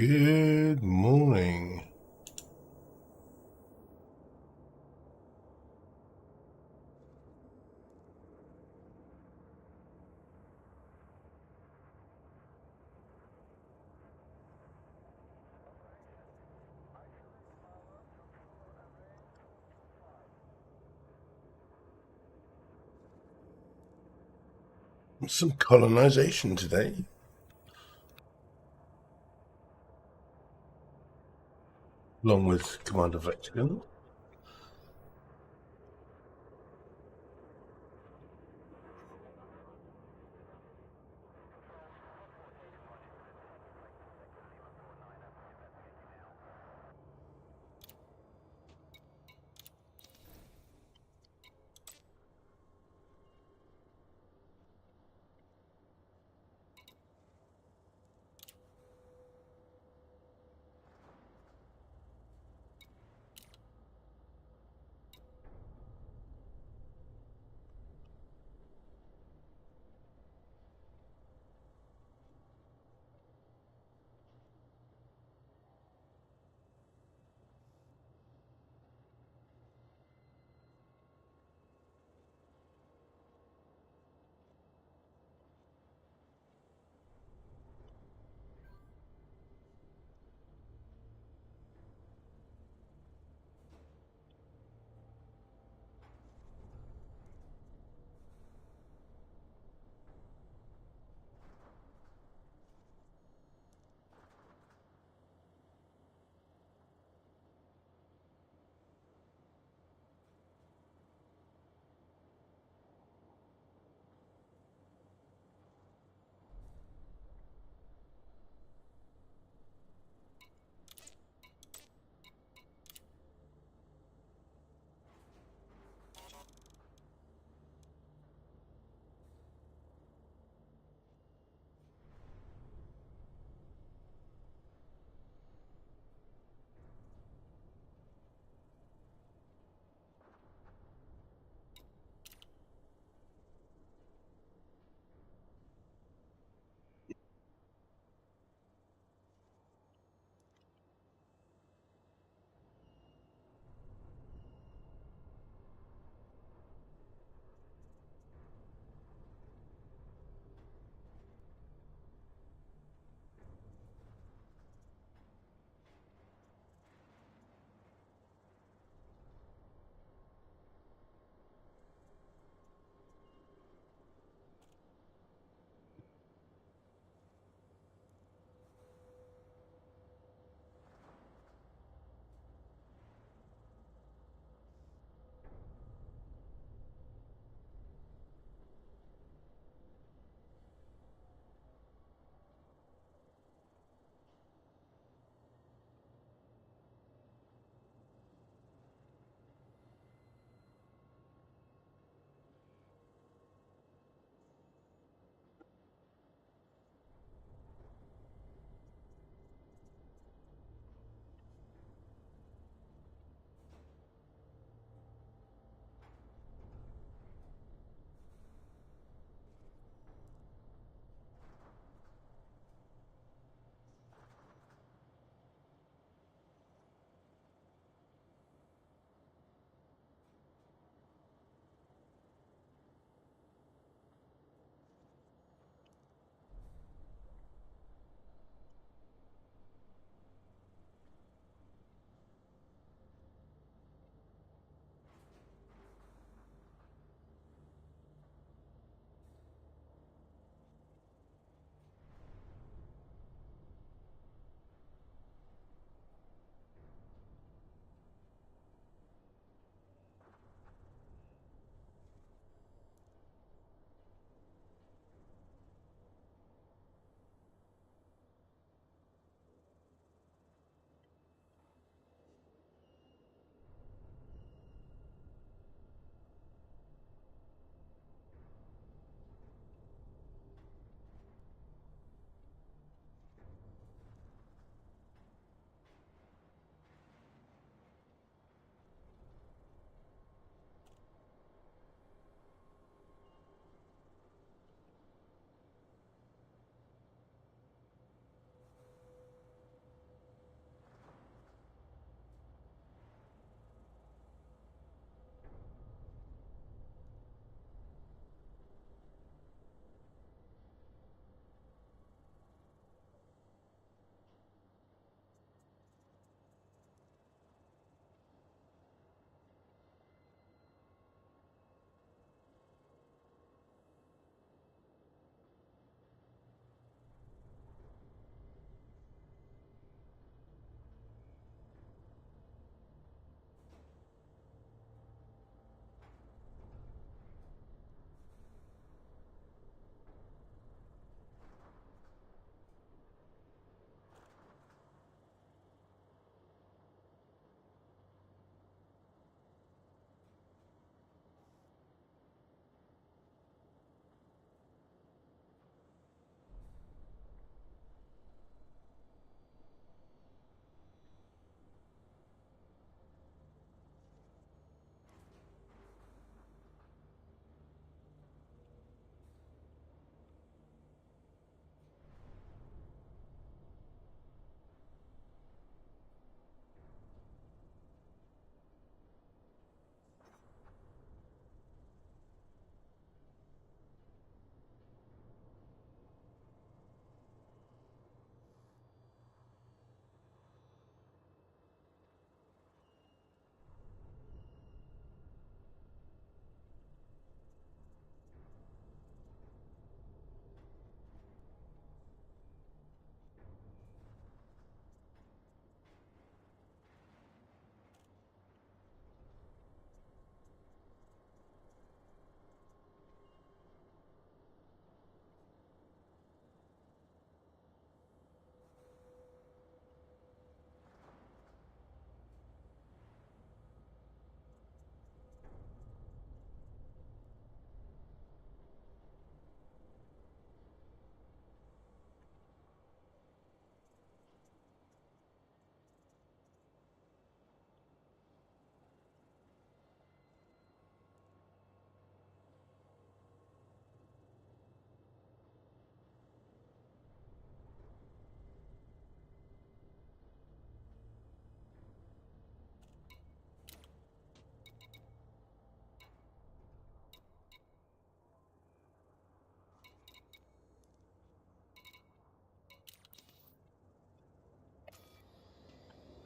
Good morning. Some colonisation today. Along with Commander Vectigan.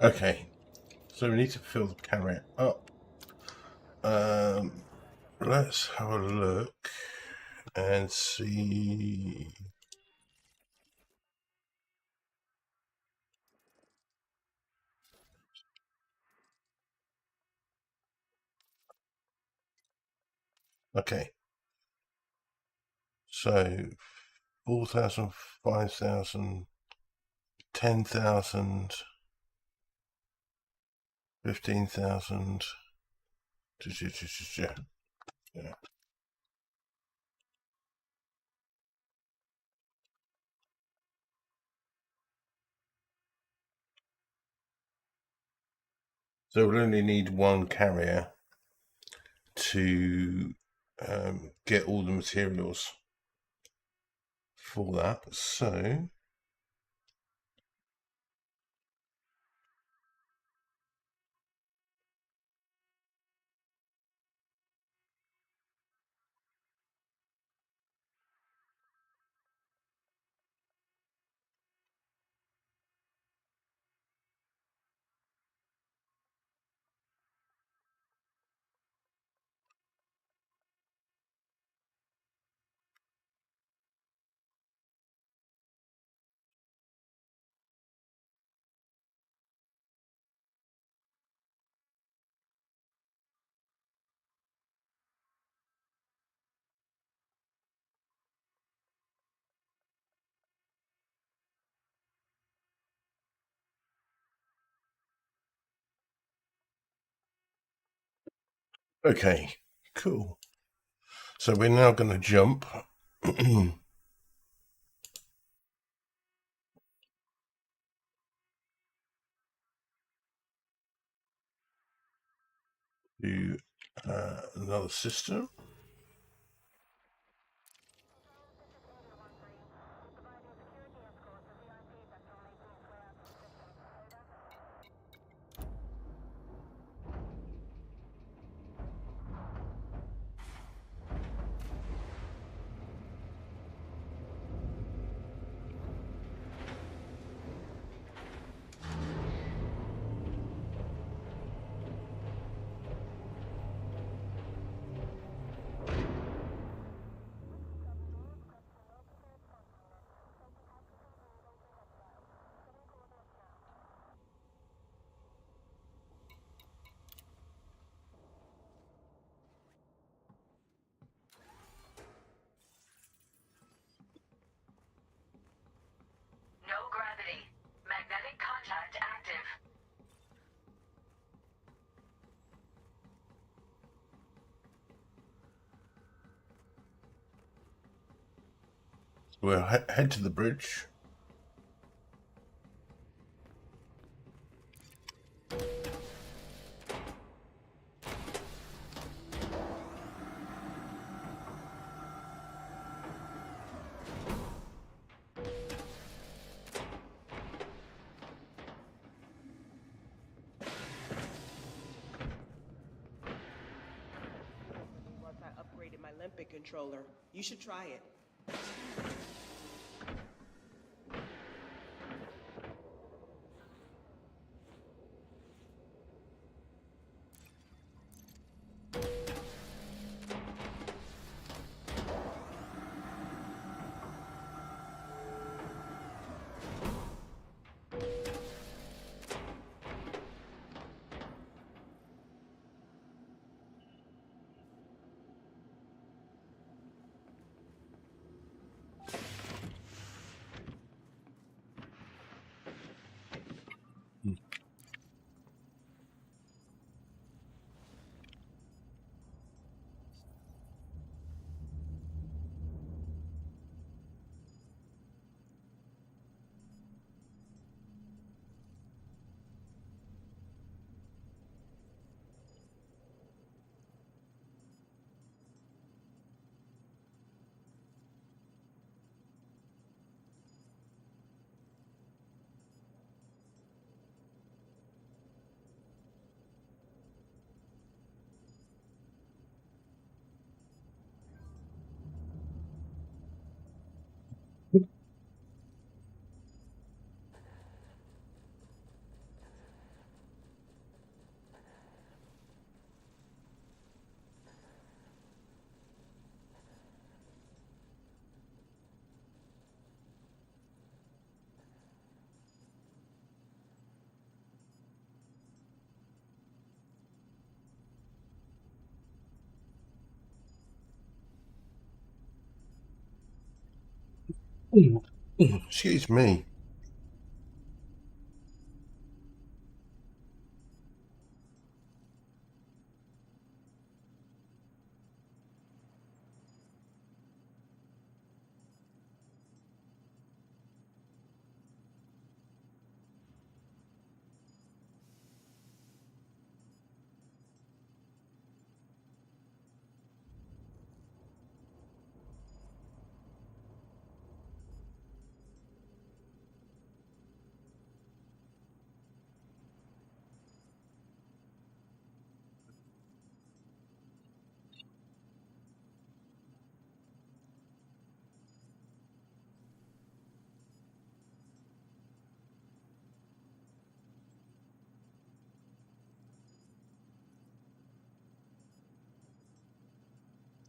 Okay, so we need to fill the carrier up. Let's have a look and see. Okay, so 4,000, 5,000, 10,000, 15,000. Yeah. So we'll only need one carrier to get all the materials for that. So okay, cool. So we're now going to jump to another system. No gravity. Magnetic contact active. We'll head to the bridge. Once I upgraded my limpet controller. You should try it. Excuse me.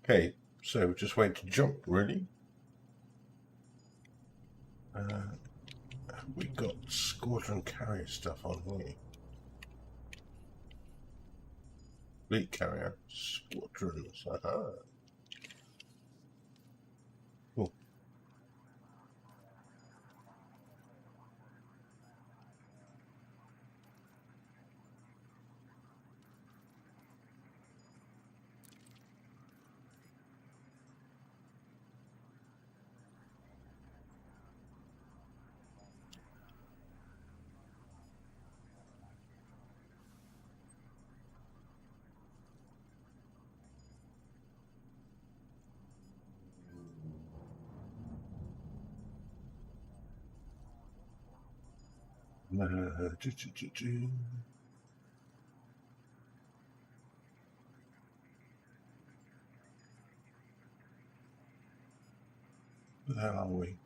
Okay, so just wait to jump, really. We got squadron carrier stuff on here. Fleet carrier, squadrons. Aha. Cool. Do, do, do, do. Where the hell are we?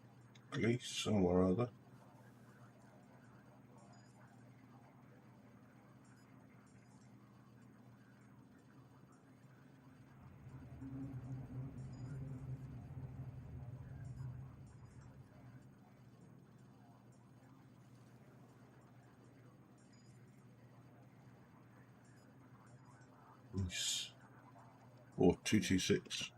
Greece, somewhere or other. Greece. Or 226.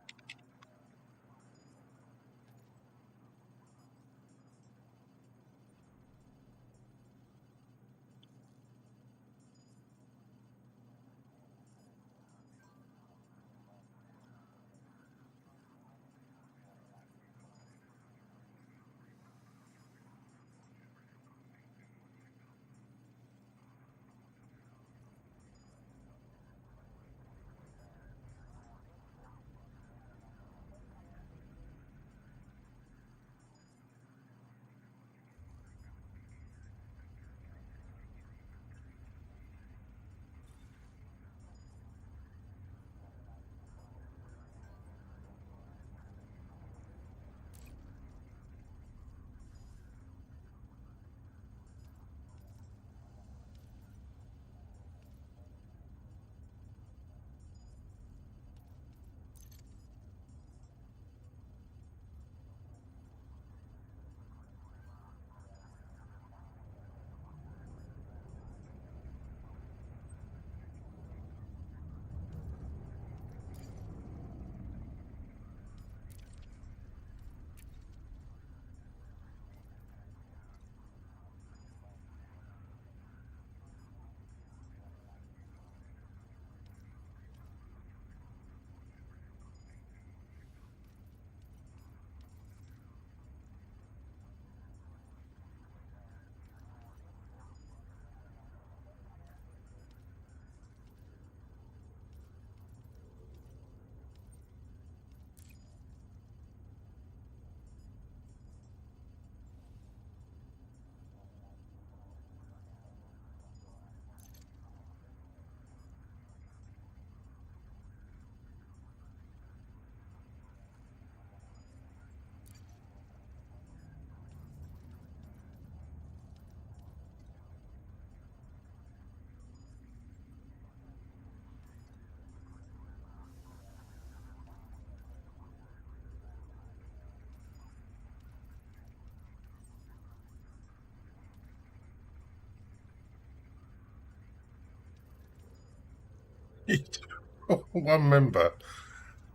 One member,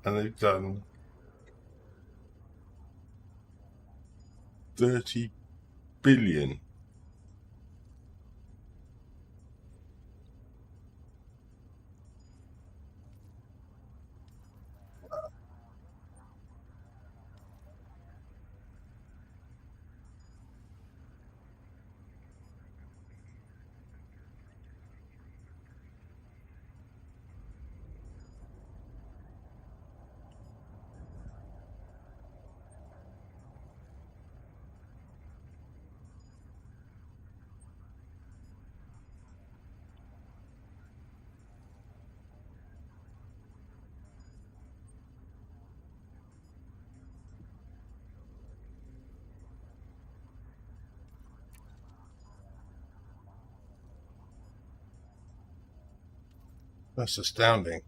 and they've done 30 billion. That's astounding.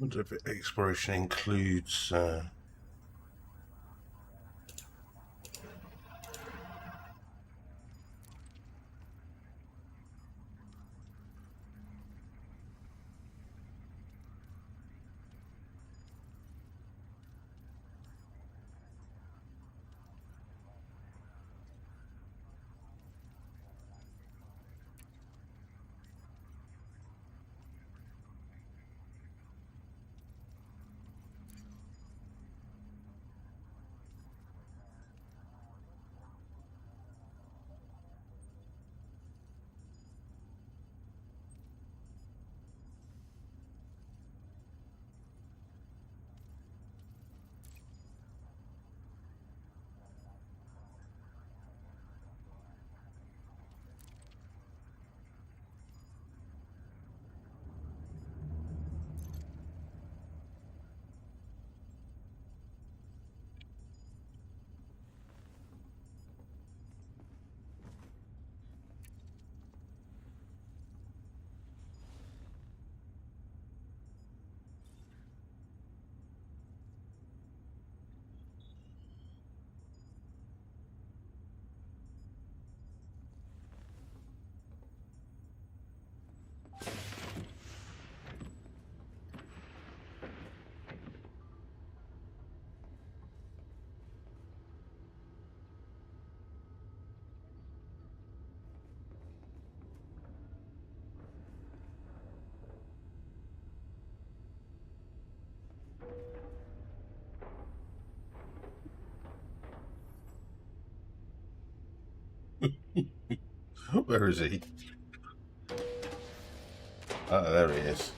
I wonder if exploration includes where is he? Ah, there he is.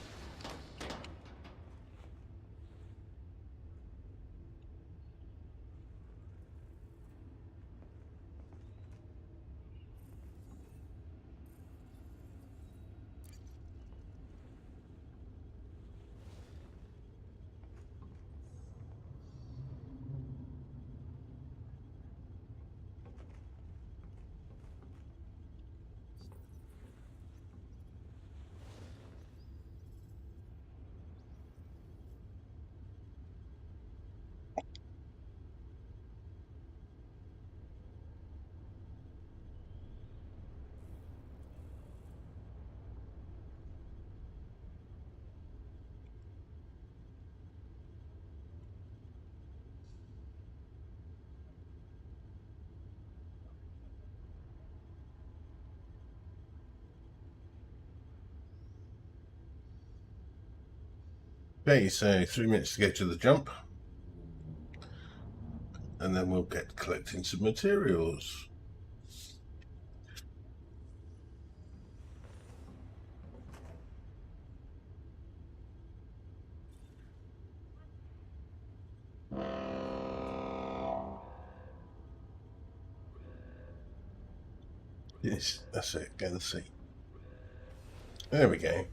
Okay, so 3 minutes to go to the jump, and then we'll get collecting some materials. Yes, that's it. Go to the seat. There we go.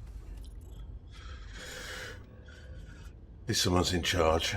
This someone's in charge.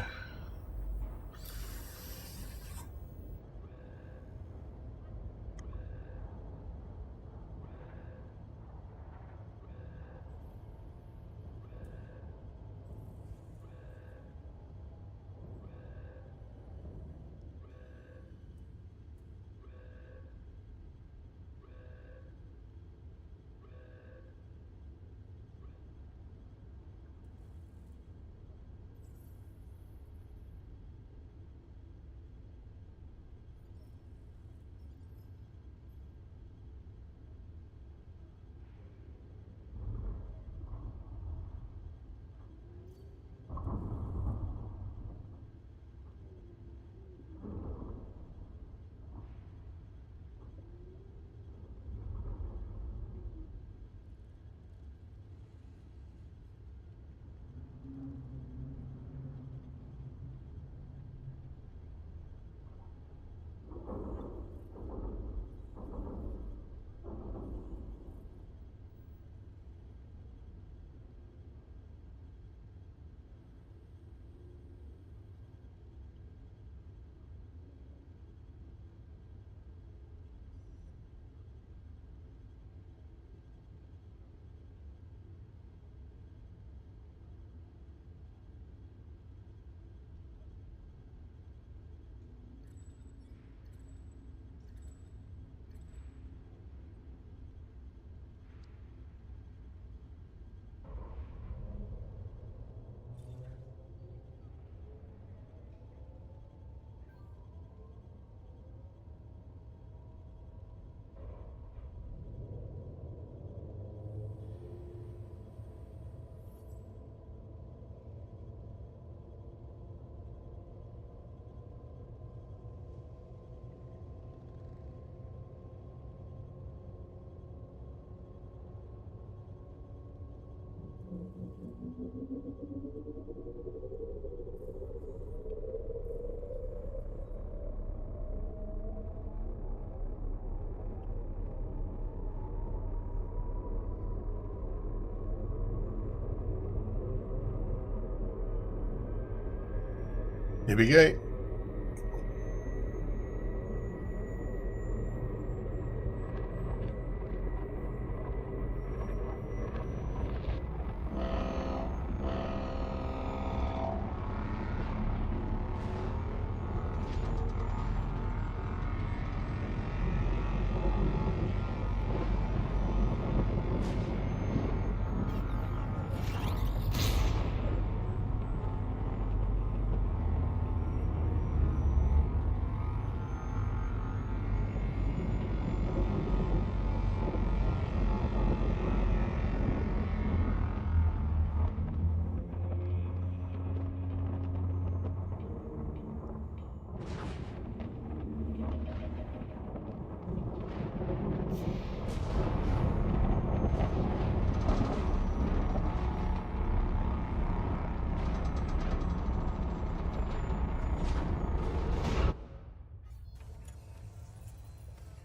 Here we go.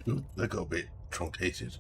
Ooh, they got a bit truncated.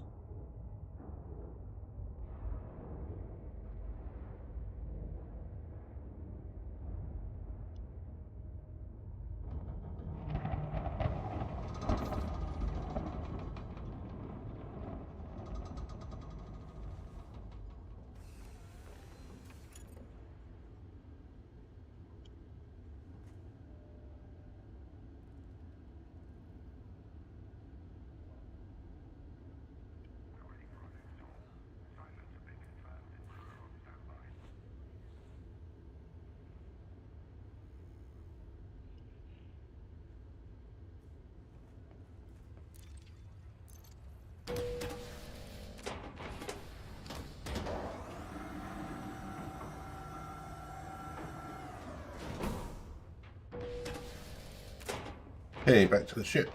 Hey, back to the ship.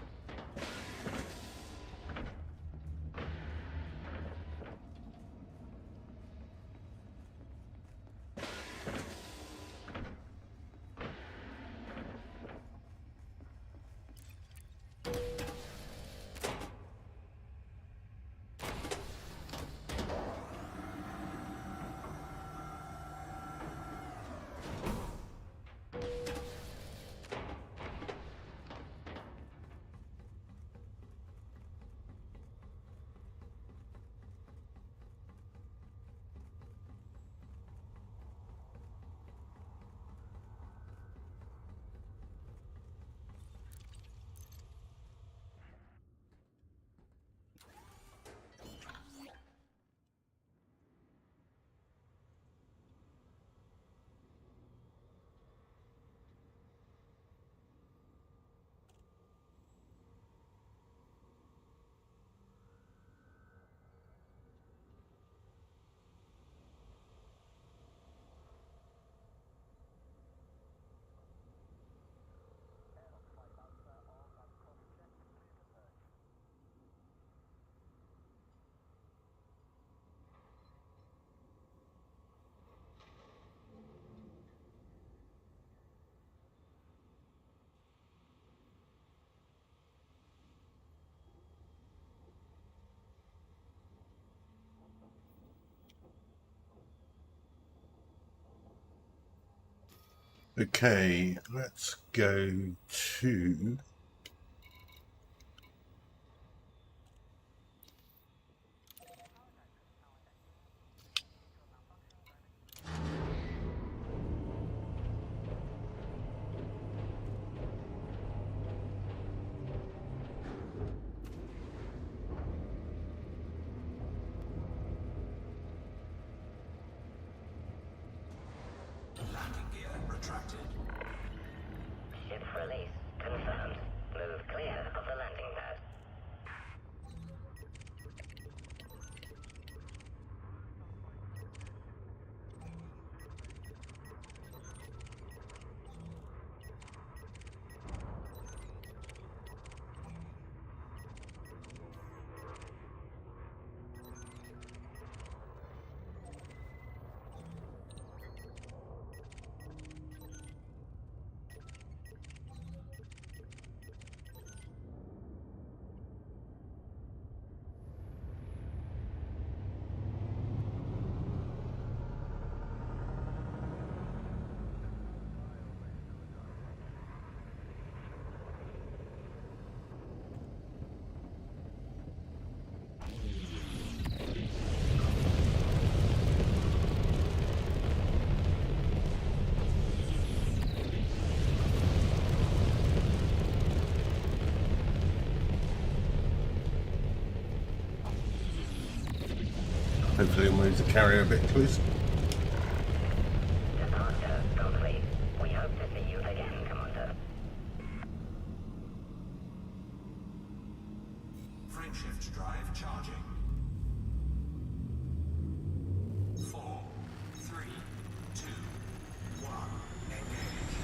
Okay, let's go to... Landing gear retracted. Ship release confirmed. Move clear of the landing pad. Hopefully it'll move the carrier a bit closer. Departure complete. We hope to see you again, Commander. Frameshift drive charging. 4, 3, 2, 1. Engage.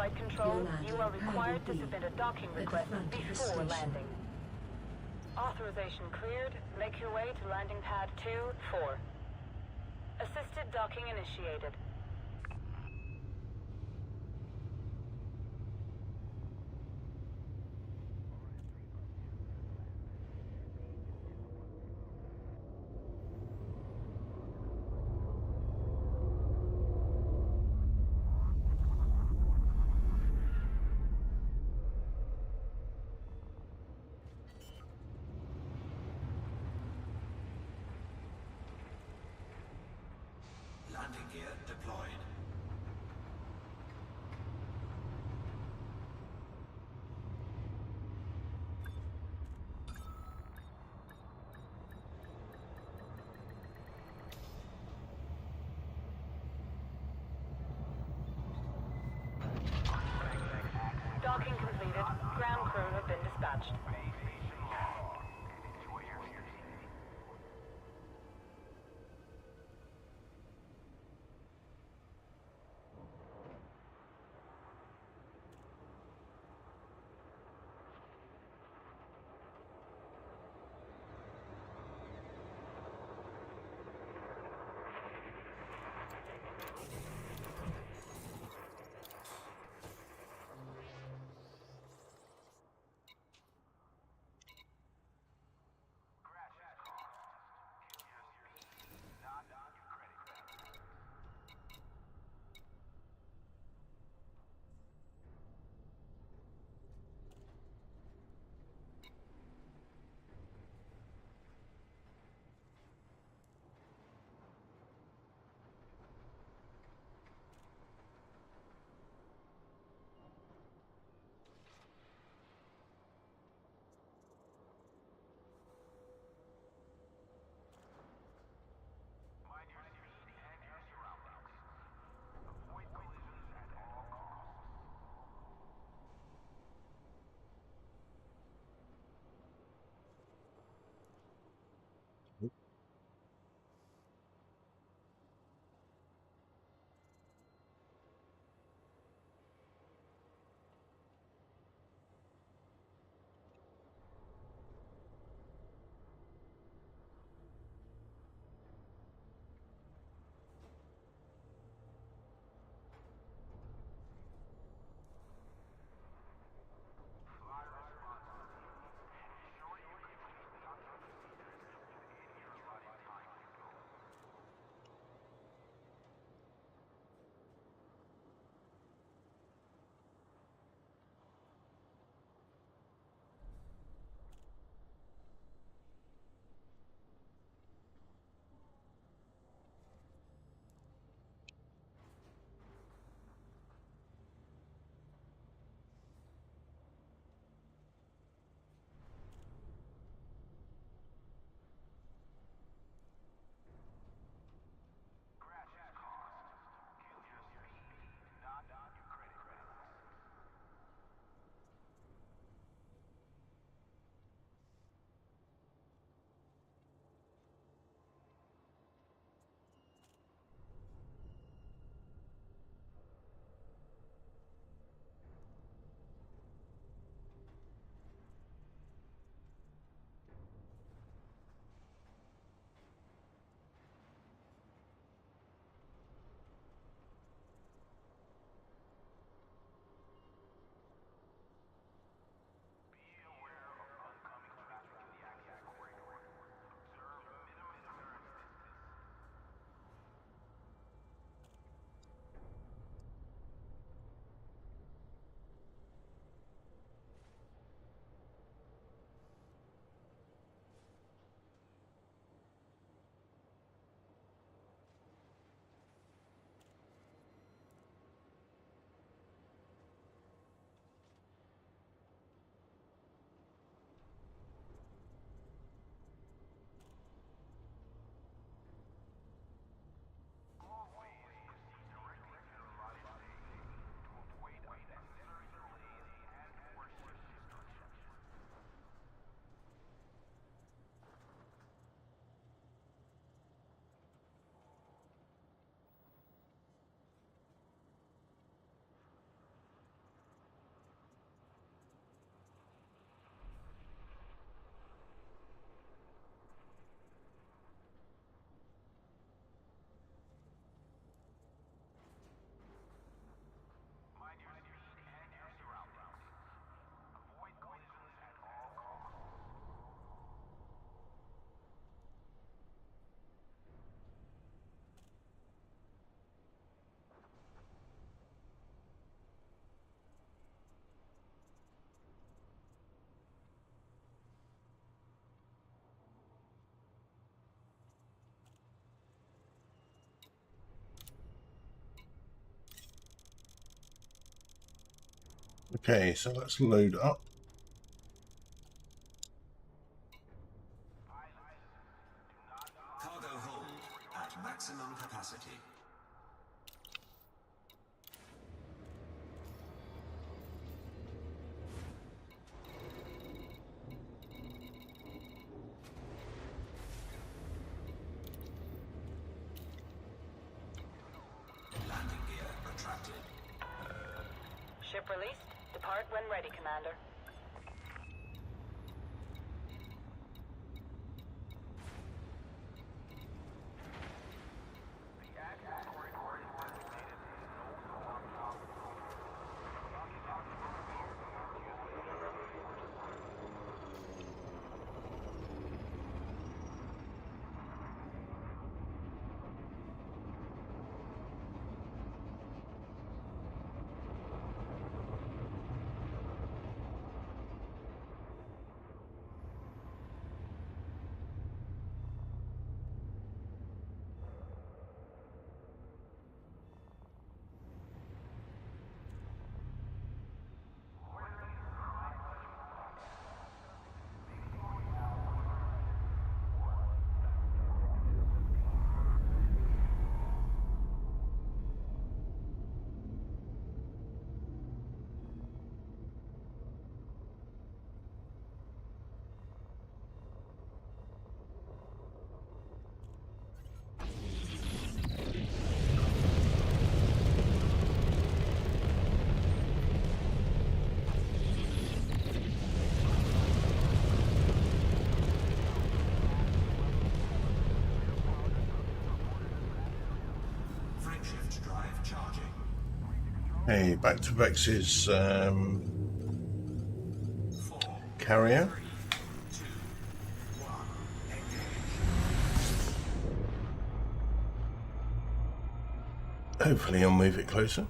flight control, you are required to submit a docking request before landing. Authorization cleared. Make your way to landing pad 2-4. Assisted docking initiated. Landing gear deployed. Docking completed. Ground crew have been dispatched. Okay, so let's load up. Cargo hold at maximum capacity. Landing gear retracted. Ship released. Depart when ready, Commander. Frameshift drive charging. Hey, back to Rex's 4, carrier. 3, 2, 1. Engage. Hopefully I'll move it closer.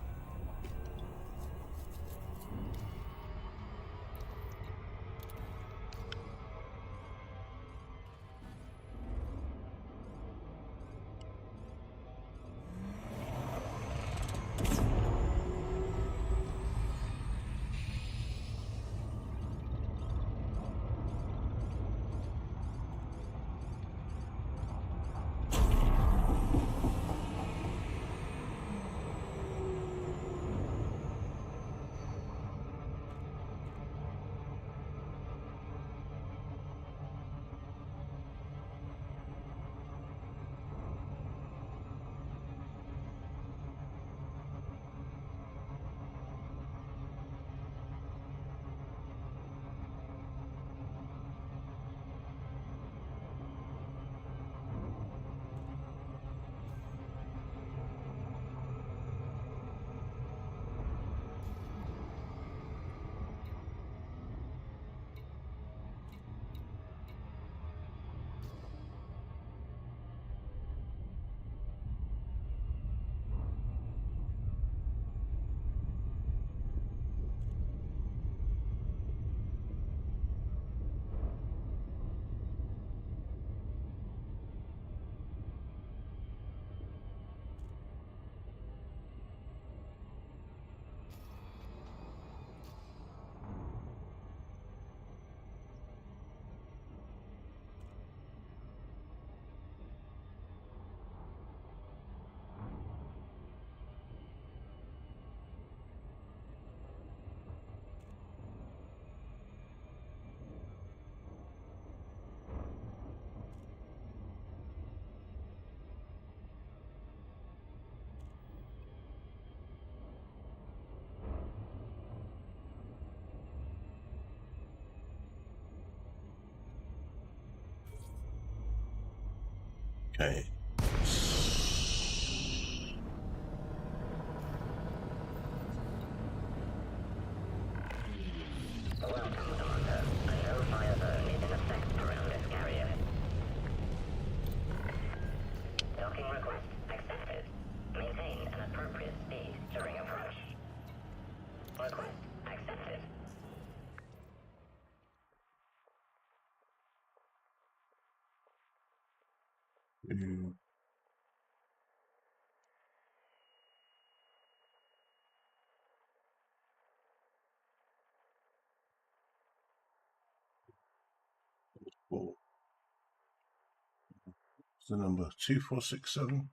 Okay. Welcome, Commander. A no-fire zone is in effect around this carrier. Docking request accepted. Maintain an appropriate speed during approach. Request accepted. Mm. 4. What's the number? 2467.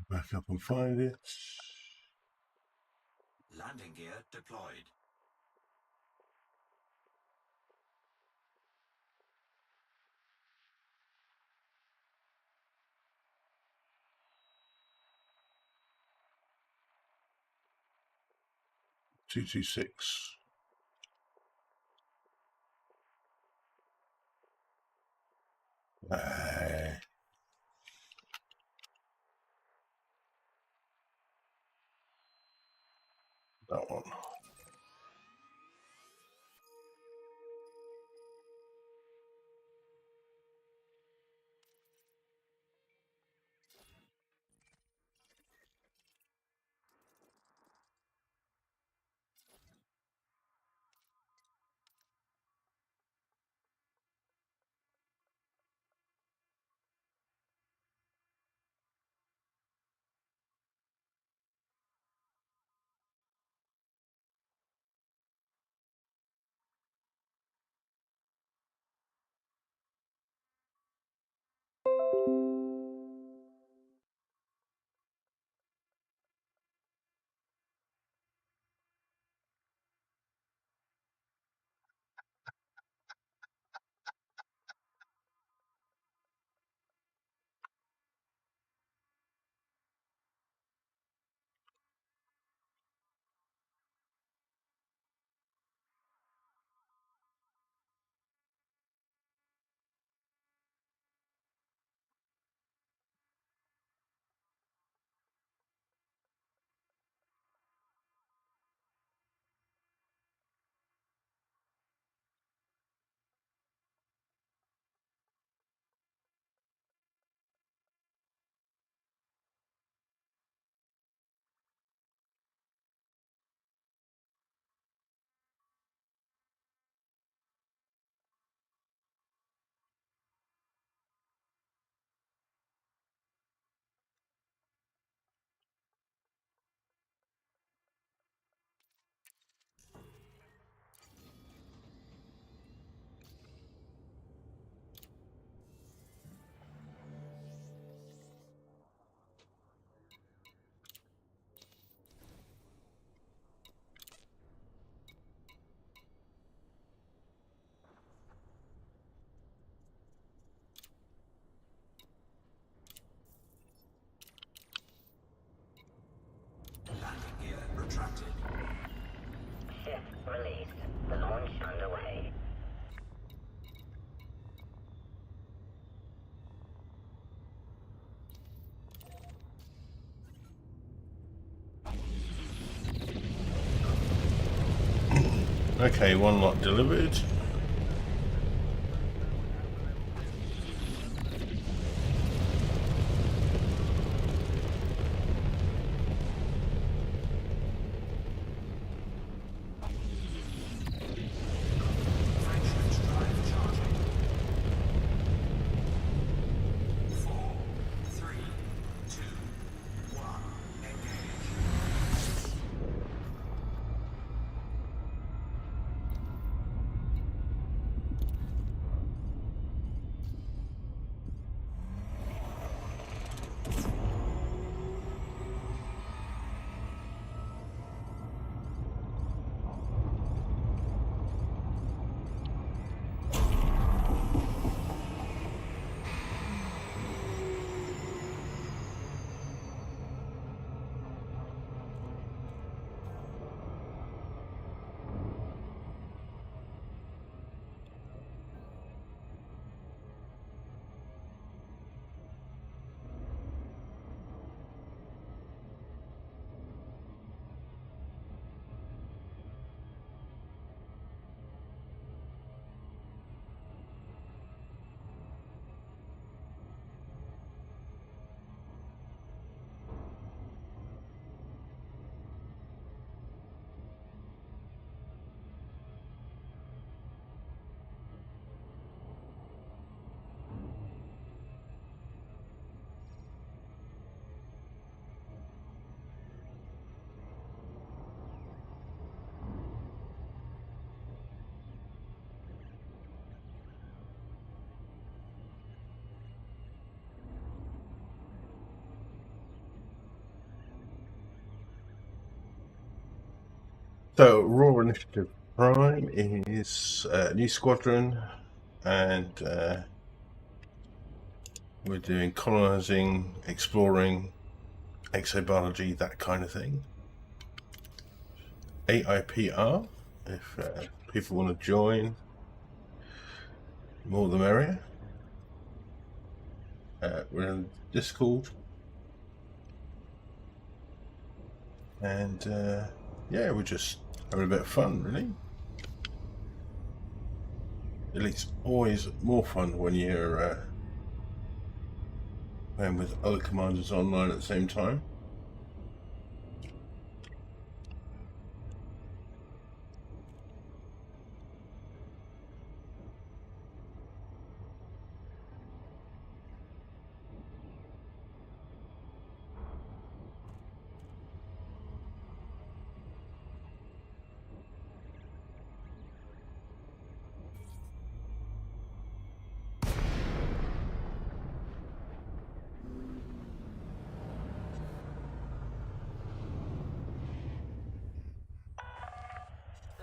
Back up and find it. Landing gear deployed. $226. Ah, that one. Landing gear retracted. Ship released. Launch underway. Okay, one lot delivered. Fractions drive charging. 4, 3, 2, 1. Engage. So, Aurora Initiative Prime is a new squadron, and we're doing colonizing, exploring, exobiology, that kind of thing. AIPR, if people want to join, more the merrier. We're in Discord, and yeah, we're just having a bit of fun, really. It's always more fun when you're playing with other commanders online at the same time.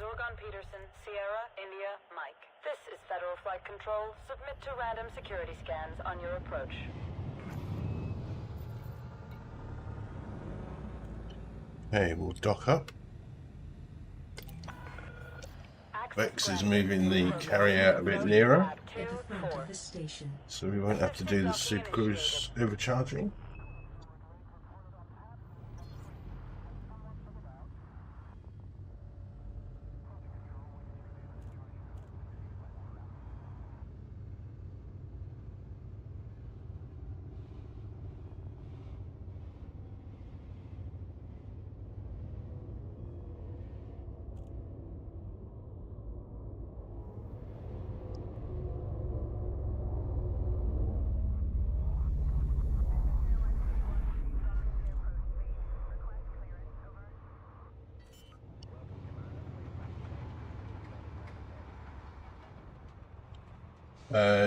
Zorgon Peterson, Sierra, India, Mike. This is Federal Flight Control. Submit to random security scans on your approach. Okay, we'll dock up. Vex is moving the carrier a bit nearer, so we won't have to do the Super Cruise overcharging.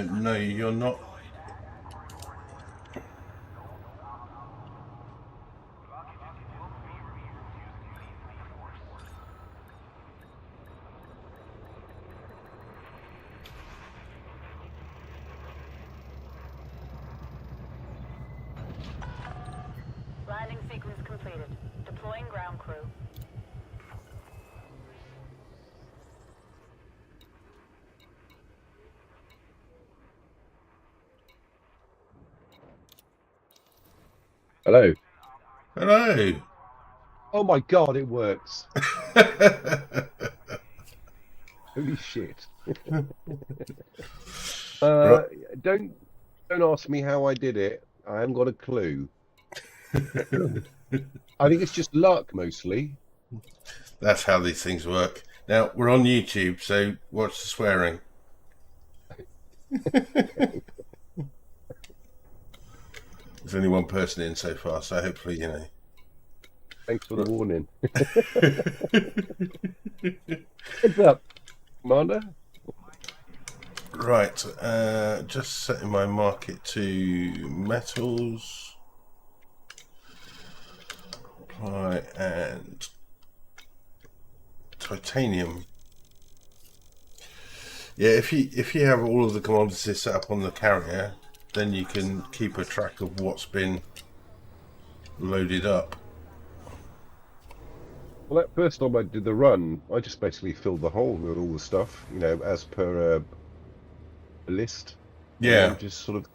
No, you're not. Landing sequence completed. Deploying ground crew. Hello. Hello. Oh my god, it works. Holy shit. Don't ask me how I did it. I haven't got a clue. I think it's just luck mostly. That's how these things work. Now, we're on YouTube, so watch the swearing. There's only one person in so far, so hopefully, you know. Thanks for the warning. Heads up, Commander. Right, just setting my market to metals. Apply and titanium. Yeah, if you have all of the commodities set up on the carrier, then you can keep a track of what's been loaded up. Well, that first time I did the run, I just basically filled the hole with all the stuff, you know, as per a list. Yeah. And just sort of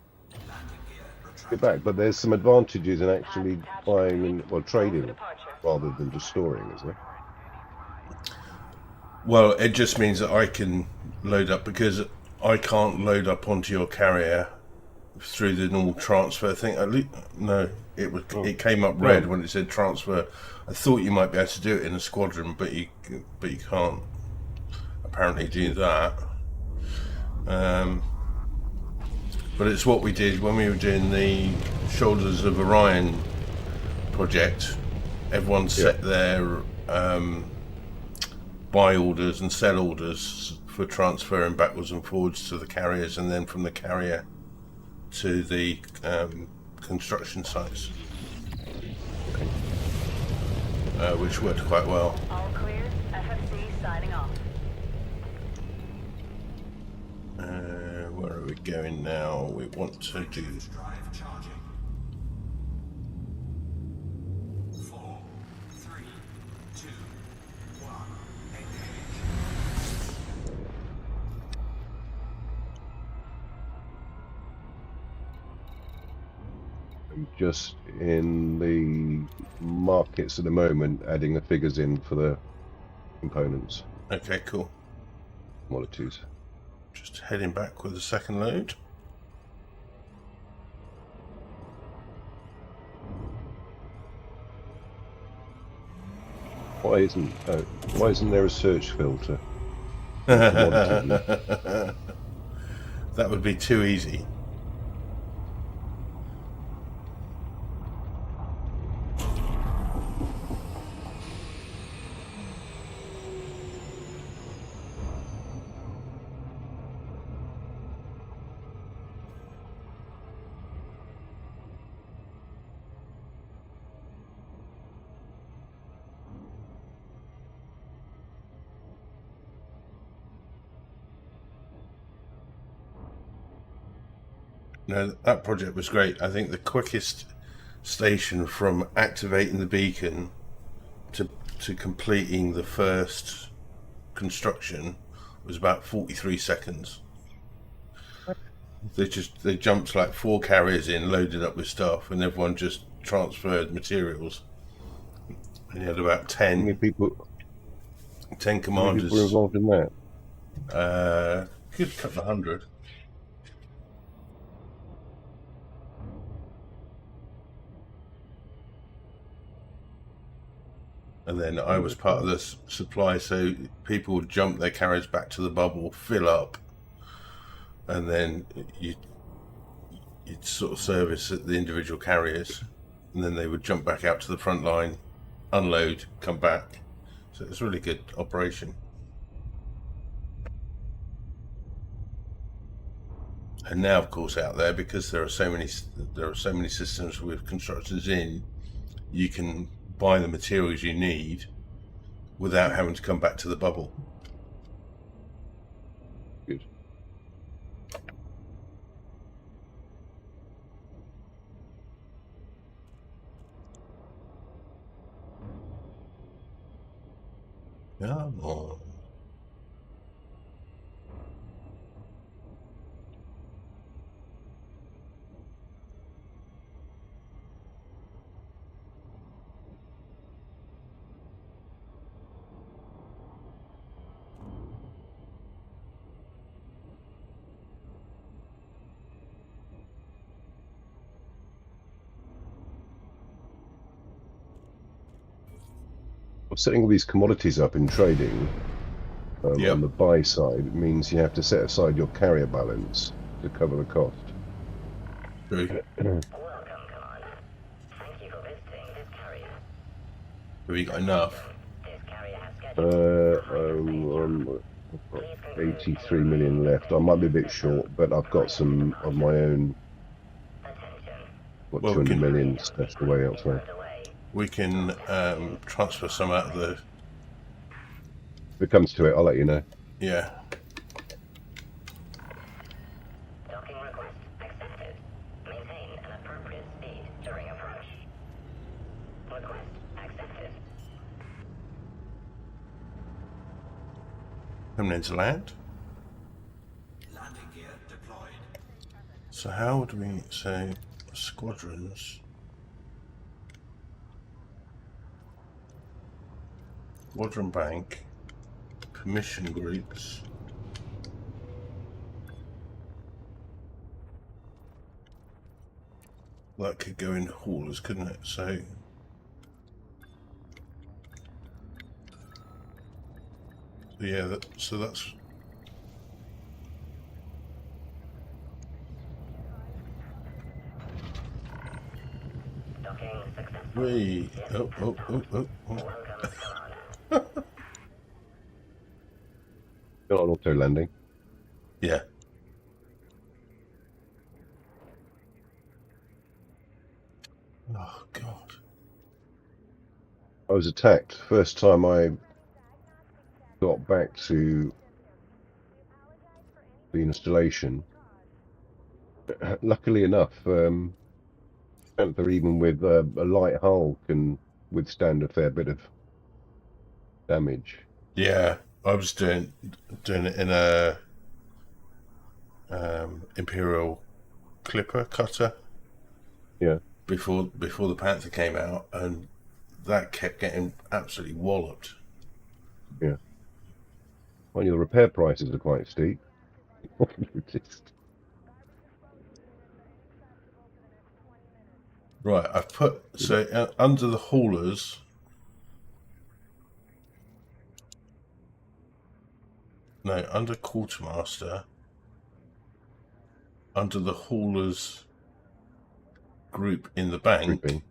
get back. But there's some advantages in actually buying and, well, trading rather than just storing, isn't there? Well, it just means that I can load up, because I can't load up onto your carrier through the normal transfer thing. At least, no, it came up red when it said transfer. I thought you might be able to do it in a squadron, but you can't apparently do that. But it's what we did when we were doing the Shoulders of Orion project. Everyone set their buy orders and sell orders for transferring backwards and forwards to the carriers, and then from the carrier to the construction sites, which worked quite well. All clear. signing off. Where are we going now? We want to do... Drive charging. 4, 3, 2, 1. Engage. I'm just in the markets at the moment, adding the figures in for the components, Okay, cool. commodities. Just heading back with the second load. Why isn't there a search filter? Commodities. That would be too easy. No, that project was great. I think the quickest station from activating the beacon to completing the first construction was about 43 seconds. They jumped like 4 carriers in, loaded up with stuff, and everyone just transferred materials. And you had about How many 10 people? How many commanders. people were involved in that? Good couple of hundred. And then I was part of the supply, so people would jump their carriers back to the bubble, fill up, and then you'd sort of service at the individual carriers, and then they would jump back out to the front line, unload, come back. So it's a really good operation. And now, of course, out there, because there are so many systems with constructors in, you can buy the materials you need without having to come back to the bubble. Good. Come on. Well, setting all these commodities up in trading Yep. on the buy side means you have to set aside your carrier balance to cover the cost. True. Welcome, Commander. Thank you for visiting this carrier. Have you got enough? This carrier has scheduled I've got 83 million left. I might be a bit short, but I've got some of my own. Got Well, we 200 can- million stashed away elsewhere. We can transfer some out of the... If it comes to it, I'll let you know. Yeah. Docking request accepted. Maintain an appropriate speed during approach. Request accepted. Coming into land. Landing gear deployed. So how would we say squadrons? Squadron bank, permission groups. That could go in haulers, couldn't it? So yeah, so that's Docking successful. we. Oh. Welcome, Commander. Got an auto landing. Yeah. Oh God. I was attacked. First time I got back to the installation, luckily enough, Panther, even with a light hull, can withstand a fair bit of damage. Yeah, I was doing it in a Imperial Clipper cutter Yeah, before the Panther came out, and that kept getting absolutely walloped. yeah. Well, the repair prices are quite steep. Right, I've put under the haulers. No, under quartermaster, under the haulers group in the bank, Grouping.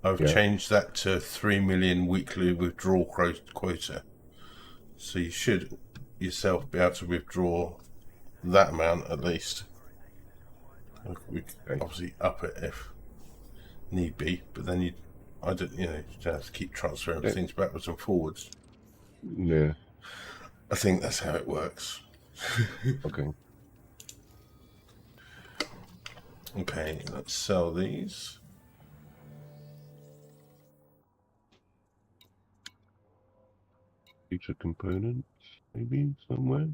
I've Yeah. changed that to 3 million weekly withdrawal quota. So you should yourself be able to withdraw that amount at least. We Okay. obviously up it if need be, but then you don't have to keep transferring things backwards and forwards. Yeah. I think that's how it works. Okay. Okay, let's sell these. Future components, maybe somewhere.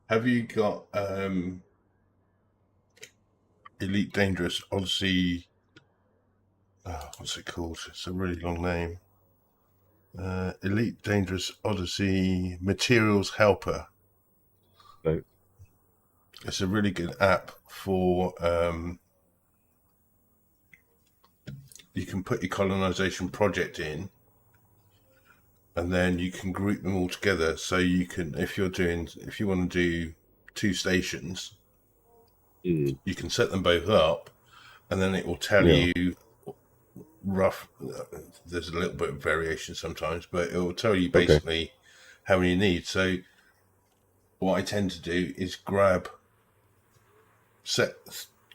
Have you got Elite Dangerous Odyssey? What's it called? It's a really long name. Elite Dangerous Odyssey Materials Helper. No. It's a really good app for you can put your colonization project in, and then you can group them all together. So you can, if you want to do 2 stations, you can set them both up, and then it will tell you rough. There's a little bit of variation sometimes, but it will tell you basically how many you need. So what I tend to do is set a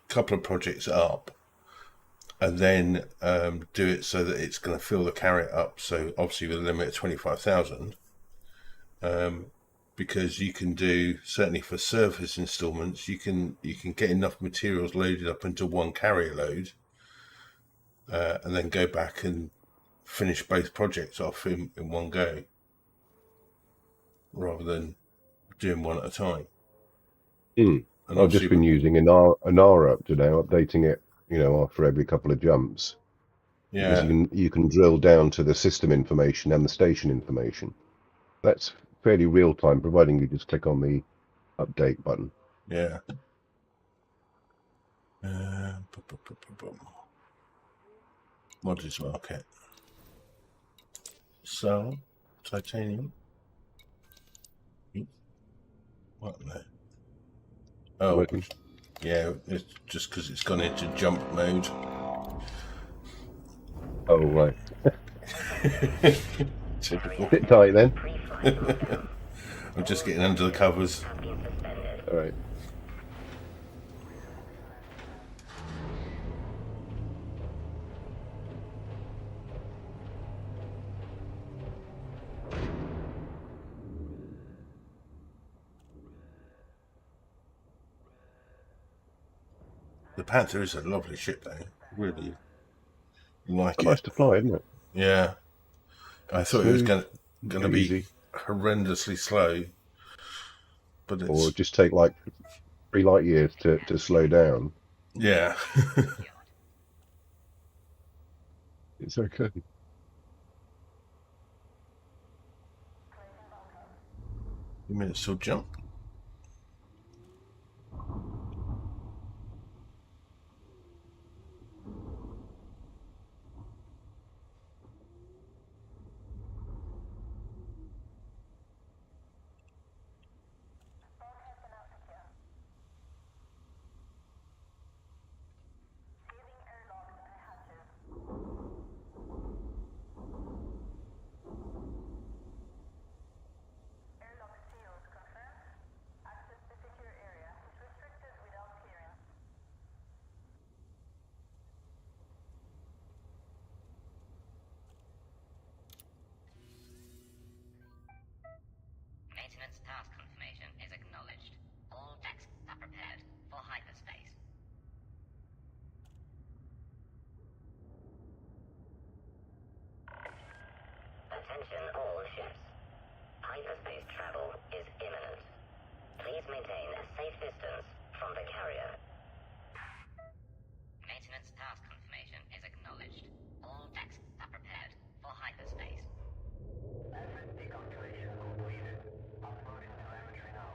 couple of projects up, and then do it so that it's going to fill the carrier up. So obviously with a limit of 25,000, because you can do, certainly for surface installments, you can get enough materials loaded up into one carrier load, and then go back and finish both projects off in one go, rather than doing one at a time. And I've just been using Aurora up to now, updating it, after every couple of jumps. Yeah. Because you can drill down to the system information and the station information. That's fairly real time, providing you just click on the update button. Yeah. Models market. So, titanium. What no? Oh, Working. Yeah, it's just because it's gone into jump mode. Oh, right. Typical. Sit tight then. I'm just getting under the covers. All right. The Panther is a lovely ship, though. Really like it. Nice to fly, isn't it? Yeah. I thought Smooth, it was going to be easy. horrendously slow, but it's Or just take like 3 light years to slow down. yeah. It's okay. You mean it still jump? Maintenance task confirmation is acknowledged. All decks are prepared for hyperspace. Attention all ships. Hyperspace travel is imminent. Please maintain a safe distance from the carrier. Maintenance task confirmation is acknowledged. All decks are prepared for hyperspace. Decalculation completed. Uploading telemetry now.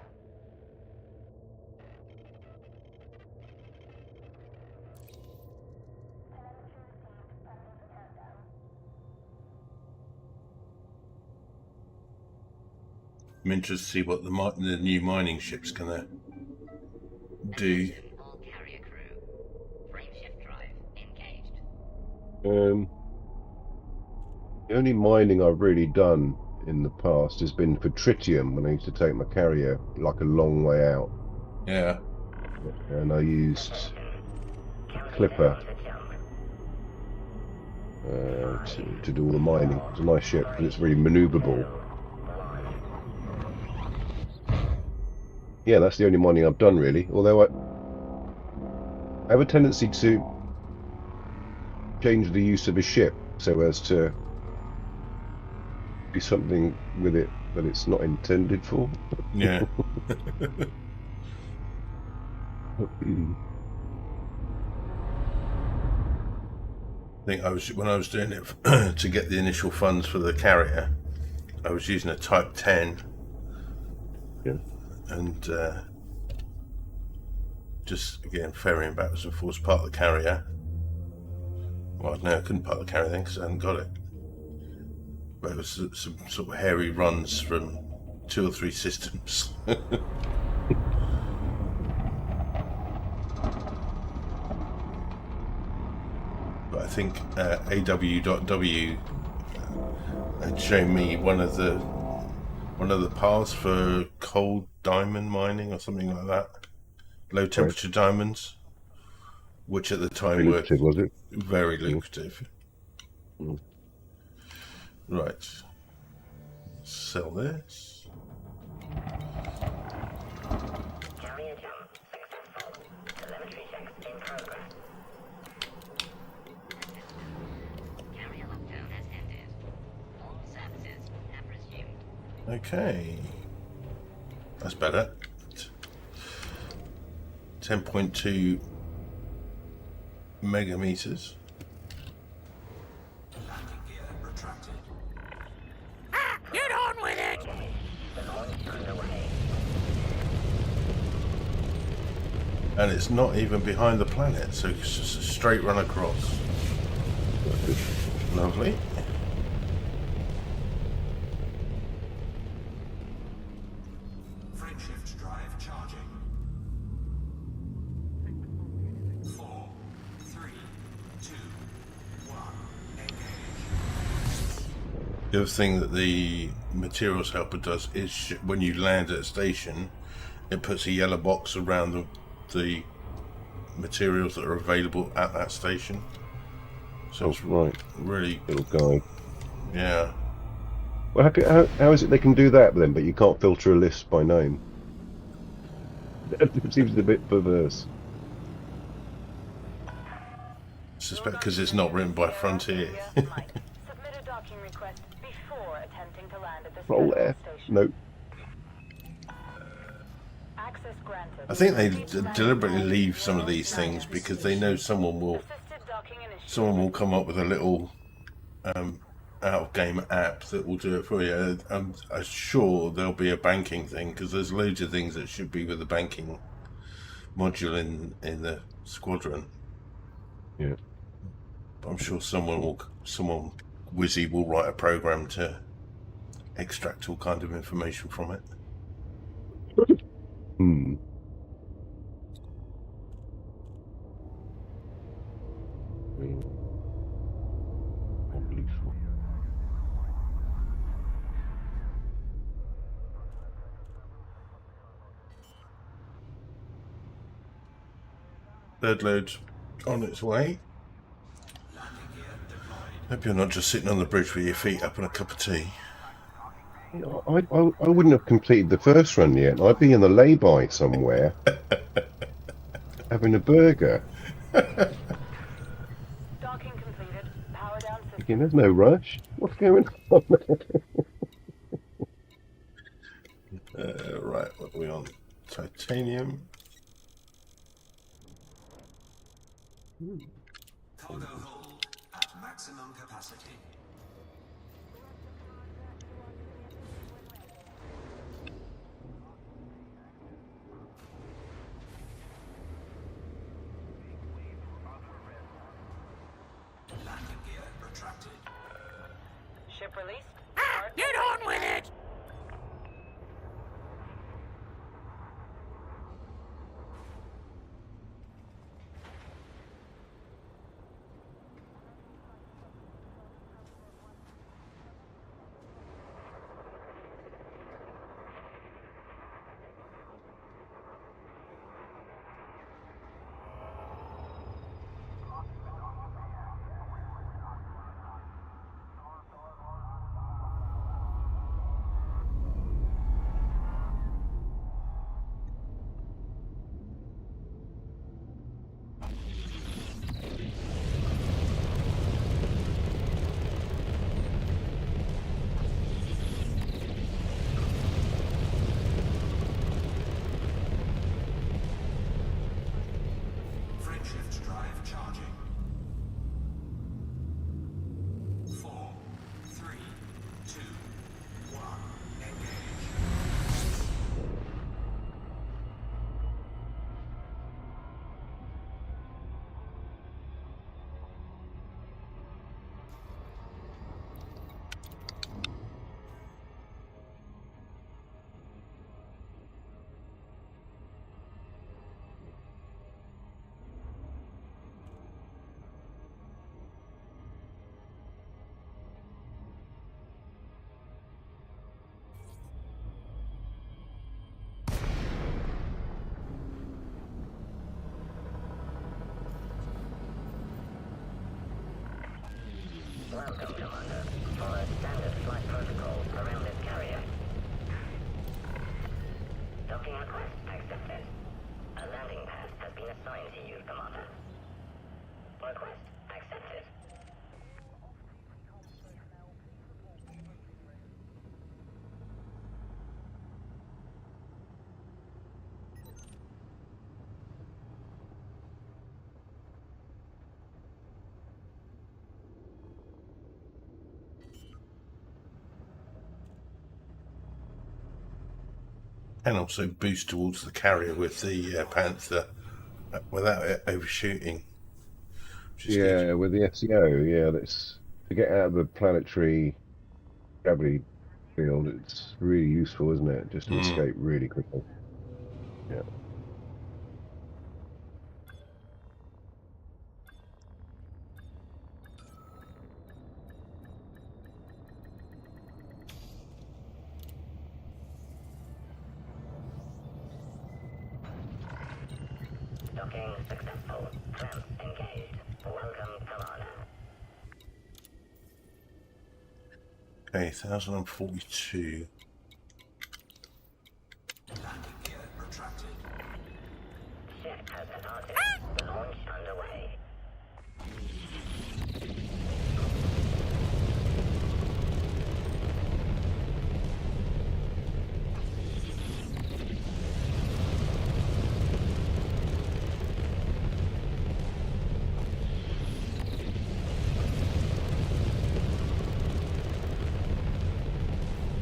I'm interested to see what the new mining ship's gonna do. Attention all carrier crew. Frameshift drive engaged. The only mining I've really done in the past has been for tritium when I used to take my carrier like a long way out, Yeah. and I used Counting Clipper down to jump. to do all the mining. It's a nice ship because it's really manoeuvrable. Yeah, that's the only mining I've done really. Although I have a tendency to change the use of a ship so as to do something with it that it's not intended for. Yeah. I think when I was doing it to get the initial funds for the carrier, I was using a Type 10, Yeah. and just again ferrying backwards and forwards, part of the carrier. Well, no, I couldn't part the carrier then because I hadn't got it. But it was some sort of hairy runs from 2 or 3 systems. But I think AW.W had shown me one of the paths for cold diamond mining or something like that. Low temperature diamonds, which at the time Very lucrative, was it? very lucrative. Mm. Right. Sell this. Carrier jump successful. Telemetry checks in progress. Carrier lockdown has ended. All services have resumed. Okay. That's better. 10.2 megameters. Landing gear retracted. Get on with it! The launch underway. And it's not even behind the planet, so it's just a straight run across. Lovely. Frameshift drive charging. 4, 3, 2, 1. Engage. The other thing that the materials helper does is when you land at a station, it puts a yellow box around the materials that are available at that station. So it's Right, really, little guy. yeah. Well, how is it they can do that then, but you can't filter a list by name? It seems a bit perverse. Suspect because it's not written by Frontier. Submit a docking request before attempting to land at this Roll federal F. station. No. Access granted. I think they deliberately leave some of these things because they know someone will Assisted docking initiated. come up with a little out of game app that will do it for you. I'm sure there'll be a banking thing because there's loads of things that should be with the banking module in the squadron. Yeah. But I'm sure someone Wizzy will write a program to extract all kind of information from it. Hmm. Unbelievable. Third load on its way. Landing gear deployed. Hope you're not just sitting on the bridge with your feet up and a cup of tea. I wouldn't have completed the first run yet. I'd be in the lay-by somewhere having a burger. Docking completed. Power down Thinking, system. there's no rush. What's going on? Right, what are we on? Titanium. Cargo hold at maximum capacity. Landing gear retracted. Ship released. Get on with it! Frameshift drive charging. 4, 3, 2, 1. Engage. Welcome, Commander. Follow standard flight protocols around this carrier. Docking request accepted. A landing pad has been assigned to you, Commander. Request accepted. And also boost towards the carrier with the Panther without it overshooting. Which is good. Yeah, with the SEO, yeah, that's to get out of the planetary gravity field. It's really useful, isn't it? Just to escape really quickly. Yeah. Docking successful. Clamp engaged. Welcome, Commander. Okay, 1042. Landing gear retracted. Ship has departed. Launch underway.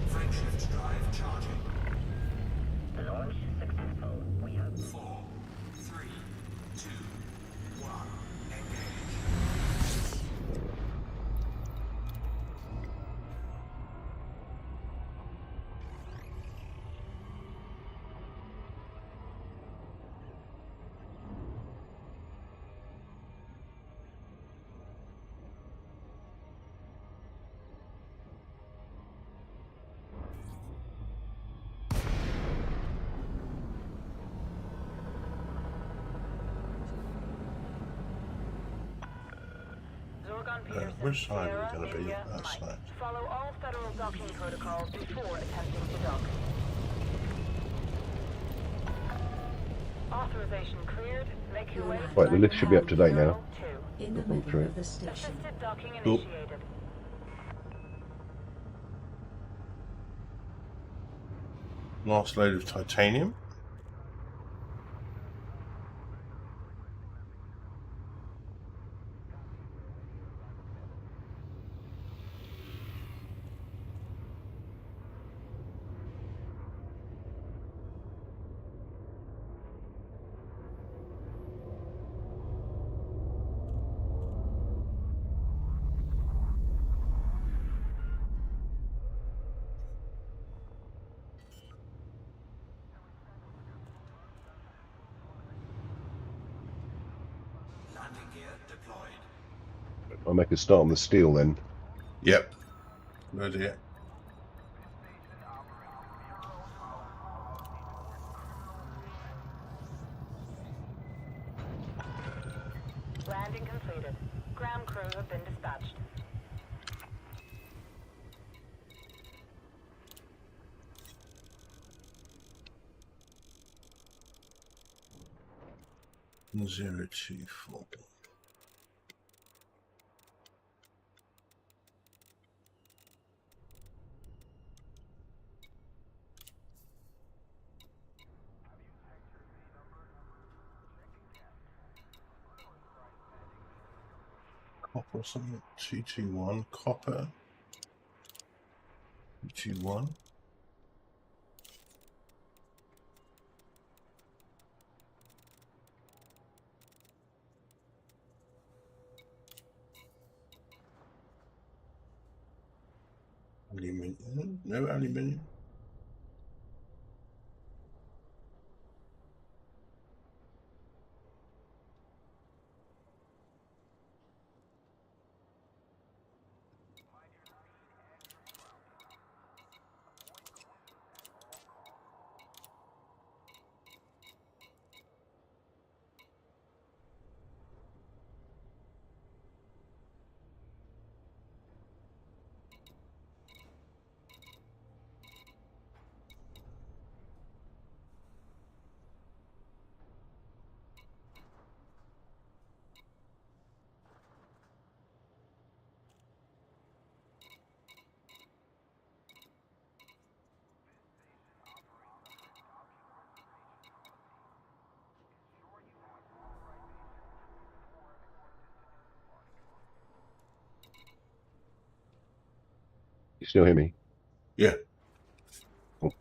Frameshift John Peterson, Which side are Sierra, we going to be? India, That Mike. side. Follow all federal docking protocols before attempting to dock. Authorization cleared. Make your way to Right, the lift should be up to date now. 02. In the Looking middle through. of the station. Assisted docking Cool. initiated. Last load of titanium. Landing gear deployed. I'll make a start on the steel then. Yep. Good idea. Landing completed. Ground crew have been dispatched. Zero 2 4. Copper something. 221. Copper. 221. Aluminium. No aluminium. You still hear me? Yeah. Cool.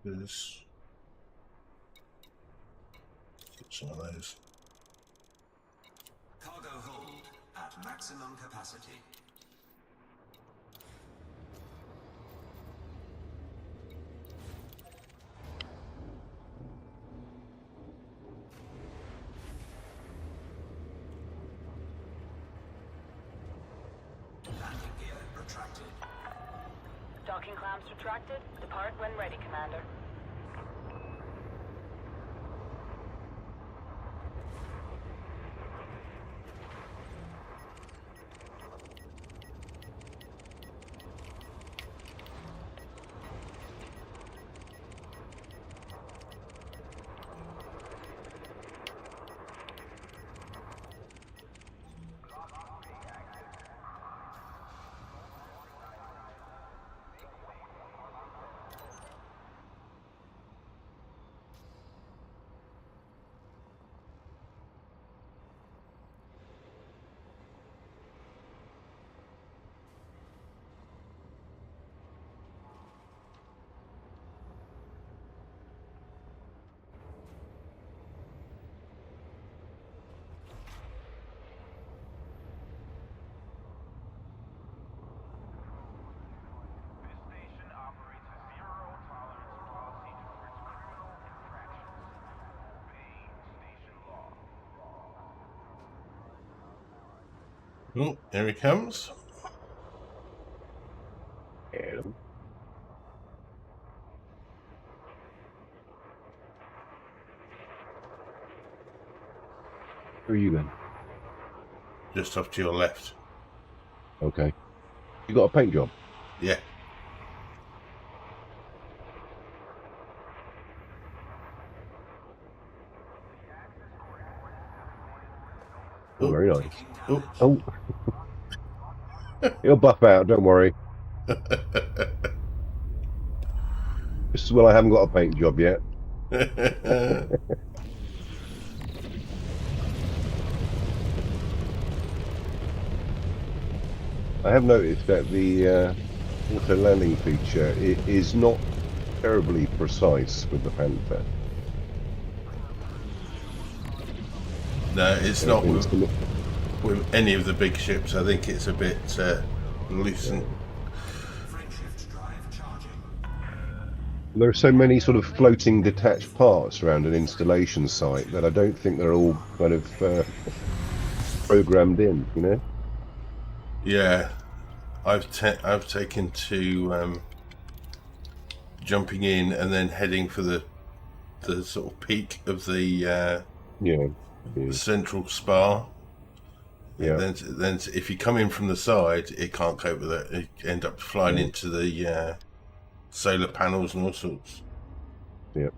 There's some of those. Cargo hold at maximum capacity. Landing gear retracted. Docking clamps retracted. Depart when ready, Commander. Oh, here he comes. Yeah. Where are you then? Just off to your left. Okay. You got a paint job? Yeah. Oh, Oh. very nice. Oh. Oh. He'll buff out, don't worry. This is well, I haven't got a paint job yet. I have noticed that the auto landing feature is not terribly precise with the Panther. No, it's not Things can look- with any of the big ships. I think it's a bit loosened. Frameshift drive charging. There are so many sort of floating detached parts around an installation site that I don't think they're all kind of programmed in, you know? Yeah, I've taken to jumping in and then heading for the sort of peak of the Yeah. central spar. Yeah. Then if you come in from the side, it can't cope with it. You end up flying into the solar panels and all sorts. Yeah.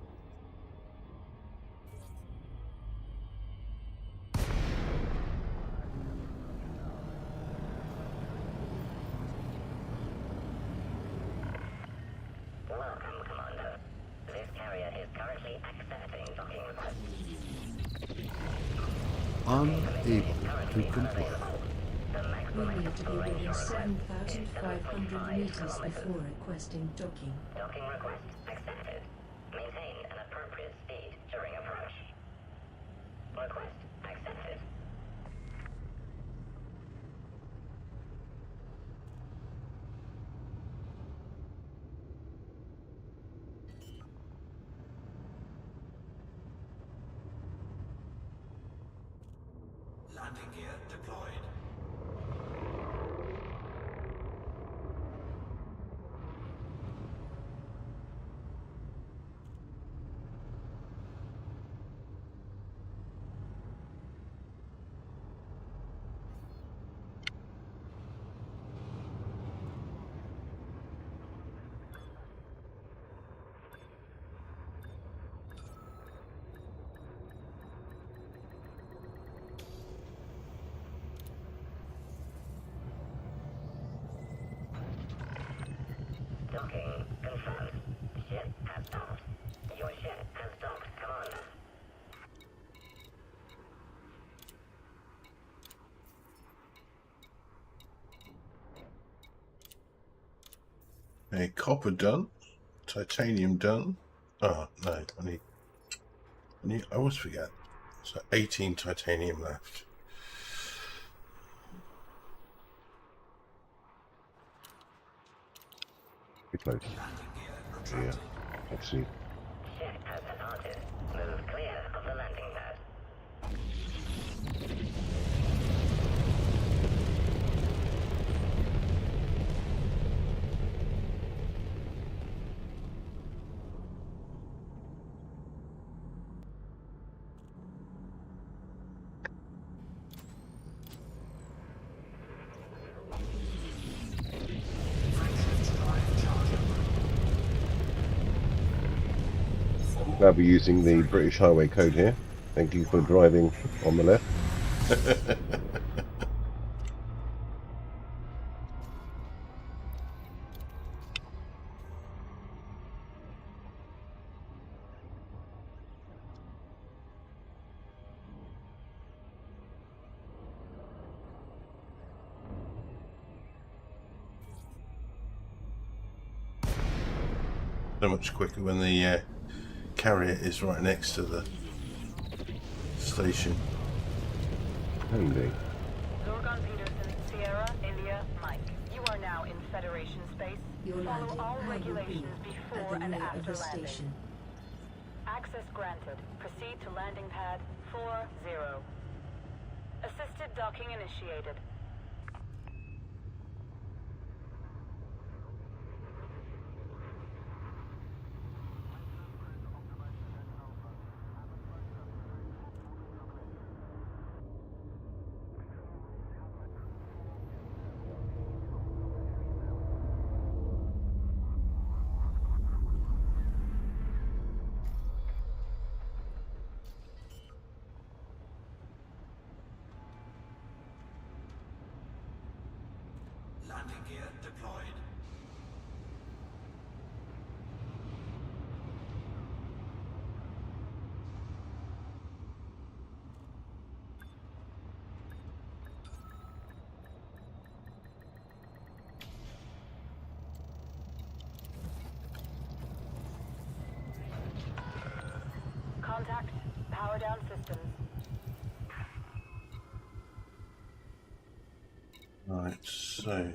Welcome, Commander. This carrier is currently accepting docking requests. Unable to comply. The We maximum need to be range within request 7,500 meters kilometers. before requesting docking. Docking request accepted. Maintain an appropriate speed during approach. Request accepted. Landing gear deployed. Docking confirmed. Ship has docked. Your ship has docked, Commander. Okay, copper done, titanium done. Oh no, I always forget. So 18 titanium left. Pretty close. Landing gear Yeah. retracted. Actually, Ship has departed. Move clear of the landing pad. Frameshift drive charging. I'll be using the British Highway Code here. Thank you for driving on the left. So much quicker when the carrier is right next to the station. Handy. Zorgon Peterson, Sierra, India, Mike. You are now in Federation space. Your Follow landing all pad will be regulations at before the and rear of after the landing. station. Access granted. Proceed to landing pad 40. Assisted docking initiated. Landing gear deployed. Contact. Power down systems. Right, so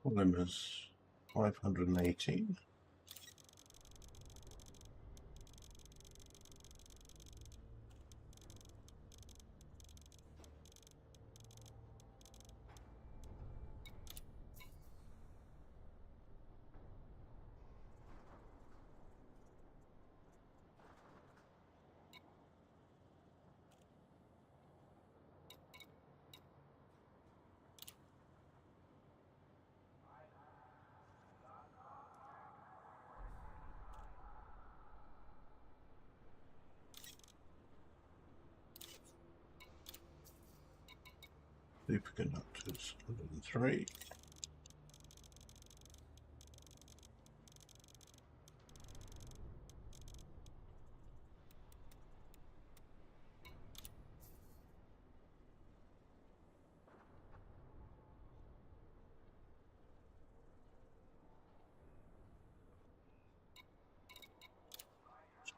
polymers 518. Superconductors 103.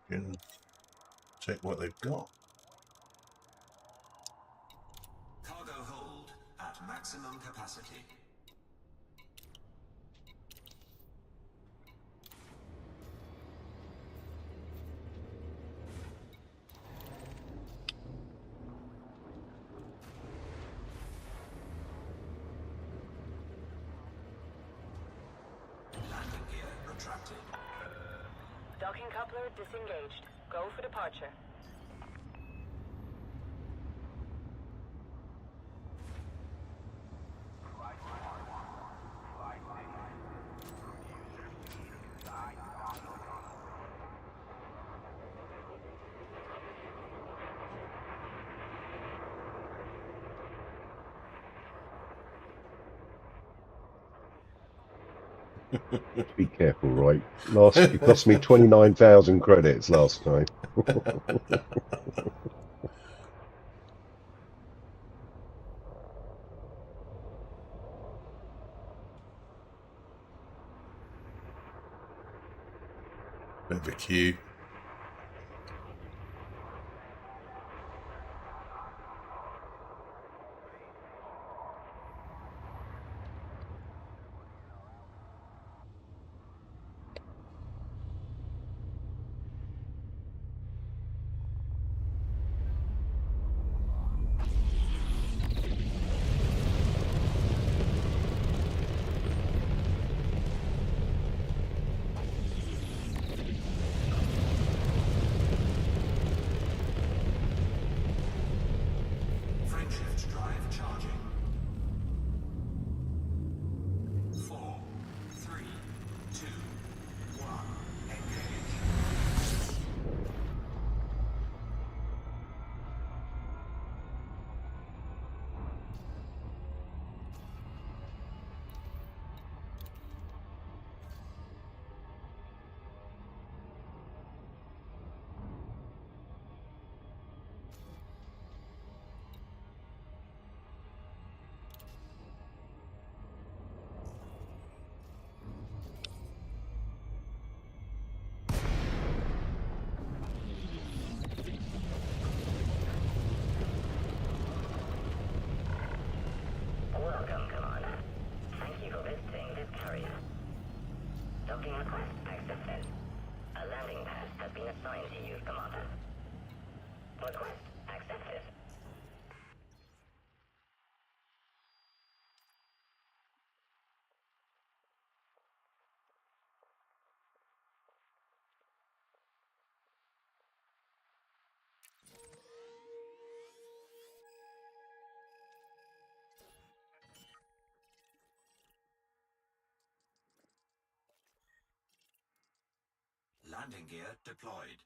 Can check what they've got. Cargo hold at maximum capacity. Landing gear retracted. Docking coupler disengaged. Go for departure. Be careful, right? It cost me 29,000 credits last time. Bit of a queue. Frameshift drive charging. 4, 3, 2, 1. Engage. Welcome, Commander. Thank you for visiting this carrier. Docking request accepted. A landing pad has been assigned to you, Commander. Request accepted. Landing gear deployed.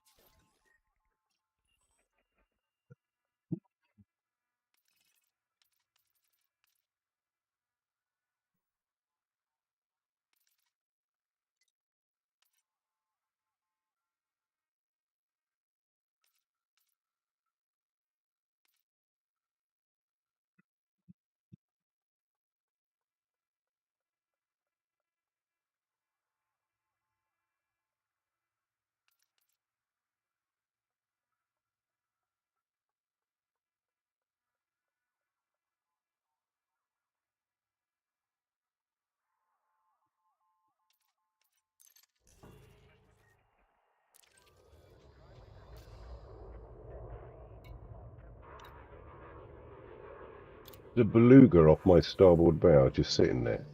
The beluga off my starboard bow just sitting there.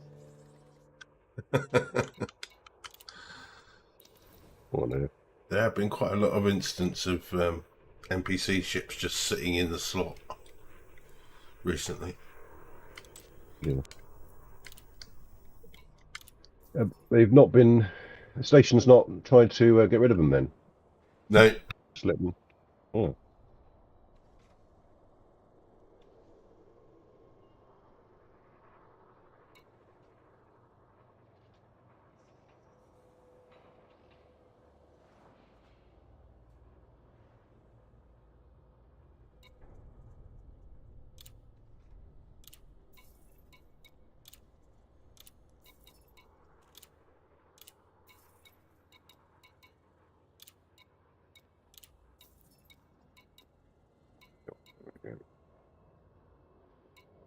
What on earth? There have been quite a lot of instances of NPC ships just sitting in the slot recently. Yeah. They've not been. The station's not tried to get rid of them then. No, Just let them. Oh.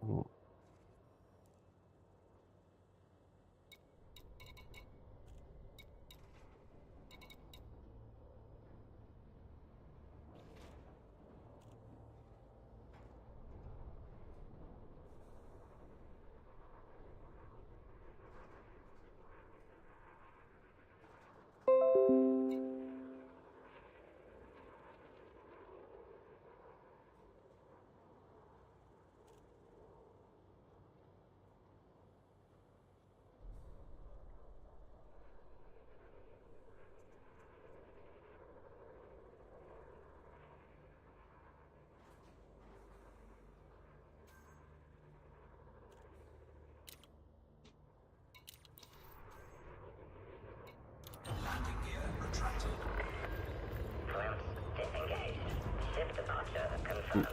Oh. Landing gear retracted. Glimpse disengaged. Ship departure confirmed.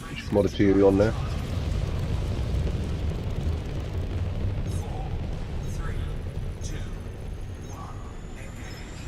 Which commodity are you on now? 4, 3, 2, 1. Engage.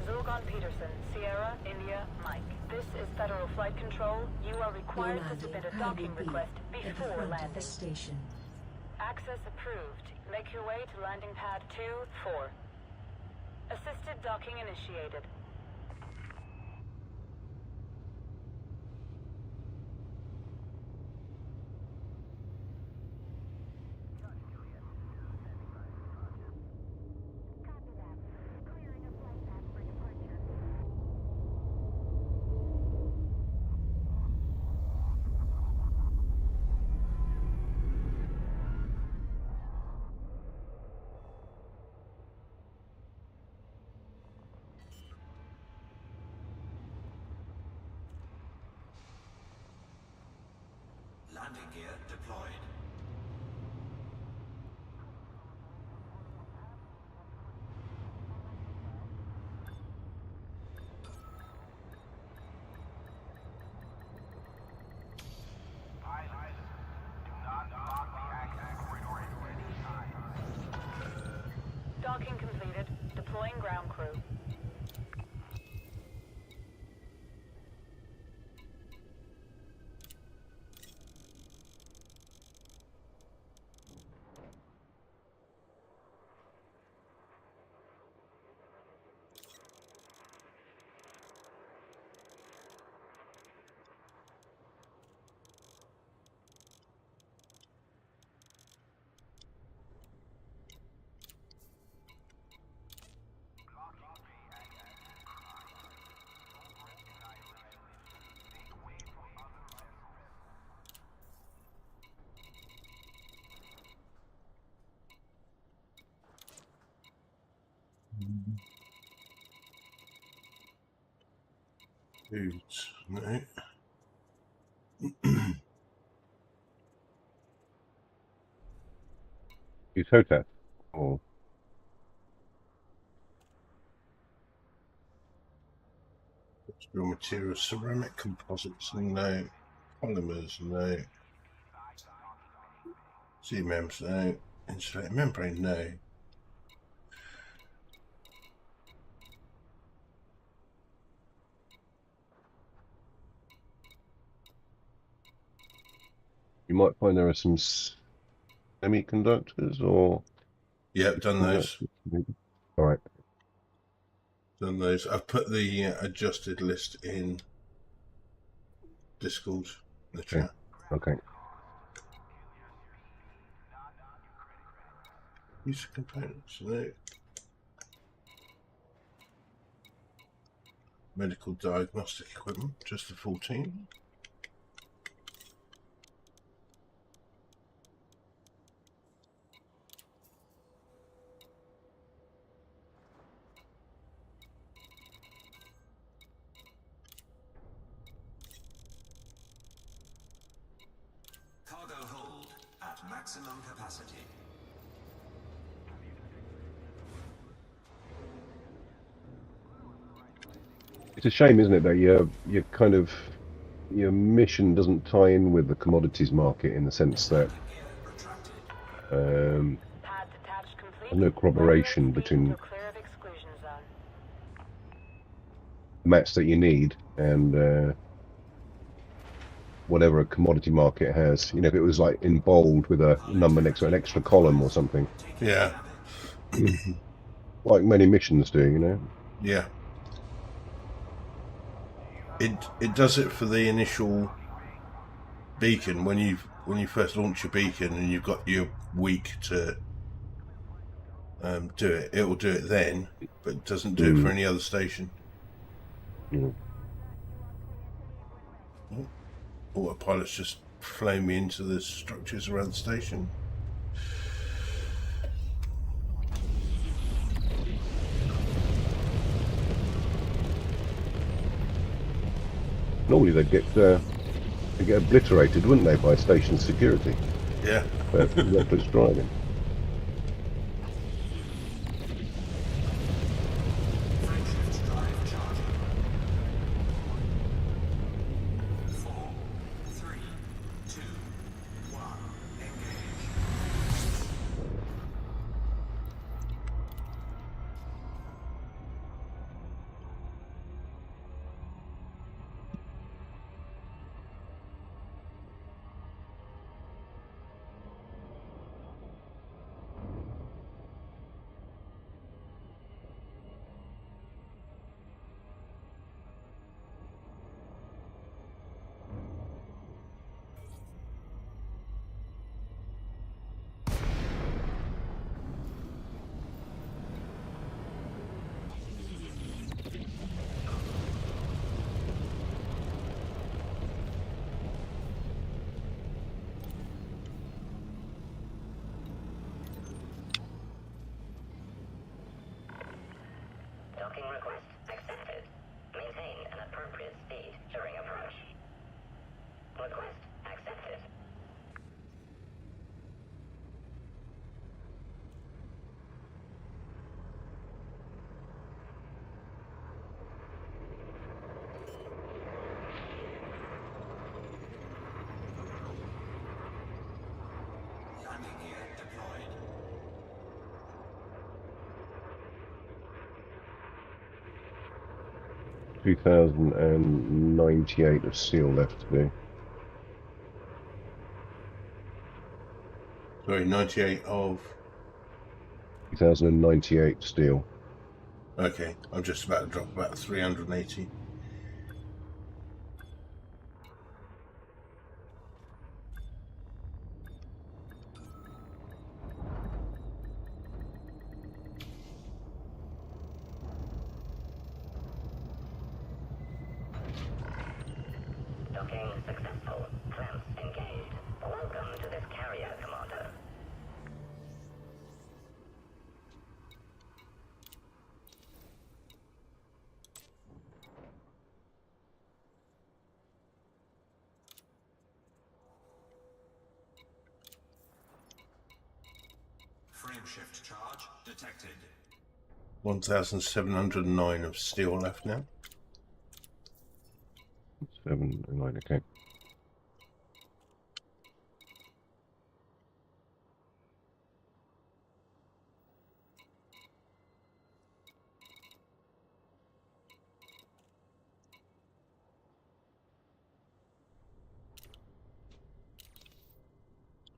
Zolgan Peterson, Sierra, India, Mike. This is Federal Flight Control. You are Your required to landing submit a pad docking will be request at the before front of the landing. station. Access approved. Make your way to landing pad 2-4. Assisted docking initiated. Landing gear deployed. Foods, no. Use HOTAP. Or Raw materials, ceramic composites, no. Polymers, no. CMMs, no. Insulated membrane, no. you might find there are some semiconductors or. Yep, done those. All right. Done those. I've put the adjusted list in Discord, the chat. Okay. Use of components, no. Medical diagnostic equipment, just the 14. Cargo hold at maximum capacity. It's a shame, isn't it, that your mission doesn't tie in with the commodities market in the sense that there's no corroboration between the mats that you need and whatever a commodity market has. You know, if it was like in bold with a number next to an extra column or something. Yeah. Like many missions do, you know. Yeah. It does it for the initial beacon when you first launch your beacon and you've got your week to do it. It will do it then, but it doesn't do it for any other station. Autopilot's just flown me into the structures around the station. Normally they'd get obliterated, wouldn't they, by station security? Yeah. But reckless driving. Docking request accepted. Maintain an appropriate speed during approach. Request accepted. Landing gear deployed. 2,098 of seal left to do. Sorry, 98 of... 2,098 steel. Okay, I'm just about to drop about 380. Docking successful. Clamps engaged. Welcome to this carrier, Commander. shift charge detected. 1,709 of steel left now. 7 and 9, okay.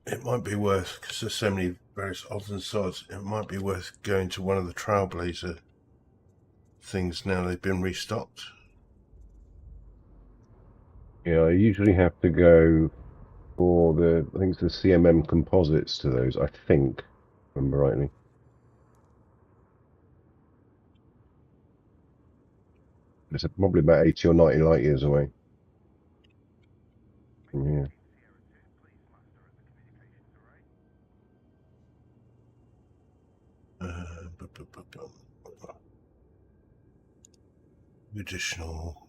It might be worth, because there's so many various odds and sods, it might be worth going to one of the Trailblazer things now they've been restocked. Yeah, I usually have to go for the, I think it's the CMM composites to those, I think, if I remember rightly. It's probably about 80 or 90 light years away. Yeah. Additional.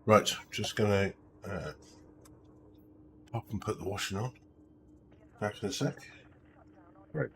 Right, just going to pop and put the washing on. Back in a sec. Right.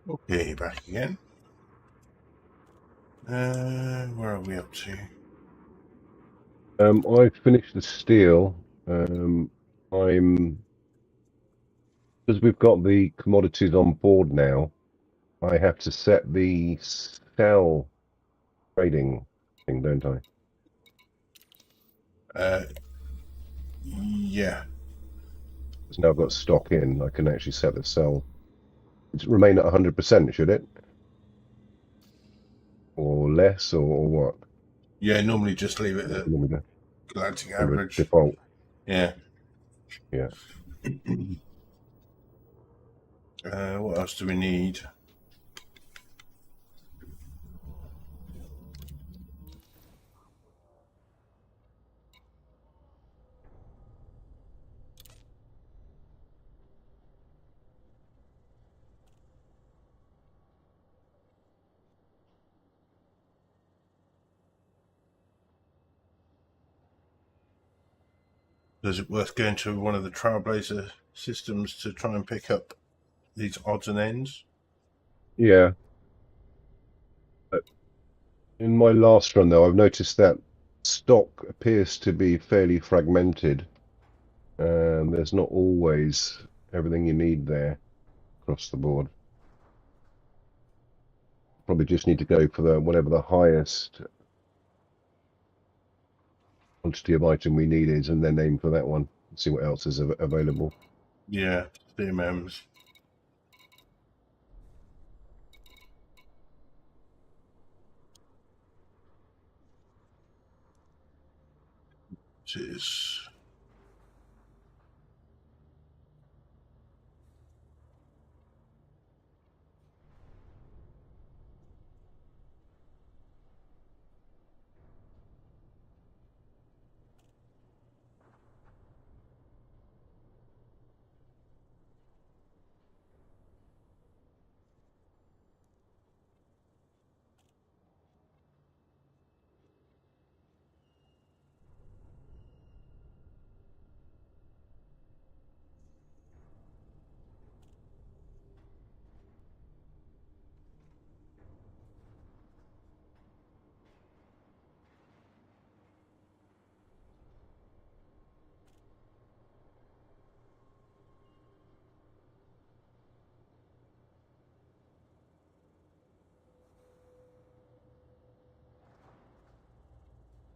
Okay, back again. Where are we up to? I finished the steel. I'm because we've got the commodities on board now. I have to set the sell trading thing, don't I? Yeah. Because now I've got stock in, I can actually set the sell. It's remain at 100%, should it? Or less, or what? Yeah, normally just leave it at Normally do? galactic 100 average. default. Yeah. Yeah. What else do we need? Is it worth going to one of the Trailblazer systems to try and pick up these odds and ends? Yeah. In my last run, though, I've noticed that stock appears to be fairly fragmented. There's not always everything you need there across the board. Probably just need to go for the whatever the highest quantity of item we need is, and then aim for that one. See what else is available. Yeah, CMMs. It is.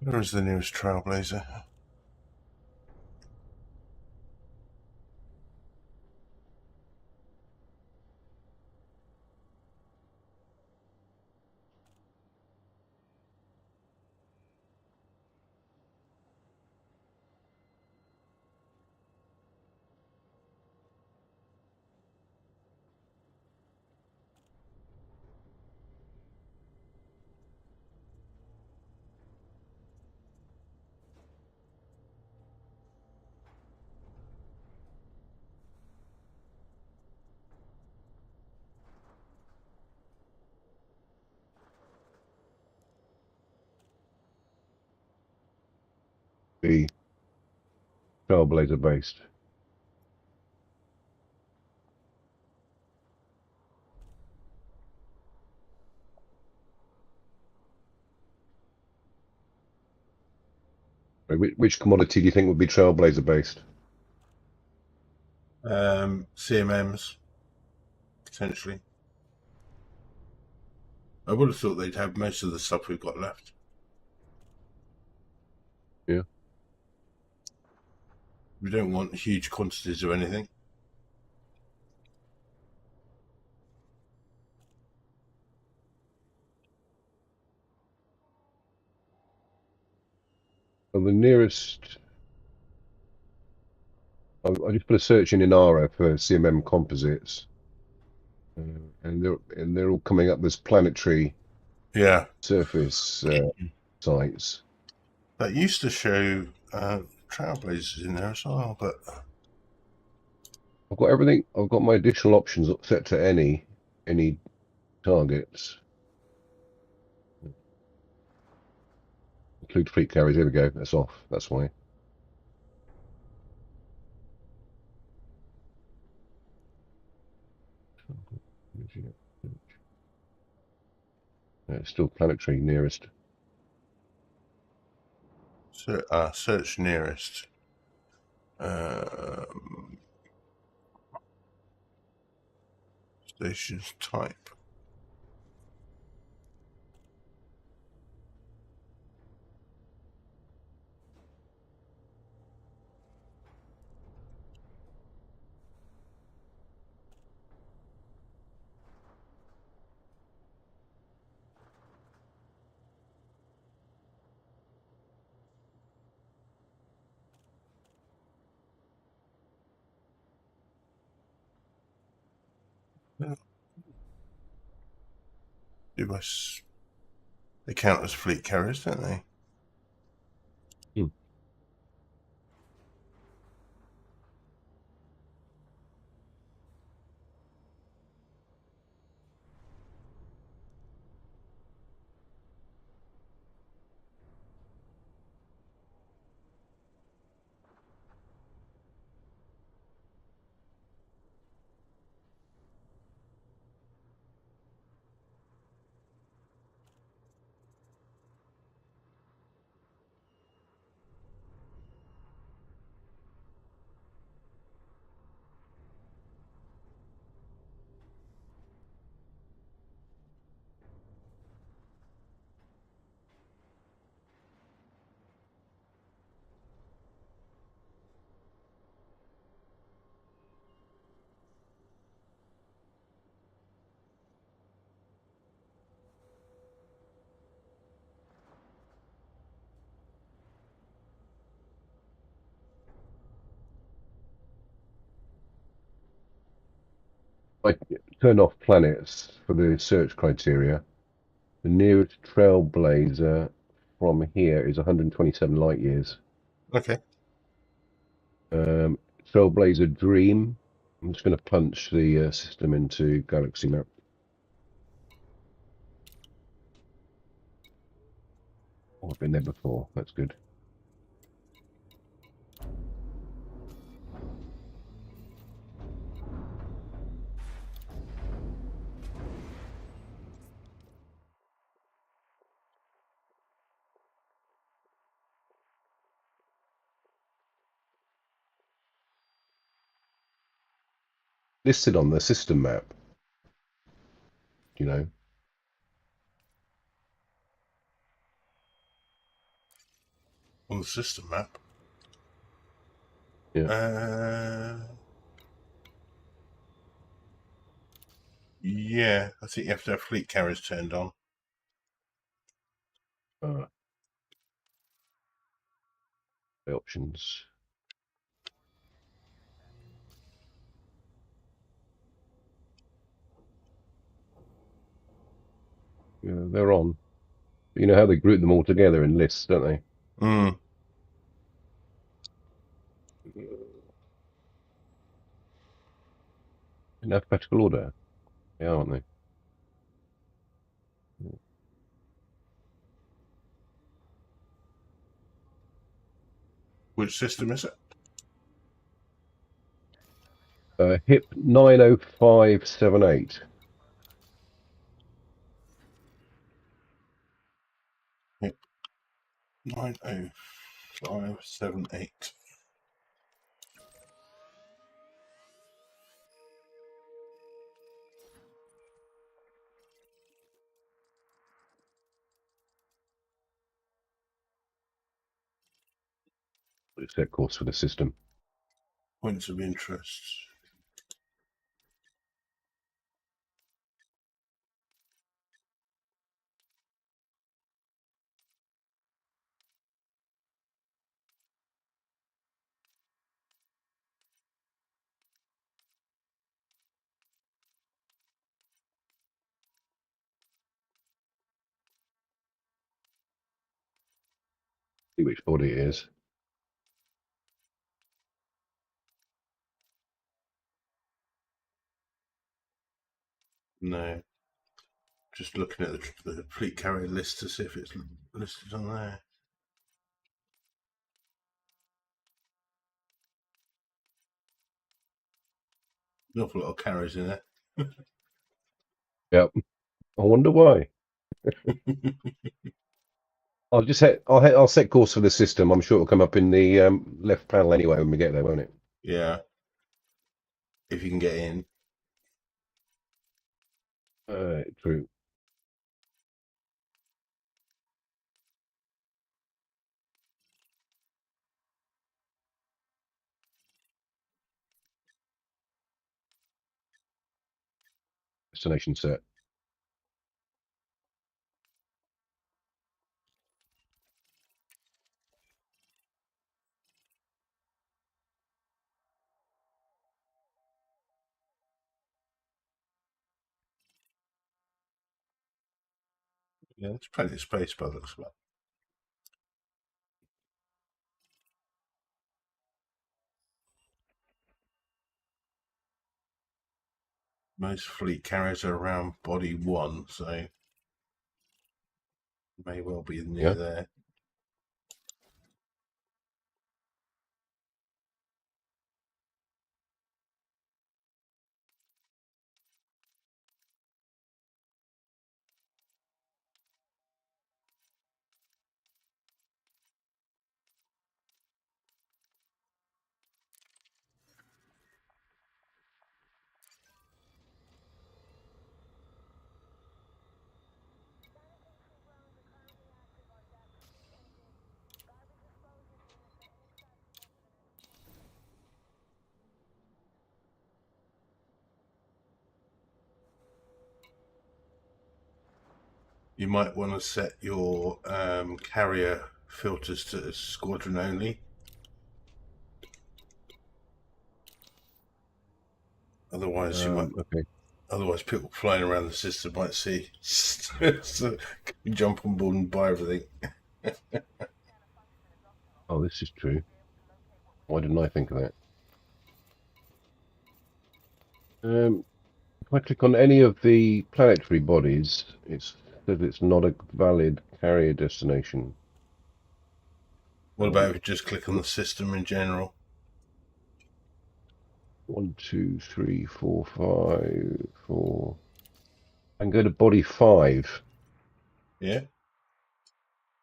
Where is the nearest Trailblazer? The Trailblazer based. Which commodity do you think would be Trailblazer based? CMMs, potentially. I would have thought they'd have most of the stuff we've got left. Yeah. We don't want huge quantities of anything. Well, the nearest. I just put a search in Aurora for CMM composites, and they're all coming up as planetary Yeah. surface sites. That used to show Trailblazers in there as well, but I've got everything. I've got my additional options set to any targets. Include fleet carriers. Here we go. That's off. That's why. It's still planetary nearest. So, search nearest. Stations type. They count as fleet carriers, don't they? I turn off planets for the search criteria. The nearest trailblazer from here is 127 light years. Okay. Trailblazer Dream. I'm just going to punch the system into Galaxy Map. Oh, I've been there before. That's good. Listed on the system map, you know. On the system map. Yeah. Yeah, I think you have to have fleet carriers turned on. Options. Yeah, they're on. You know how they group them all together in lists, don't they? Mm. In alphabetical order. Yeah, aren't they? Which system is it? HIP 90578. Yep. 90578. Set course for the system. Points of interest. See which body it is. No. Just looking at the fleet carrier list to see if it's listed on there. An awful lot of carriers in there. Yep. I wonder why. I'll set course for the system. I'm sure it'll come up in the left panel anyway when we get there, won't it? Yeah. If you can get in. True. Destination set. Yeah, there's plenty of space by the looks of it. Most fleet carriers are around body 1, so may well be near Yeah. there. You might want to set your carrier filters to squadron only. Otherwise, Okay. Otherwise, people flying around the system might see. So you jump on board and buy everything. Oh, this is true. Why didn't I think of that? If I click on any of the planetary bodies, it says it's not a valid carrier destination. What about if you just click on the system in general? 1, 2, 3, 4, 5, 4. I can go to body 5. Yeah.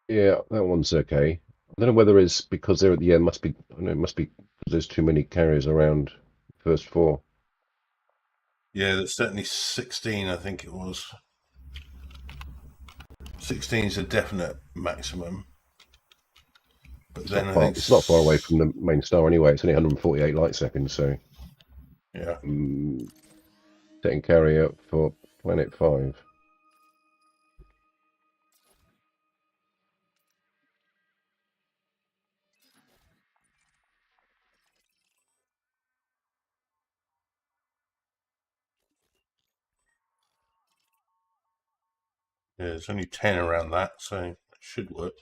Yeah, that one's okay. I don't know whether it's because they're at the end. Must be. I know it must be because there's too many carriers around. First 4. Yeah, there's certainly 16, I think it was. 16 is a definite maximum. But It's then not I far. think. It's not far away from the main star anyway. It's only 148 light seconds. So, Yeah. setting carrier for planet 5. Yeah, there's only 10 around that, so it should work.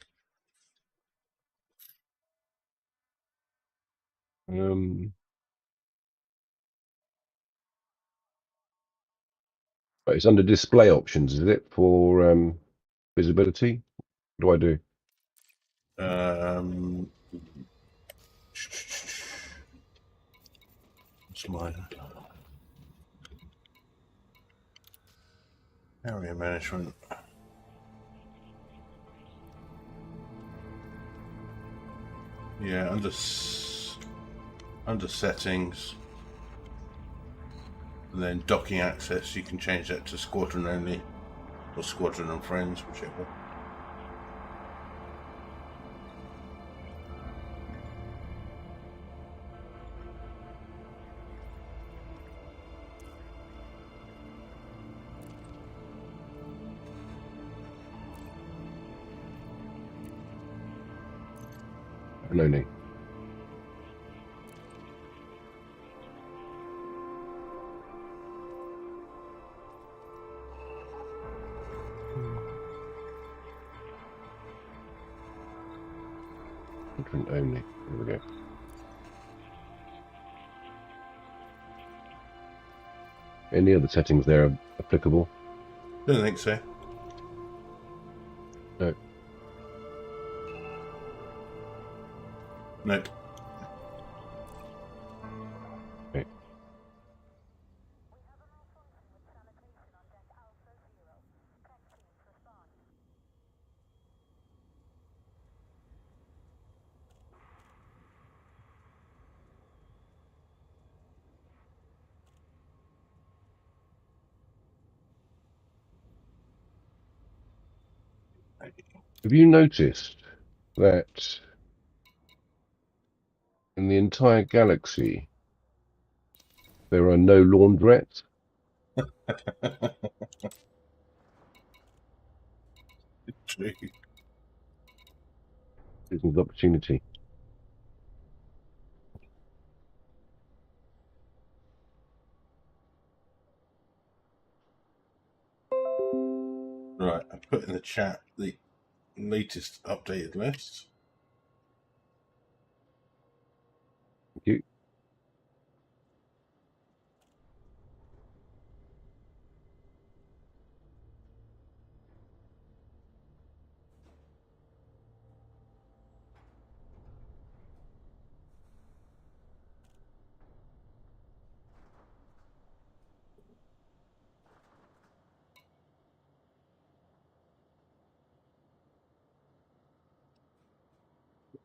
But it's under display options, is it, for visibility? What do I do? What's mine? Area management. Yeah, under settings, and then docking access, you can change that to squadron only, or squadron and friends, whichever. No need. Different only. There we go. Any other settings there are applicable? Don't think so. No. Nope. Okay. Have you noticed that in the entire galaxy there are no laundrettes? True. Business opportunity. Right, I put in the chat the latest updated list. Thank you.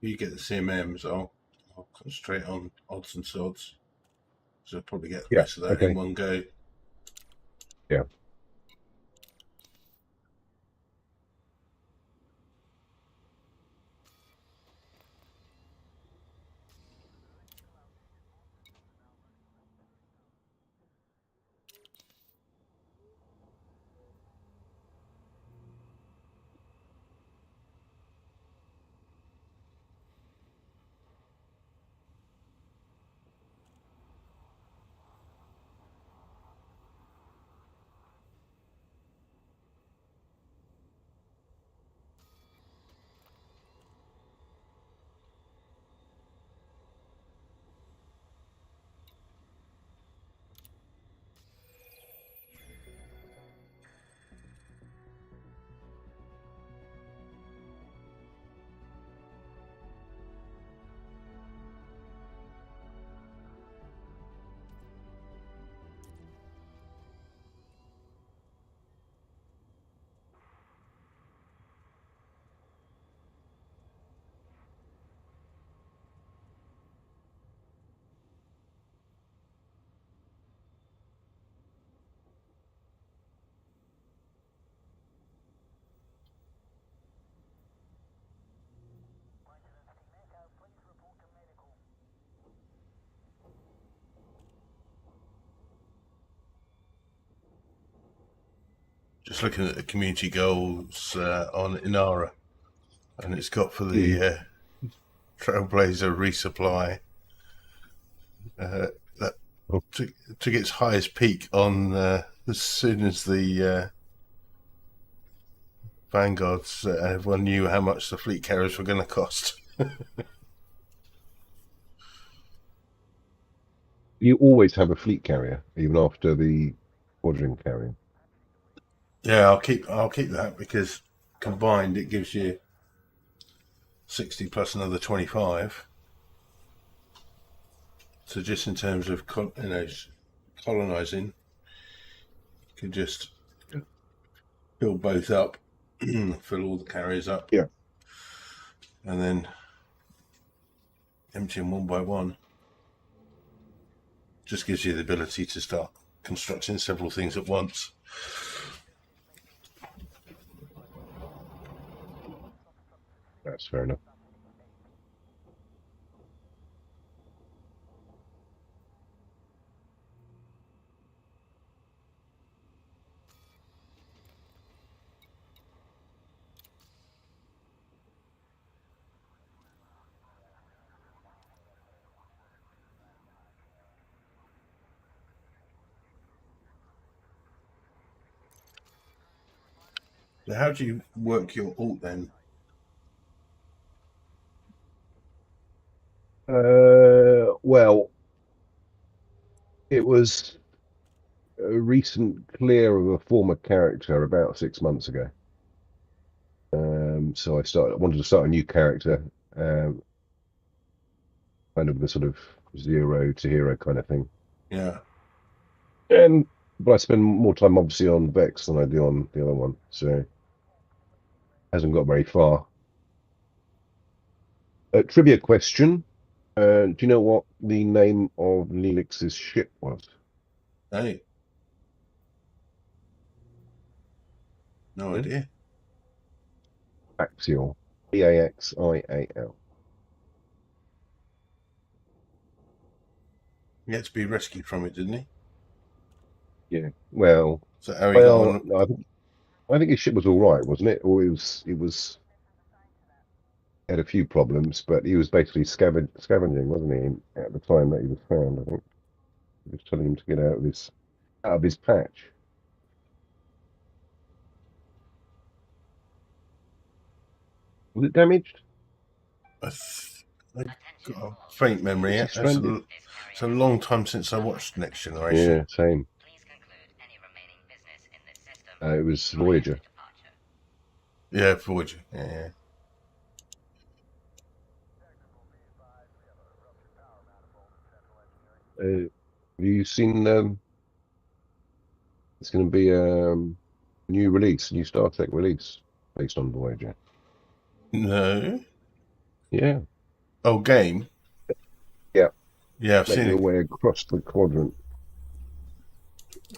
You get the CMMs, I'll concentrate on odds and sods. So I'll probably get the Yeah, rest of that okay. in one go. Yeah. Just looking at the community goals on Inara, and it's got for Mm. the Trailblazer resupply that Oh. took its highest peak on as soon as the Vanguards, everyone knew how much the fleet carriers were going to cost. You always have a fleet carrier, even after the squadron carrier. Yeah, I'll keep that because combined it gives you 60 plus another 25. So just in terms of colonizing, you can just fill both up, fill all the carriers up, Yeah. and then empty them one by one. Just gives you the ability to start constructing several things at once. That's fair enough. So how do you work your alt then? Well, it was a recent clear of a former character about 6 months ago. So I wanted to start a new character, kind of the sort of 0 to hero kind of thing. Yeah. But I spend more time obviously on Vex than I do on the other one, so hasn't got very far. Trivia question: do you know what the name of Lelix's ship was? Hey. No idea. Axial. Paxial. He had to be rescued from it, didn't he? Yeah. Well, So how he got on? no, I think his ship was all right, wasn't it? Or it was had a few problems, but he was basically scavenging, wasn't he? At the time that he was found, I think. He was telling him to get out of his patch. Was it damaged? I got a faint memory. Was he stranded? It's a long time since I watched Next Generation. Yeah, same. It was Voyager. Yeah, Voyager. Yeah. Have you seen? It's going to be a new Star Trek release based on Voyager. No. Yeah, Oh, game. yeah. Yeah, I've Make seen your it. way across the quadrant.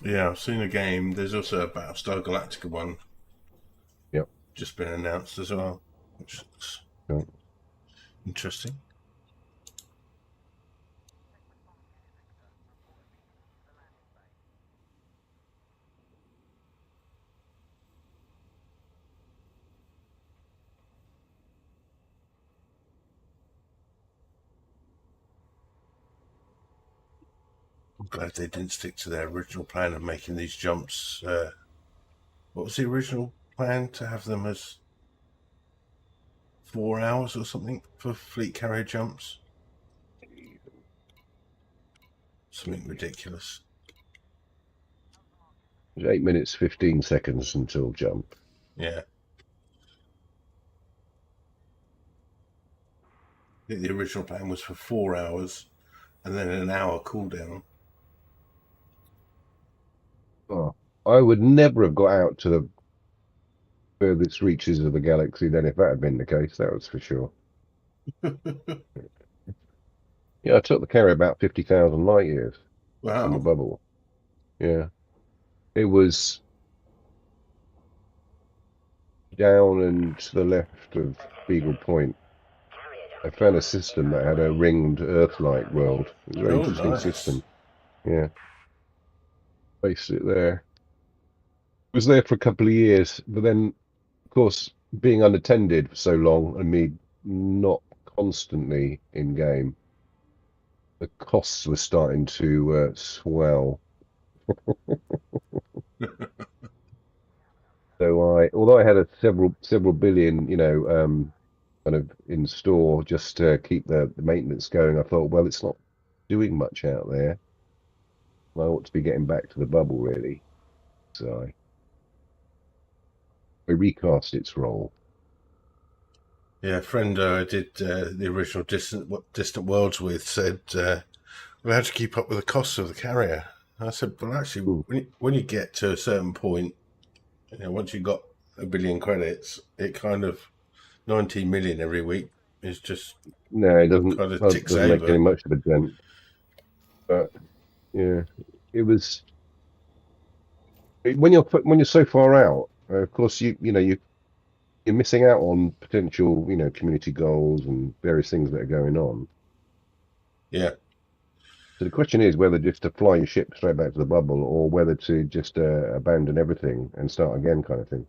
Yeah, I've seen a game. There's also a Battlestar Galactica one. Yep. Just been announced as well, which looks interesting. I'm glad they didn't stick to their original plan of making these jumps. What was the original plan? To have them as 4 hours or something for fleet carrier jumps? Something ridiculous. It was 8 minutes 15 seconds until jump. Yeah. I think the original plan was for 4 hours and then an hour cooldown. Oh, I would never have got out to the furthest reaches of the galaxy then if that had been the case. That was for sure. Yeah, I took the carrier about 50,000 light years from the Wow. bubble. Yeah, it was down and to the left of Beagle Point. I found a system that had a ringed Earth-like world. It was a very Oh, interesting nice. system. Yeah, based it there. It was there for a couple of years, but then, of course, being unattended for so long and me not constantly in game, the costs were starting to swell. So although I had a several billion, kind of in store just to keep the maintenance going, I thought, well, it's not doing much out there. I ought to be getting back to the bubble, really. So I recast its role. Yeah, a friend I did the original Distant Worlds with said we had to keep up with the costs of the carrier. I said, well, actually, when you get to a certain point, once you've got a billion credits, it kind of 19 million every week is just No, it doesn't. kind of Well, it ticks doesn't make over. any much of a dent. But yeah, it was when you're so far out. Of course, you're missing out on potential community goals and various things that are going on. Yeah. So the question is whether just to fly your ship straight back to the bubble or whether to just abandon everything and start again, kind of thing.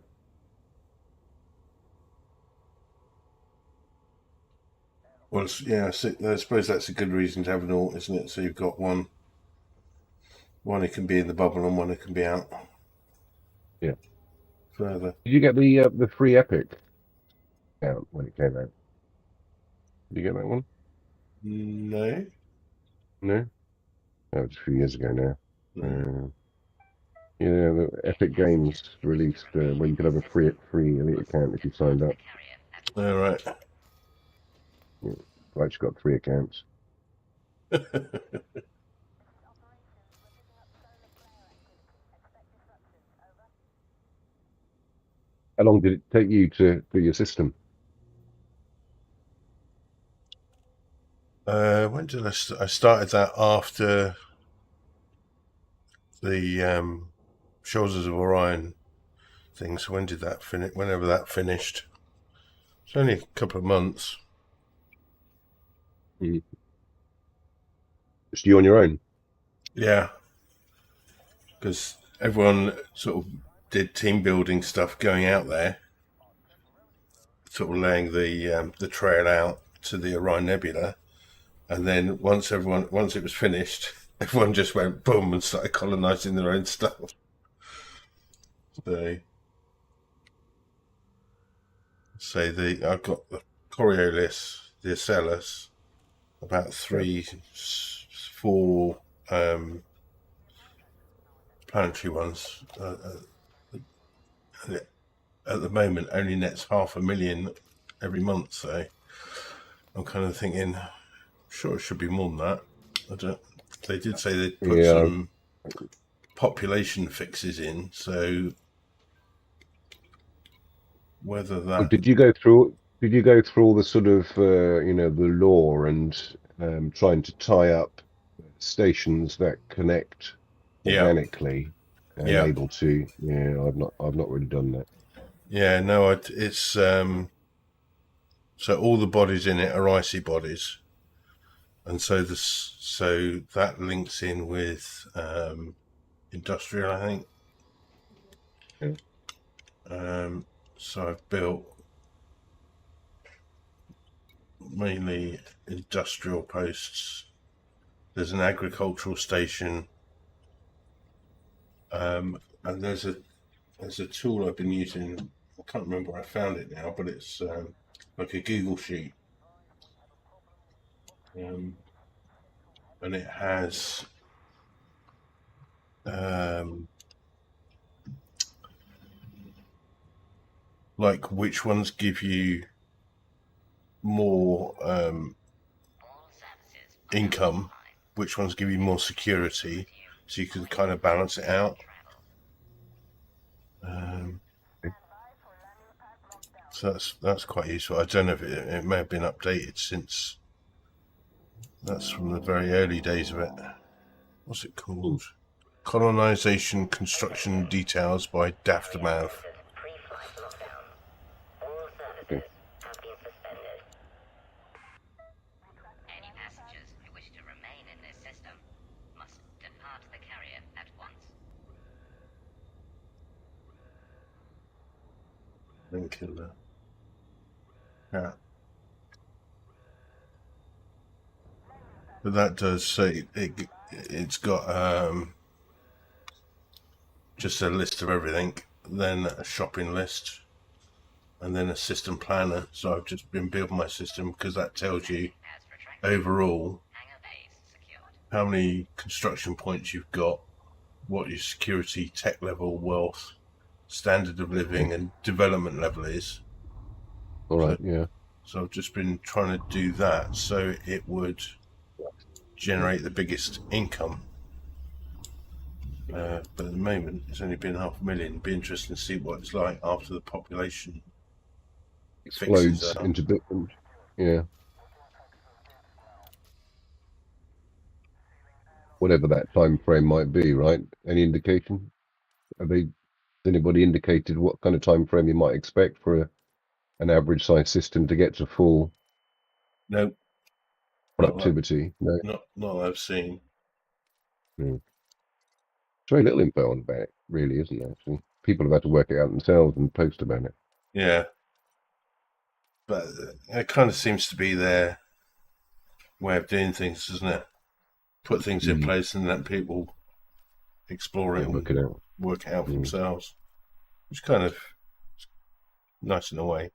Well, yeah, I suppose that's a good reason to have an alt, isn't it? So you've got one who can be in the bubble and one who can be out. Yeah. Further. Did you get the free Epic out when it came out? Did you get that one? No. No. That was a few years ago now. No. Yeah, the Epic Games released where you could have a free elite account if you signed up. All right. Yeah. I actually got 3 accounts. How long did it take you to do your system? When did I started that after the Shoulders of Orion thing. So when did that finish? Whenever that finished, It's only a couple of months. Just you on your own? Yeah, because everyone sort of did team building stuff going out there, sort of laying the trail out to the Orion Nebula, and then once it was finished, everyone just went boom and started colonizing their own stuff. So I've got the Coriolis, the Ocellus, about four planetary ones. At the moment, only nets 500,000 every month. So I'm kind of thinking, sure, it should be more than that. I don't. They did say they'd put Yeah. some population fixes in. So whether Well, that, did you go through? Did you go through all the sort of the lore and trying to tie up stations that connect yeah, organically and yeah, able to? Yeah, I've not really done that. yeah. No, it's so all the bodies in it are icy bodies, and so that links in with industrial, I think. Yeah. So I've built mainly industrial posts. There's an agricultural station, and there's a tool I've been using. I can't remember where I found it now, but it's like a Google sheet, and it has um, like which ones give you more income, which ones give you more security, so you can kind of balance it out. So that's quite useful. I don't know if it may have been updated since. That's from the very early days of it. What's it called? Colonisation Construction Details by Daftmouth. Pre-flight lockdown. All Okay. services have been suspended. Any passengers who wish to remain in this system must depart the carrier at once. Painkiller. Yeah. But that does say it's got just a list of everything, then a shopping list, and then a system planner. So I've just been building my system because that tells you overall how many construction points you've got, what your security, tech level, wealth, standard of living, and development level is. All right. Yeah. So I've just been trying to do that so it would generate the biggest income. But at the moment, it's only been 500,000. It'd be interesting to see what it's like after the population fixes Explodes are. into bits. Yeah. Whatever that time frame might be, right? Any indication? Have they? Has anybody indicated what kind of time frame you might expect for an average size system to get to full No, not that, productivity? No. not that I've seen. Hmm. Very little info on about it, really, isn't there? Actually, people have had to work it out themselves and post about it. Yeah, but it kind of seems to be their way of doing things, doesn't it? Put things in place and let people explore it Yeah, work and it out. work it out for themselves, which is kind of nice in a way.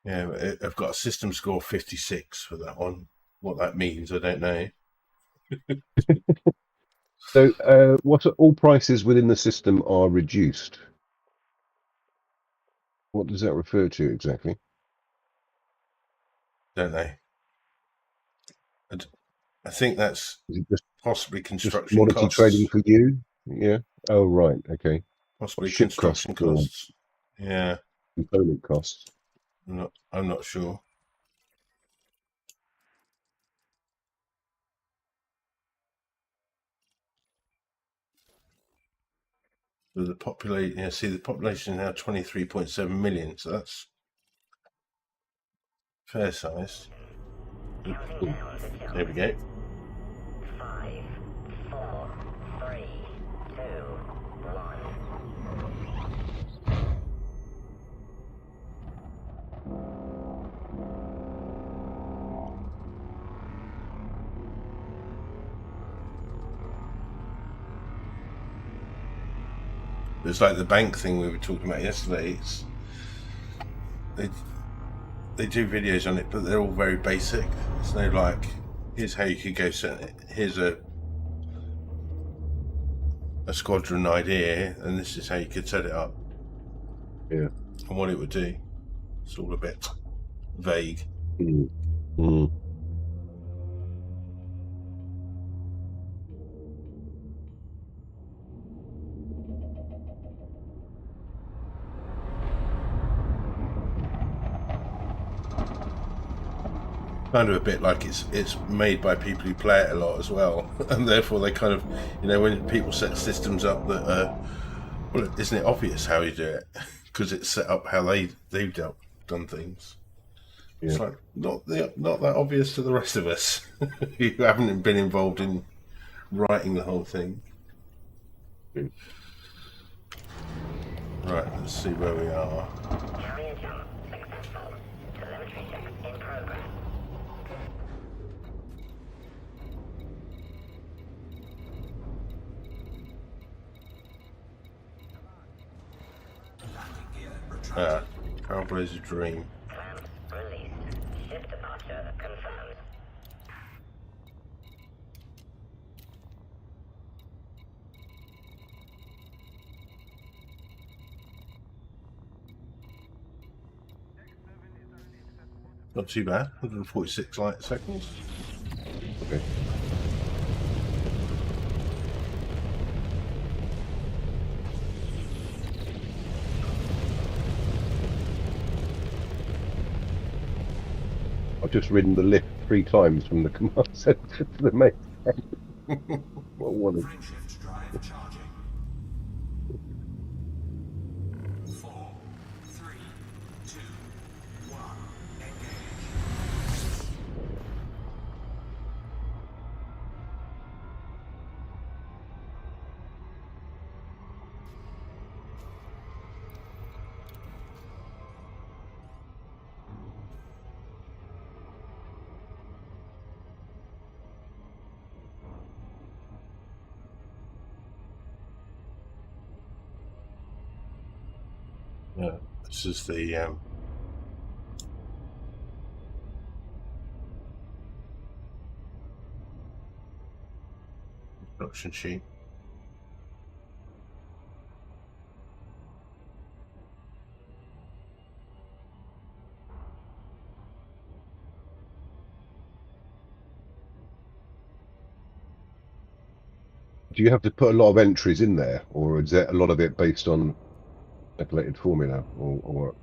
Yeah, I've got a system score 56 for that one. What that means, I don't know. So, what are all prices within the system are reduced? What does that refer to exactly? Don't they? I think that's Is it possibly just construction commodity trading costs. for you? Yeah. Oh, right. Okay. What, Possibly ship costs construction or costs. Yeah, component costs? I'm not sure. But the population, yeah, see, the population is now 23.7 million, so that's fair size. Counting down to jump. There we go. 5, 4, 3, 2, 1. It's like the bank thing we were talking about yesterday. They do videos on it, but they're all very basic. It's no like, here's how you could go set it. Here's a squadron idea, and this is how you could set it up. Yeah. And what it would do. It's all a bit vague. Mm. Mm. Kind of a bit like it's made by people who play it a lot as well, and therefore they kind of, when people set systems up that, well, isn't it obvious how you do it? Because it's set up how they've done things. Yeah. It's like not that obvious to the rest of us who haven't been involved in writing the whole thing. Mm. Right, let's see where we are. Carrier jump successful. Telemetry check in progress. Landing gear retracted. Trailblazer Dream. Clamps released. Ship departure confirmed. Not too bad. 146 light seconds. Okay. I've just ridden the lift 3 times from the command center to the main. What one is? Frameshift drive charging. 4, 3, 2, 1. Engage. Yeah, this is the instruction sheet. Do you have to put a lot of entries in there, or is there a lot of it based on calculated formula, or?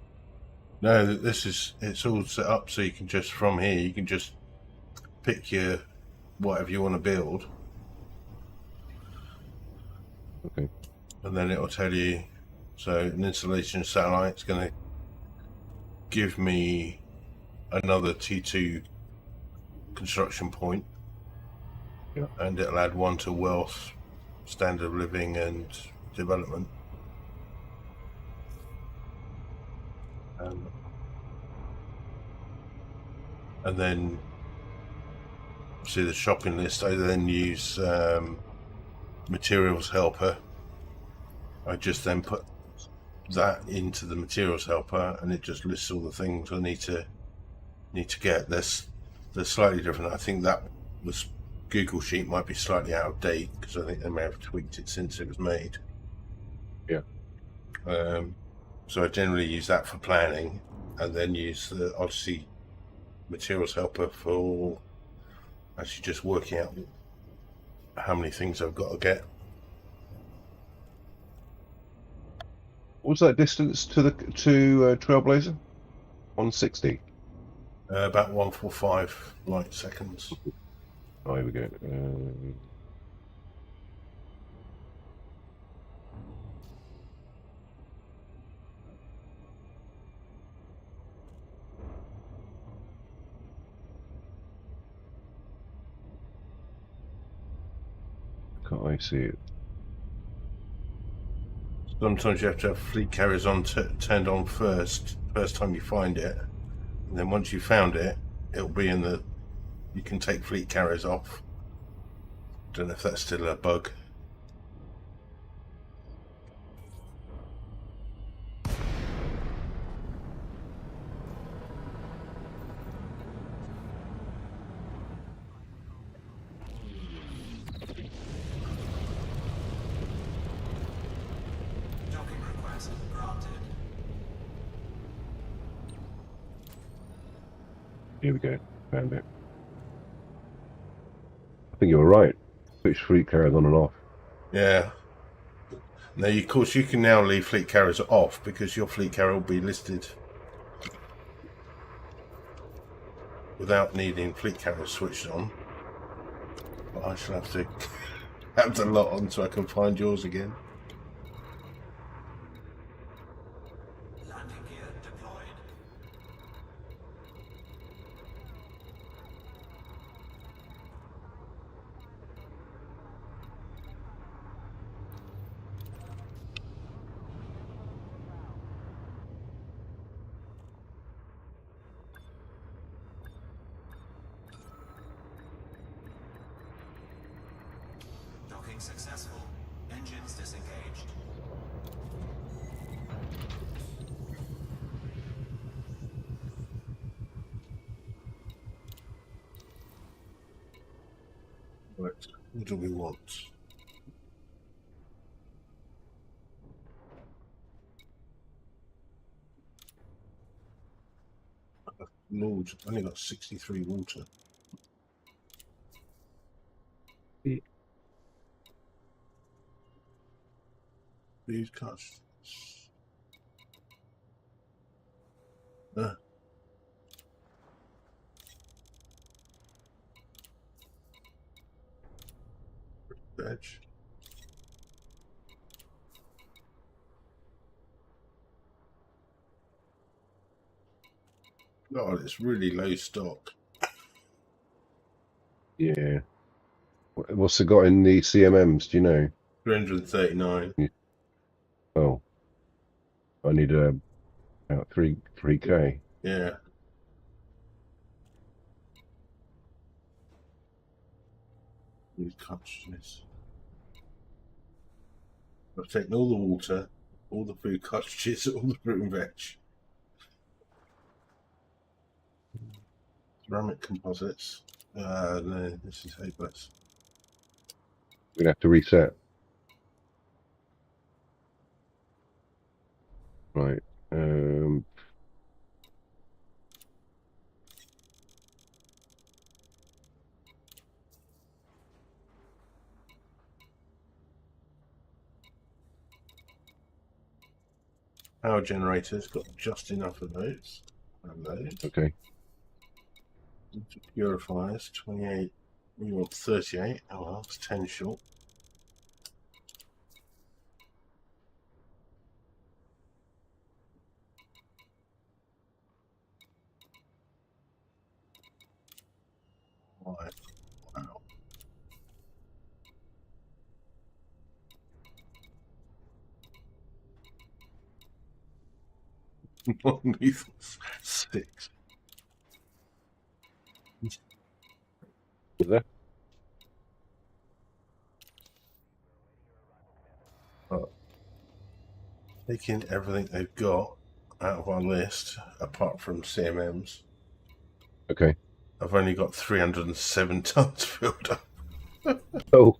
No, it's all set up so you can just, from here, you can just pick your whatever you want to build. Okay. And then it'll tell you, so an installation satellite's going to give me another T2 construction point. Yeah. And it'll add one to wealth, standard of living and development. And then see the shopping list. I then use materials helper. I just then put that into the materials helper, and it just lists all the things I need to get. They're slightly different. I think that was Google Sheet might be slightly out of date because I think they may have tweaked it since it was made. Yeah. So I generally use that for planning, and then use the Odyssey materials helper for actually just working out how many things I've got to get. What's that distance to Trailblazer? 160. About 145 light seconds. Oh, here we go. can't I see it? Sometimes you have to have fleet carriers on turned on first time you find it. And then once you found it, it'll be in the... You can take fleet carriers off. Don't know if that's still a bug. Docking request granted. Here we go. Found it. I think you were right. Switch fleet carriers on and off. Yeah. Now, of course, you can now leave fleet carriers off because your fleet carrier will be listed without needing fleet carriers switched on. But I shall have to have the lot on so I can find yours again. Landing gear deployed. Docking successful. Engines disengaged. Right. What do we want? Lord, I've only got 63 water. These cuts. Veg. God, it's really low stock. Yeah. What's it got in the CMMs? Do you know? 339. Oh, I need about 3K. Yeah. These cartridges. I've taken all the water, all the food cartridges, all the fruit and veg. Ceramic composites. No, this is hopeless. We're gonna have to reset. Right. Power generators, got just enough of those. And those. Okay. Water purifiers, 28. We want 38. Oh well, it's 10 short. Right. Wow. Non-lethal 6. Was there? Taking everything they've got out of our list, apart from CMMs. Okay. I've only got 307 tons filled up. Oh.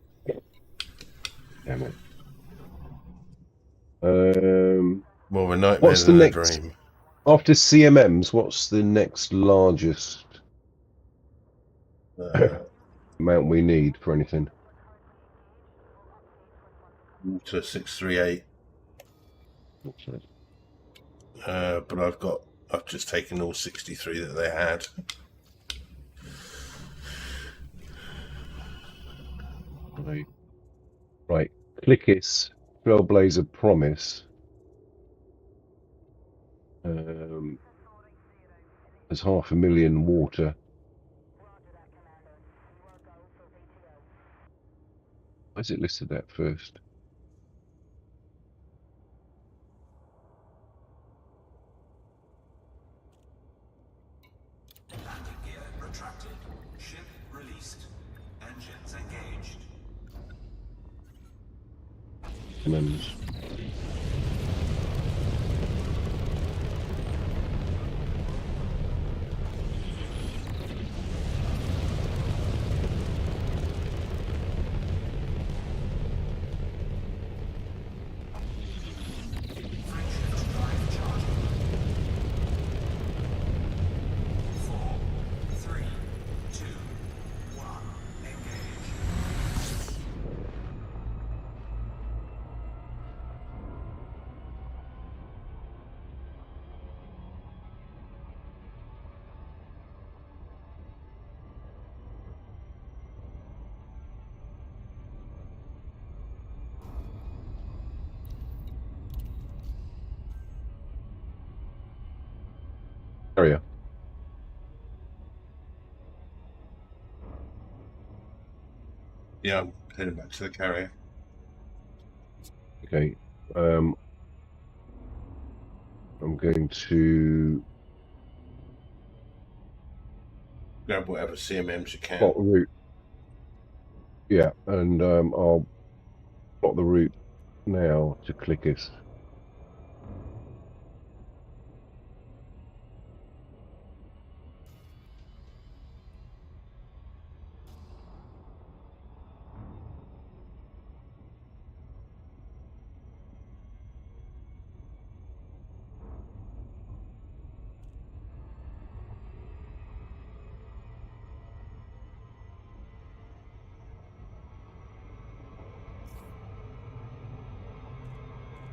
Damn it. More of a nightmare What's the than a next? dream. After CMMs, what's the next largest amount we need for anything? Water 638. But I've just taken all 63 that they had. Right. Clickis, Trailblazer Promise. There's 500,000 water. Where's it listed at first? Landing gear retracted. Ship released. Engines engaged. Tremendous. Frameshift drive charging. 4, 3, 2, 1. Engage. Area. Yeah, I'm heading back to the carrier. Okay. I'm going to Grab whatever CMMs you can. plot the route. Yeah, and I'll plot the route now to Clickers.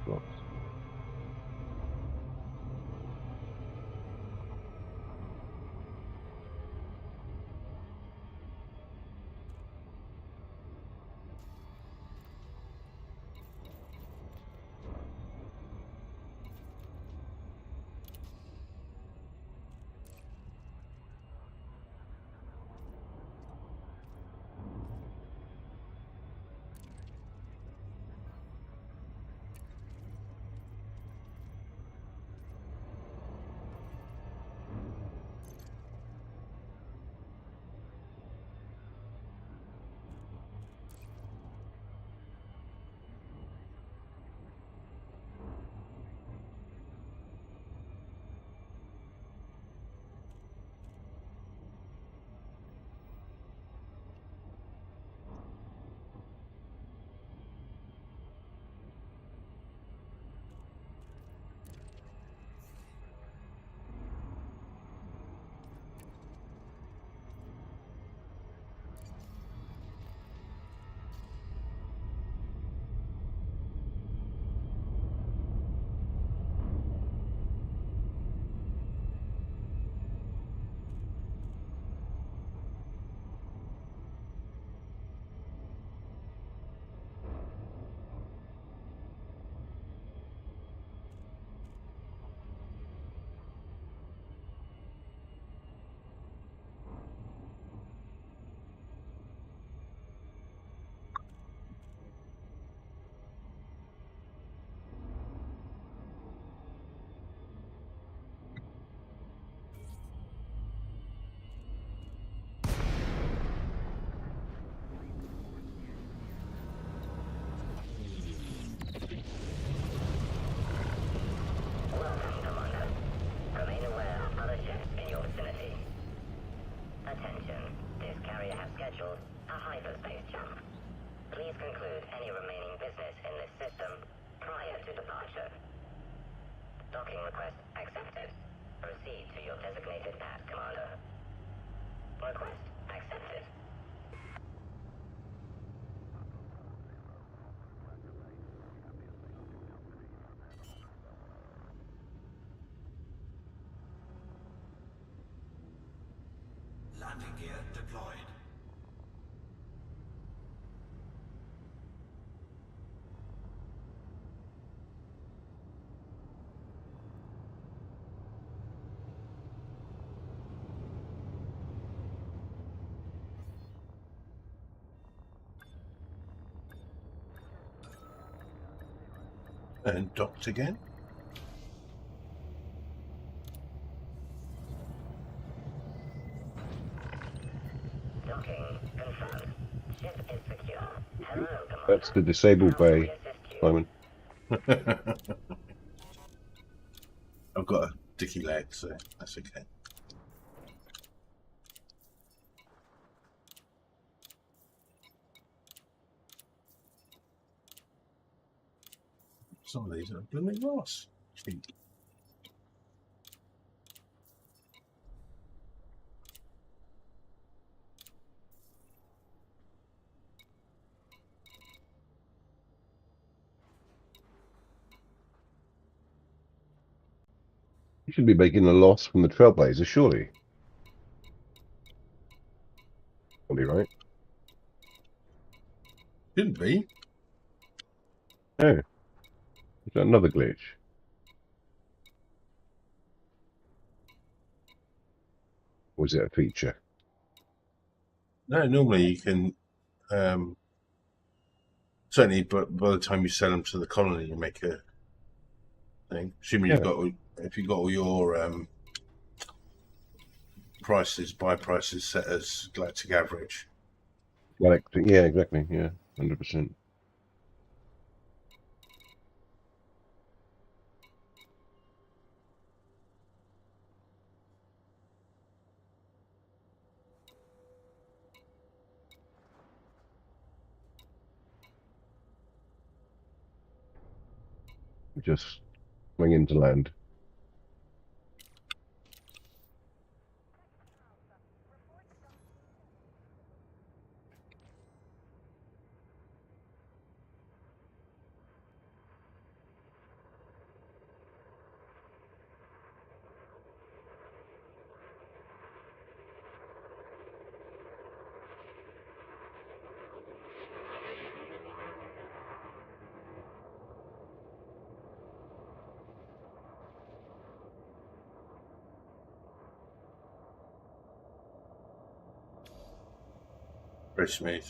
Lots. Welcome, Commander. Remain aware of other ships in your vicinity. Attention, this carrier has scheduled a hyperspace jump. Please conclude any remaining business in this system prior to departure. Docking request accepted. Proceed to your designated pad, Commander. Request accepted. Landing gear deployed. And docked again. Docking confirmed. Ship is secure. Hello, Commander. That's the disabled How can we bay, assist you? Simon. I've got a dicky leg, so that's okay. Some of these are blooming lost. You should be making a loss from the Trailblazer, surely. I'll be right. Shouldn't be. Oh. Is that another glitch? Or is it a feature? No, normally you can. Certainly, but by the time you sell them to the colony, you make a thing. Assuming Yeah. you've got, if you've got all your buy prices set as galactic average. Galactic, yeah, exactly. Yeah, 100%. Just swing into land. Very smooth.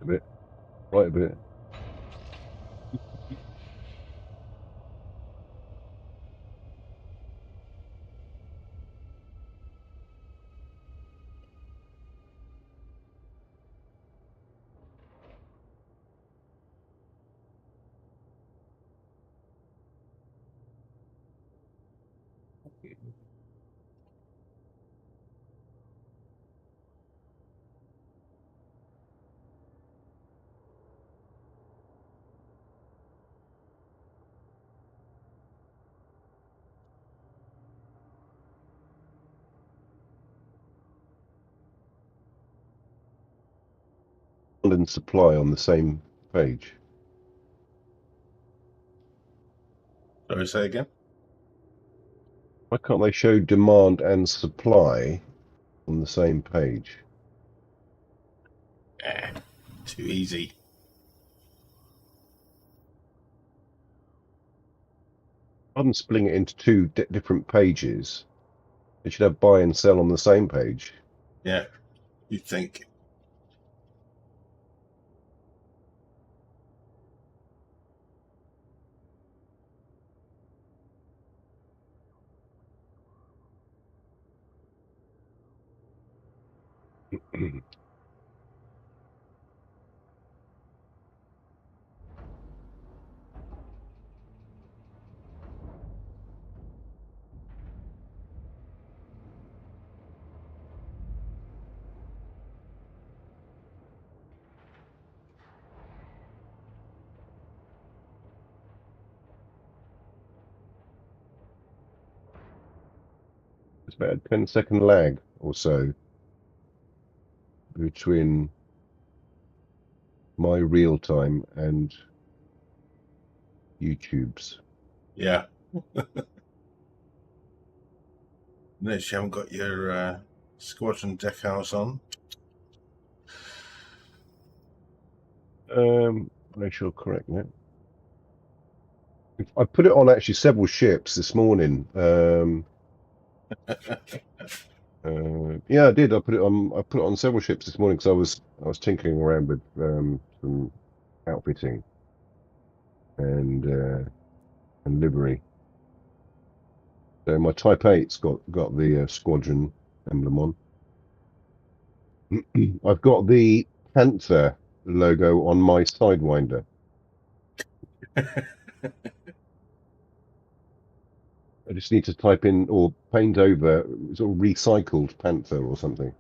A bit. Right a bit. And supply on the same page. Sorry, say again. Why can't they show demand and supply on the same page? Too easy. Rather than splitting it into two different pages, they should have buy and sell on the same page. Yeah, you'd think. It's about a 10-second lag or so between my real time and YouTube's. Yeah. Notice you haven't got your squadron decals on. I shall correct that. I put it on actually several ships this morning. Yeah, I did. I put it on several ships this morning because I was tinkering around with some outfitting and livery. So my Type 8's got the squadron emblem on. I've got the Panther logo on my Sidewinder. I just need to type in or paint over sort of recycled Panther or something.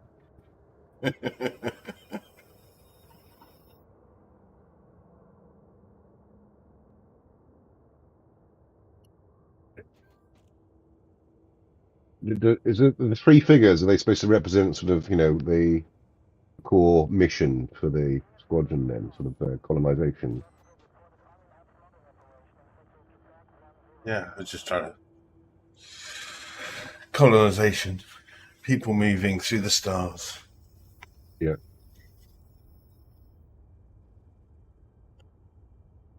Is it the three figures? Are they supposed to represent sort of, the core mission for the squadron then, sort of colonization? Yeah, I was just trying to. Colonisation. People moving through the stars. Yeah.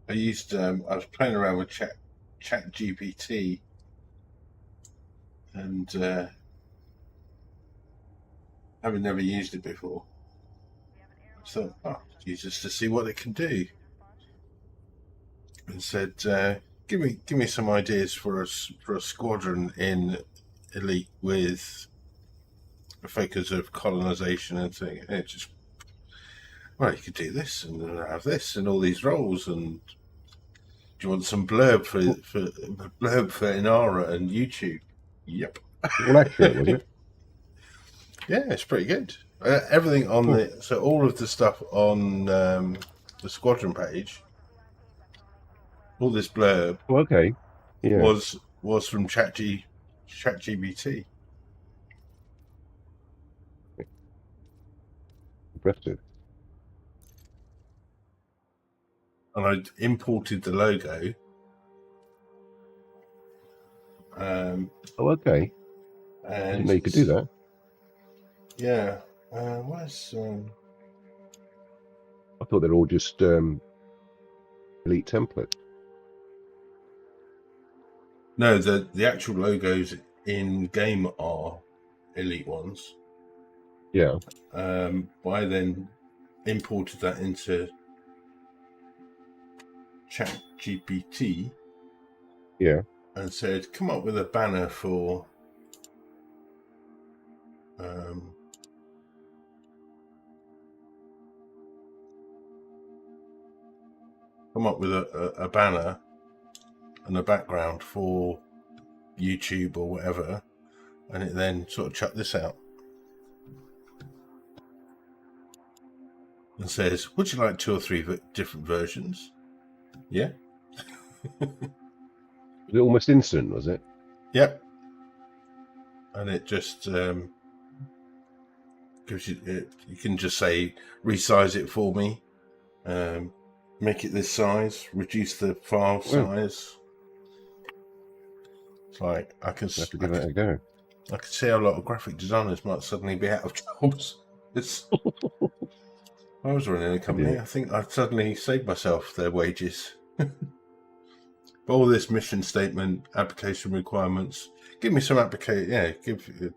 I was playing around with Chat GPT, and having never used it before, I thought, use this to see what it can do, and said, give me some ideas for a squadron in Elite with a focus of colonisation and thing. And it just, well, you could do this and have this and all these roles, and do you want some blurb for Aurora and YouTube? Yep. Well, accurate, was it? Yeah, it's pretty good. Everything on so all of the stuff on the squadron page, all this blurb, okay, yeah, was from ChatGPT. Impressive. And I imported the logo. Okay. And I didn't know you could do that. Yeah. Where's I thought they're all just Elite templates. No, the actual logos in game are Elite ones. Yeah. But I then imported that into ChatGPT. Yeah. And said, come up with a banner for come up with a banner and a background for YouTube or whatever, and it then sort of chucked this out and says, would you like 2 or 3 different versions? Yeah. Was it almost instant, was it? Yep. And it just gives you, you can just say, resize it for me, make it this size, reduce the file size. It's like, I can have to give that a go. I can see how a lot of graphic designers might suddenly be out of jobs. I was running a company, I think I'd suddenly saved myself their wages. But all this mission statement, application requirements, give me some application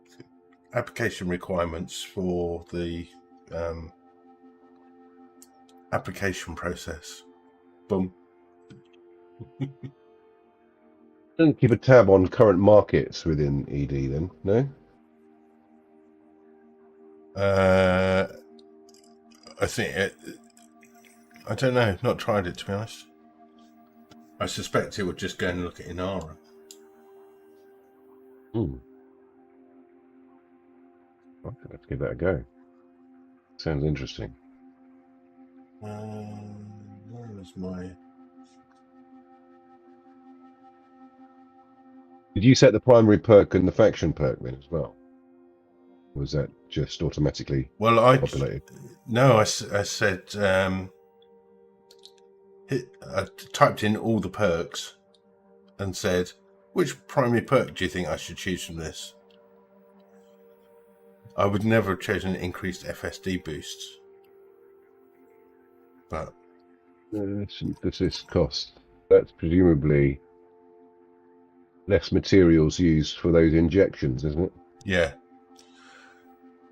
requirements for the application process. Boom. Don't keep a tab on current markets within ED then, no? I think I don't know, not tried it to be honest. I suspect it would just go and look at Inara. Okay, let's give that a go. Sounds interesting. Where was my... Did you set the primary perk and the faction perk then as well? Or was that just automatically populated? No, I said... I typed in all the perks and said, which primary perk do you think I should choose from this? I would never have chosen increased FSD boosts. But synthesis cost. That's presumably less materials used for those injections, isn't it? Yeah.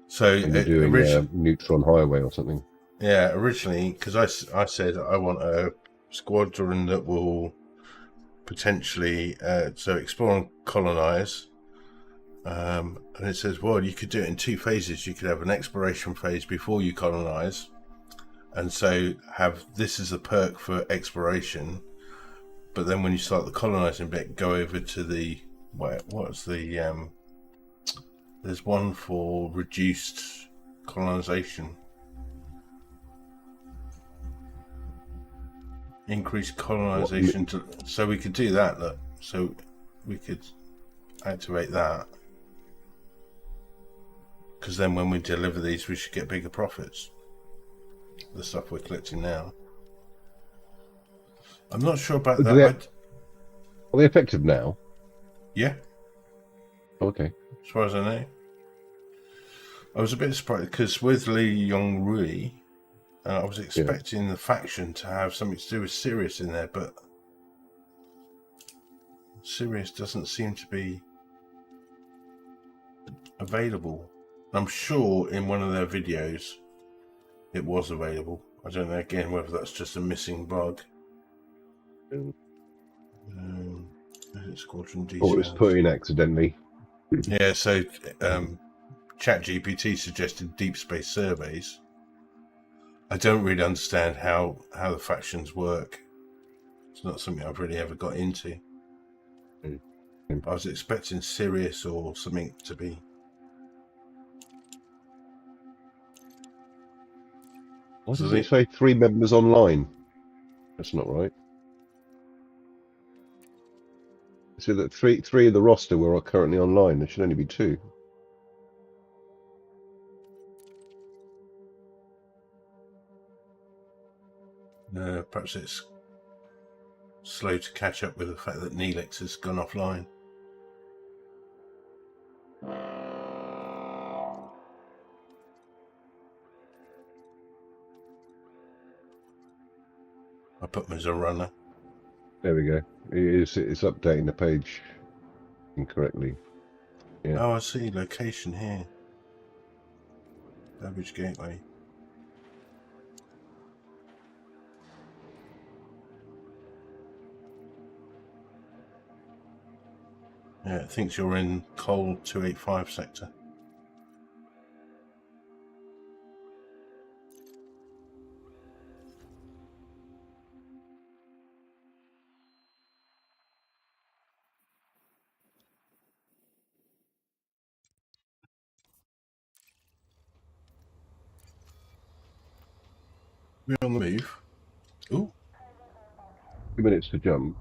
So when you're doing neutron highway or something. Yeah, originally, because I said I want a squadron that will potentially so explore and colonize. And it says, well, you could do it in 2 phases. You could have an exploration phase before you colonize, and so have this as a perk for exploration. But then when you start the colonizing bit, go over to the what's the there's one for reduced colonization. Increase colonization so we could do that. Look, so we could activate that, because then when we deliver these, we should get bigger profits. The stuff we're collecting now. I'm not sure about that. Are they effective now? Yeah. Okay. As far as I know. I was a bit surprised because with Lee Yong Rui, I was expecting the faction to have something to do with Sirius in there, but Sirius doesn't seem to be available. I'm sure in one of their videos it was available. I don't know again whether that's just a missing bug. Squadron details. Or it was put in accidentally. Yeah, so ChatGPT suggested deep space surveys. I don't really understand how the factions work. It's not something I've really ever got into. But I was expecting Sirius or something to be. Why does it say 3 members online? That's not right. So that three of the roster were currently online. There should only be 2. Perhaps it's slow to catch up with the fact that Neelix has gone offline. I put him as a runner. There we go. It's updating the page incorrectly. Yeah. Oh, I see. Location here. Babbage Gateway. Yeah, it thinks you're in Col 285 sector. We're on the move. Ooh. 2 minutes to jump.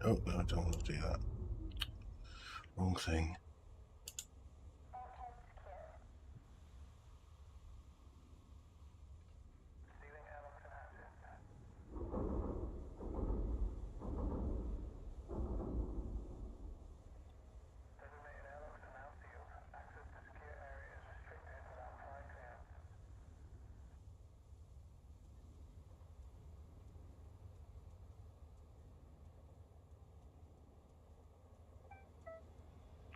Oh, no, I don't want to do that. Wrong thing.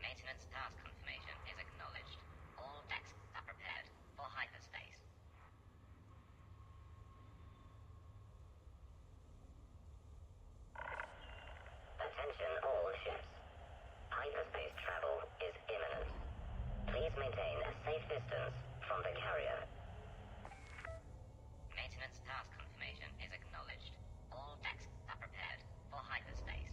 Maintenance task confirmation is acknowledged. All decks are prepared for hyperspace. Attention all ships. Hyperspace travel is imminent. Please maintain a safe distance from the carrier. Maintenance task confirmation is acknowledged. All decks are prepared for hyperspace.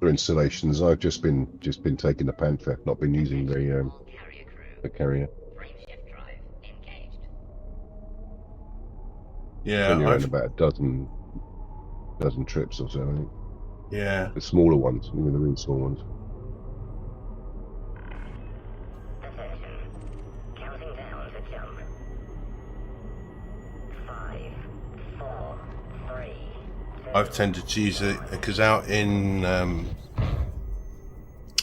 For installations, I've just been taking the Panther, not been using the carrier. Frameshift drive engaged. Yeah, Only around about a dozen trips or so, I think. Yeah. The smaller ones, the really small ones. Attention. Counting down to jump. 5, 4, 3, 2. I've tended to use it because out in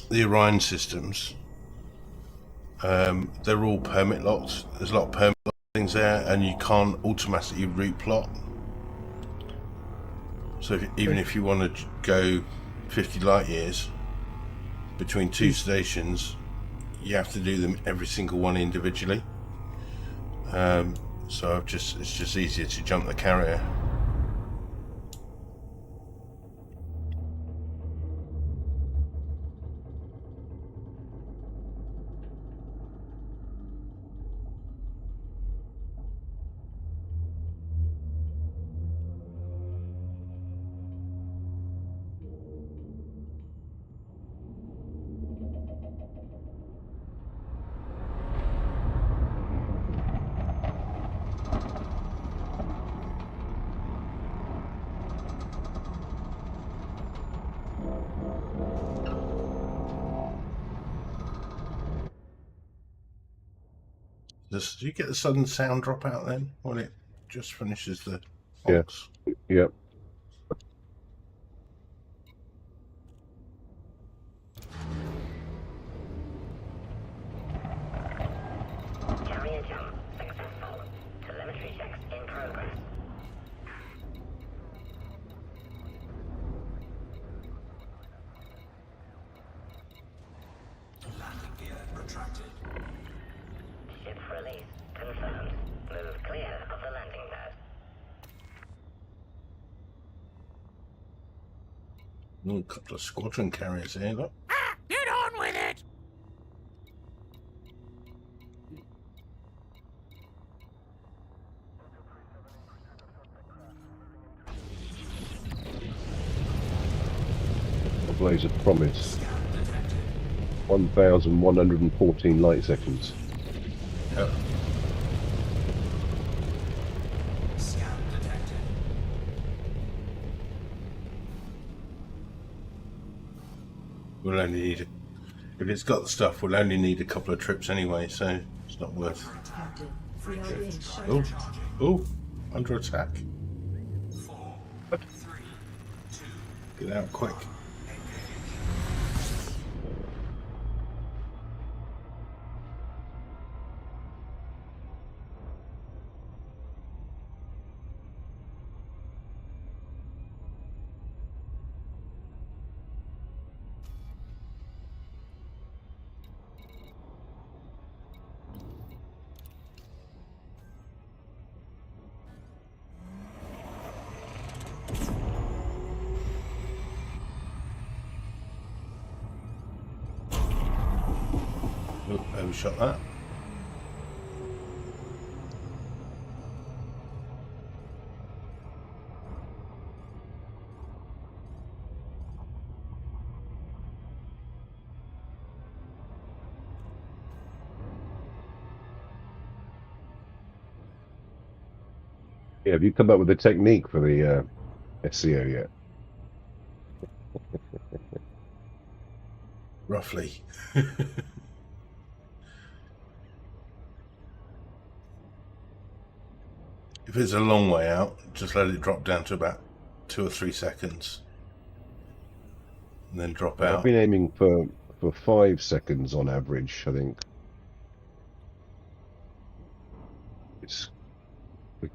the Orion systems, they're all permit locked. There's a lot of permit locked things there, and you can't automatically route plot. So even if you want to go 50 light years between two stations, you have to do them every single one individually. So it's just easier to jump the carrier. Do you get the sudden sound drop out then when it just finishes the box? Yeah. Carrier jump successful. Telemetry checks in progress. Landing gear retracted. Ship release confirmed. Move clear of the landing pad. A couple of squadron carriers here, look. Ah, get on with it! A blaze of promise. 1,114 light seconds. Yep. Scan detected. We'll only need if it's got the stuff, we'll only need a couple of trips anyway, so it's not worth. Captain, we are being shot. Oh, oh, under attack. 4, 3, 2, Get out quick. Oh, overshot that. Yeah, have you come up with a technique for the SCO yet? Roughly. If it's a long way out, just let it drop down to about 2 or 3 seconds, and then drop I've out. been aiming for 5 seconds on average, I think. The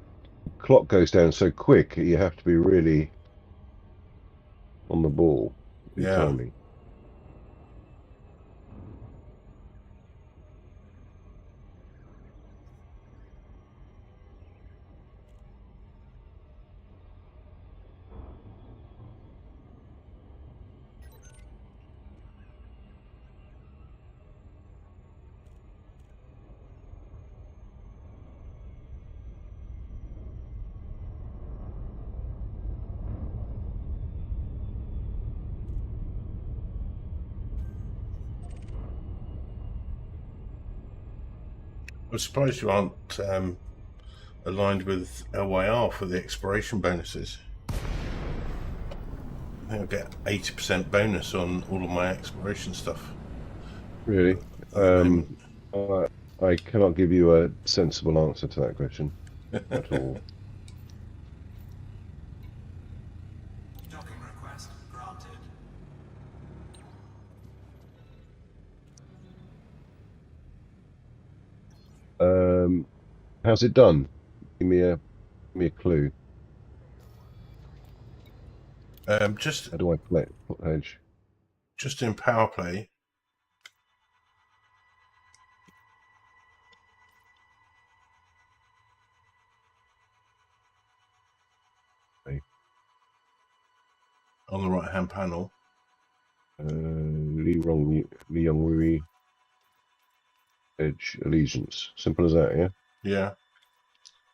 clock goes down so quick, you have to be really on the ball with Yeah. timing. I'm surprised you aren't aligned with LYR for the exploration bonuses. I think I'll get 80% bonus on all of my exploration stuff. Really? I cannot give you a sensible answer to that question at all. How's it done? Give me a clue. Just How do I play it? Edge. just in power play. Okay. On the right hand panel. Li Yonghui Edge Allegiance. Simple as that, yeah? Yeah.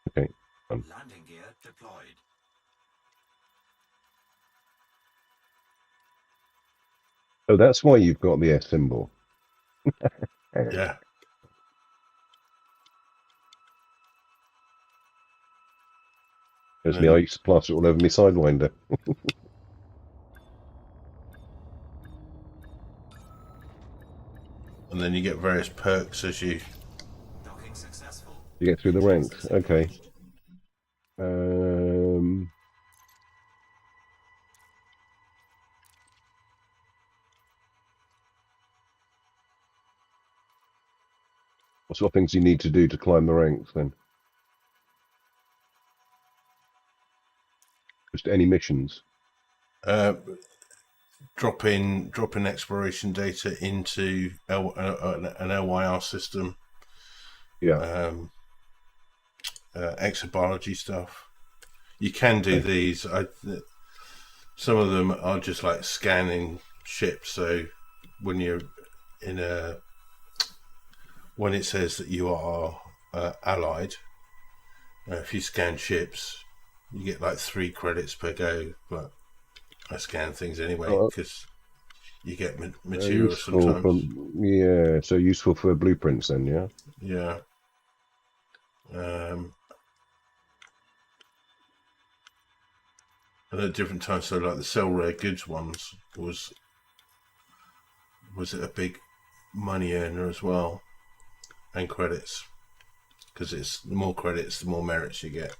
Okay. Landing gear deployed. Oh, that's why you've got the S symbol. Yeah. There's me. I used to plaster it all over my Sidewinder. And then you get various perks as you. Docking successful. You get through the ranks. Engines Okay. disengaged. What sort of things do you need to do to climb the ranks then? Just any missions? Dropping exploration data into an LYR system. Yeah. Exobiology stuff. You can do these. Some of them are just like scanning ships. So when you're in when it says that you are allied, if you scan ships, you get like 3 credits per go. But I scan things anyway because you get material useful sometimes. So useful for blueprints then, yeah? Yeah. And at different times, so like the sell rare goods ones was it a big money earner as well, and credits, because it's the more credits, the more merits you get.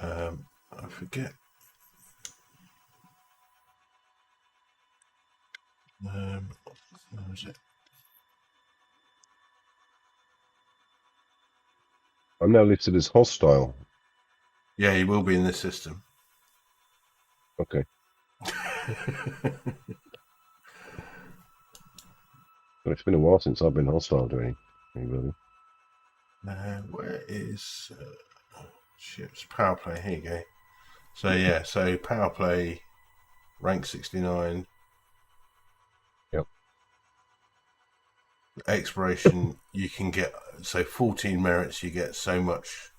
I forget. Where was it? I'm now listed as hostile. Yeah, he will be in this system. Okay. But it's been a while since I've been hostile to anybody. Where is ships power play? Here you go. So yeah, so power play, rank 69. Yep. Exploration, you can get 14 merits. You get so much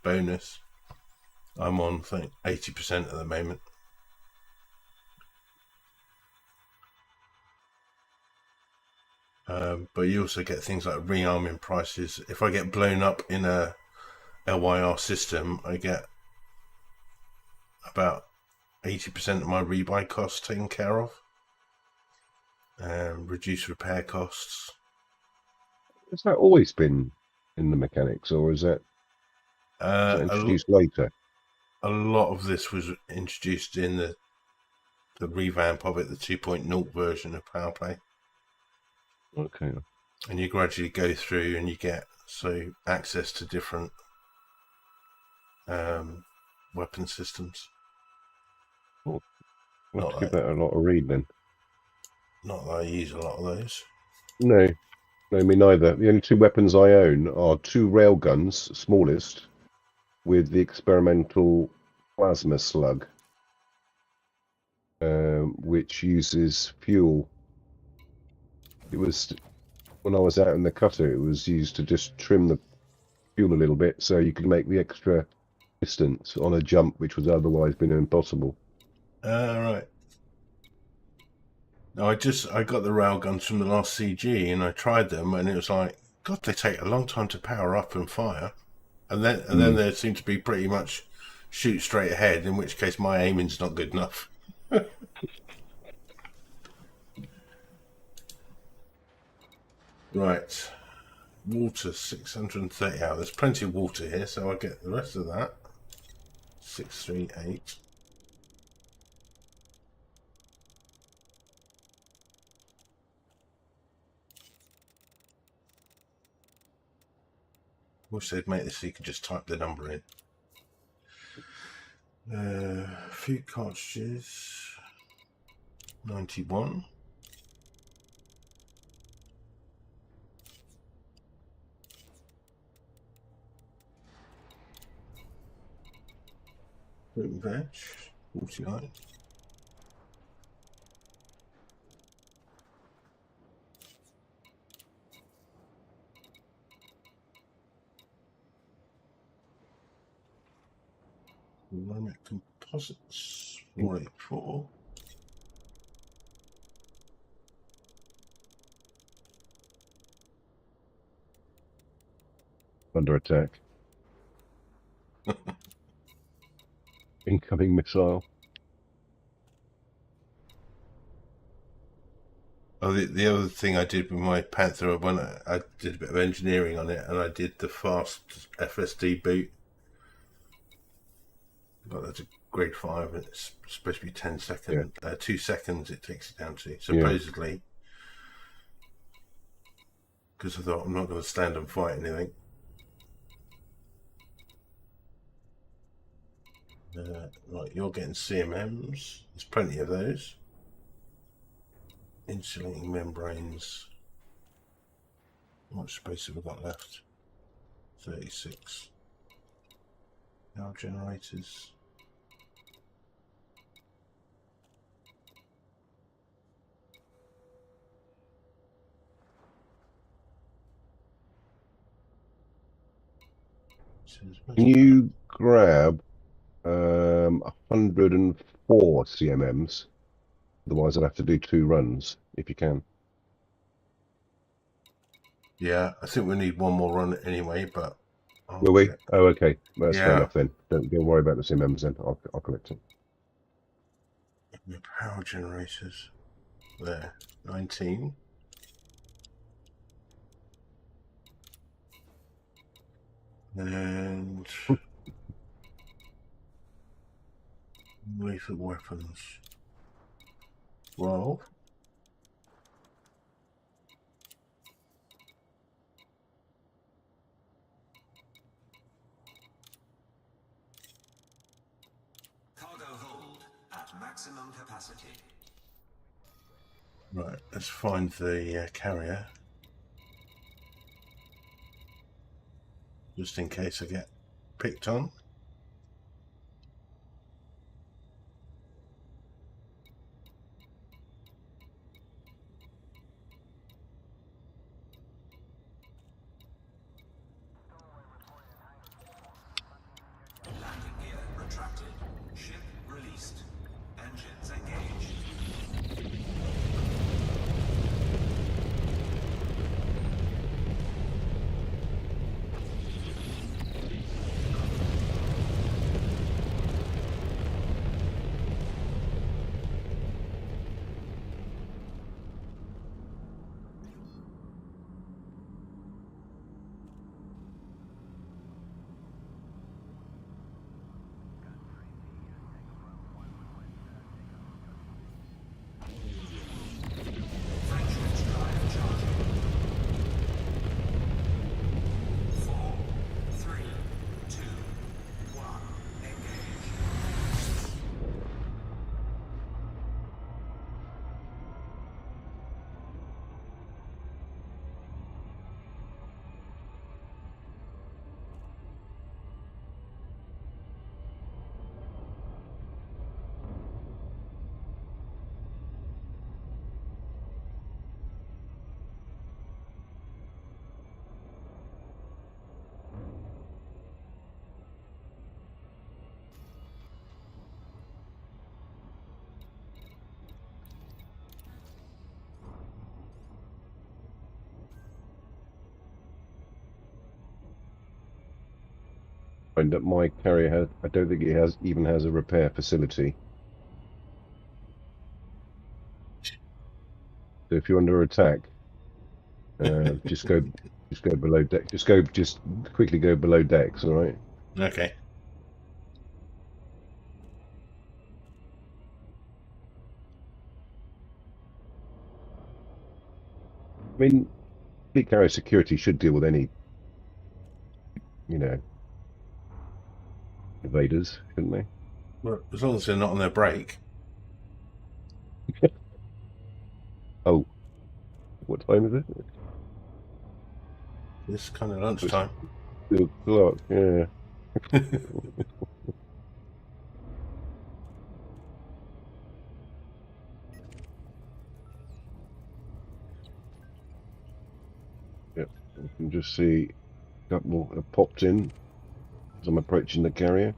bonus. I'm on, I think, 80% at the moment. But you also get things like rearming prices. If I get blown up in a LYR system, I get about 80% of my rebuy costs taken care of. Reduce repair costs. Has that always been in the mechanics, or is that introduced later? A lot of this was introduced in the revamp of it, the 2.0 version of Power Play. Okay. And you gradually go through and you get access to different weapon systems. Well, I'll have to give that a lot of read then. Not that I use a lot of those. No, me neither. The only 2 weapons I own are 2 railguns, smallest, with the experimental plasma slug, which uses fuel. It was, when I was out in the cutter, it was used to just trim the fuel a little bit so you could make the extra distance on a jump, which would otherwise been impossible. Right. No, I got the railguns from the last CG and I tried them and it was like, God, they take a long time to power up and fire. And then they seem to be pretty much shoot straight ahead, in which case my aiming's not good enough. Right. Water, 630 hours. There's plenty of water here, so I'll get the rest of that. 638. wish they'd make this so you could just type the number in. Few cartridges. 91. Fruit and veg. 49. Ceramic composites. 484. Under attack. Incoming missile. Oh, the other thing I did with my Panther, when I did a bit of engineering on it, and I did the fast FSD boot. But that's a grade 5, and it's supposed to be 10 seconds. 2 seconds it takes it down to, supposedly. Because I thought I'm not going to stand and fight anything. Right, you're getting CMMs. There's plenty of those. Insulating membranes. How much space have we got left? 36. Power generators. Can you grab 104 CMMs? Otherwise, I'd have to do 2 runs if you can. Yeah, I think we need one more run anyway, but... Will we? Oh, okay. Well, that's fair Yeah. enough then. Don't worry about the CMMs then. I'll collect them. Power generators. There. 19. And... lethal weapons. 12. Cargo hold at maximum capacity. Right, let's find the carrier. Just in case I get picked on. Landing gear retracted. Ship released. Engines engaged. Find that my carrier has. I don't think it even has a repair facility. So if you're under attack, just go below deck. Just quickly go below decks. All right. Okay. I mean, fleet carrier security should deal with any you know, invaders, shouldn't they? Well, as long as they're not on their break. Oh, what time is it? It's kind of lunchtime. 2 o'clock, yeah. Yep, you can just see a couple have popped in as I'm approaching the carrier.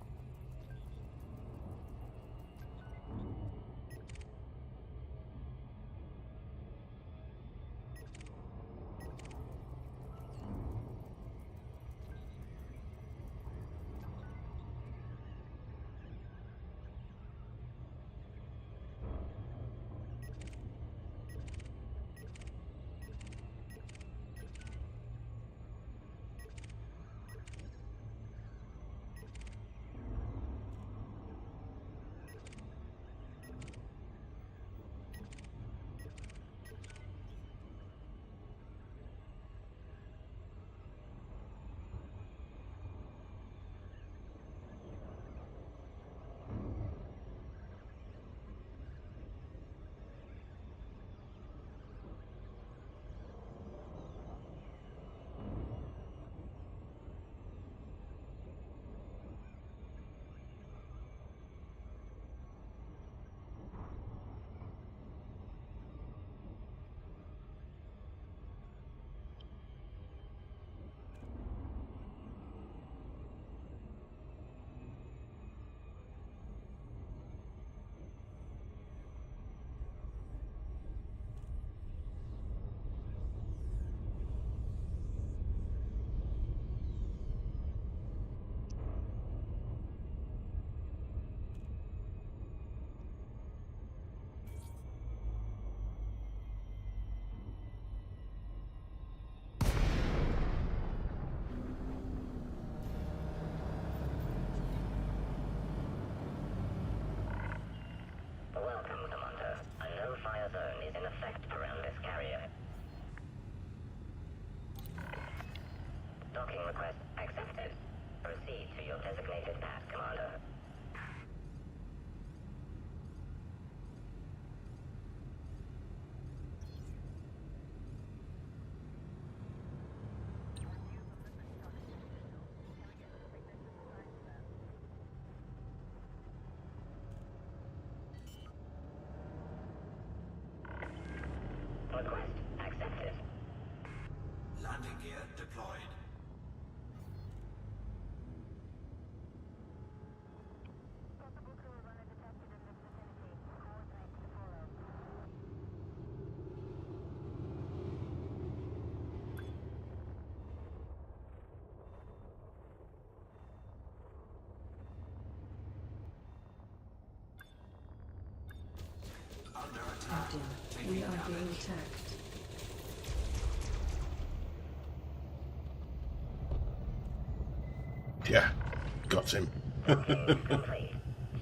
Welcome, Commander. A no-fire zone is in effect around this carrier. Docking request accepted. Proceed to your designated pad, Commander. Request accepted. Landing gear deployed. Under attack. Captain, Taking we are damage. being attacked. Yeah, got him. Complete.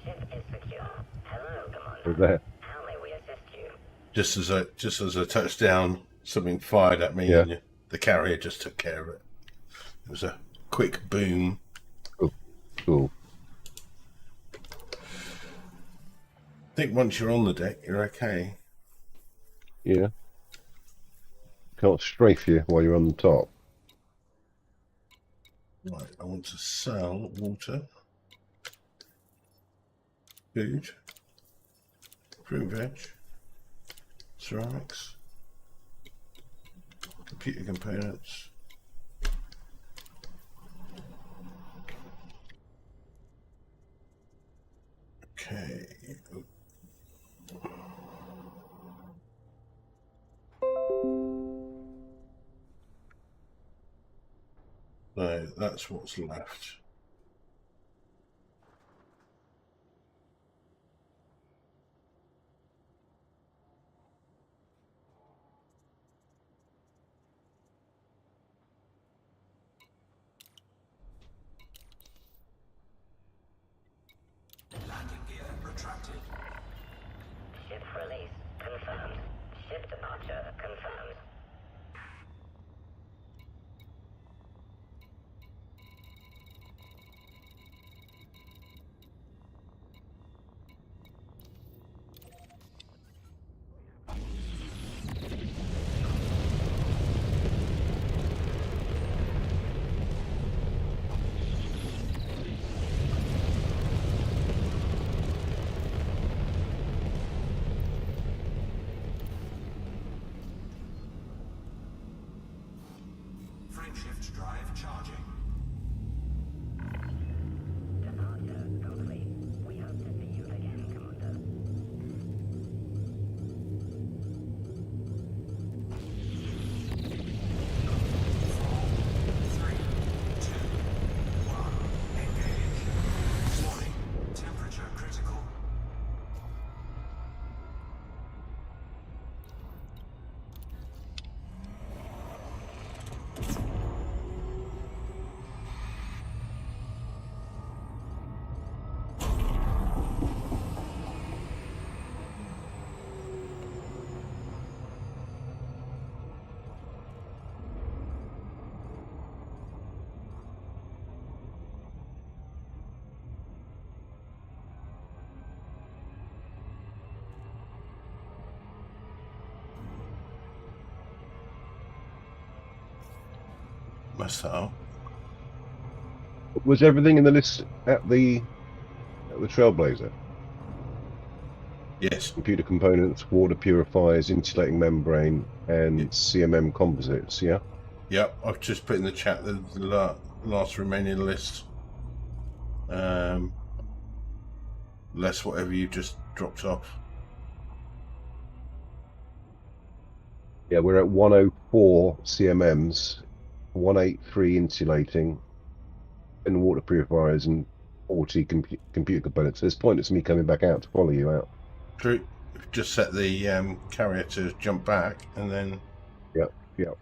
Ship is secure. Hello, Commander. Over there. How may we assist you? Just as I touched down, something fired at me, Yeah. and the carrier just took care of it. It was a quick boom. Oh, cool. I think once you're on the deck, you're okay. Yeah. Can't strafe you while you're on the top. Right, I want to sell water, food, fruit and veg, ceramics, computer components. Okay. So that's what's left. Landing gear retracted. Ship release confirmed. Ship departure confirmed. Frameshift drive charging. Departure complete. We hope to see you again, Commander. Engage. Warning. Temperature critical. Mess that up. Was everything in the list at the Trailblazer? Yes. Computer components, water purifiers, insulating membrane, and Yeah. CMM composites. Yeah. Yep. I've just put in the chat the last remaining list. Less whatever you just dropped off. Yeah, we're at 104 CMMs, 183 insulating, and water purifiers, and 40 computer components. There's pointless me coming back out to follow you out. True. Just set the carrier to jump back, and then Yep, yep.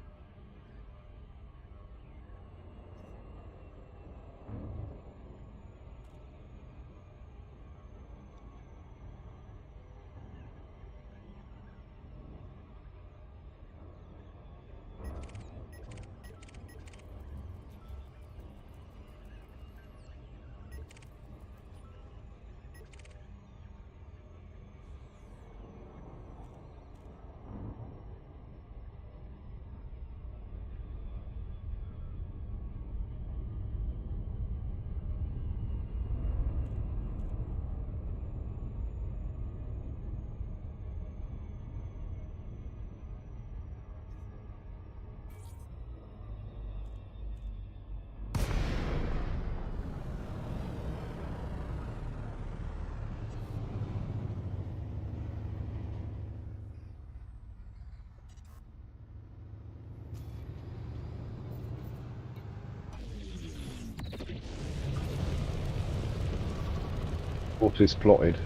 What is plotted?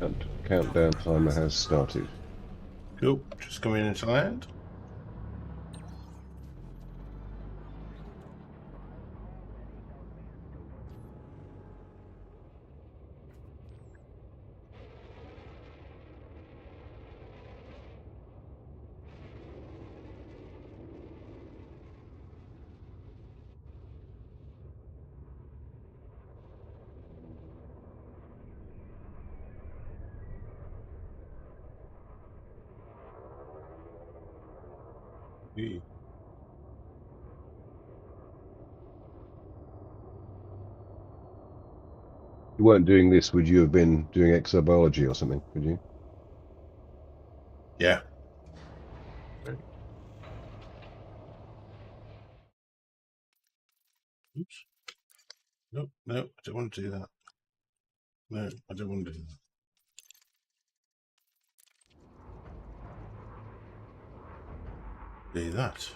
And countdown timer has started. cool. Just coming into land. Yeah. If you weren't doing this, would you have been doing exobiology or something? Would you? Yeah. Oops. Nope. Nope. I don't want to do that. No, I don't want to do that. Do that.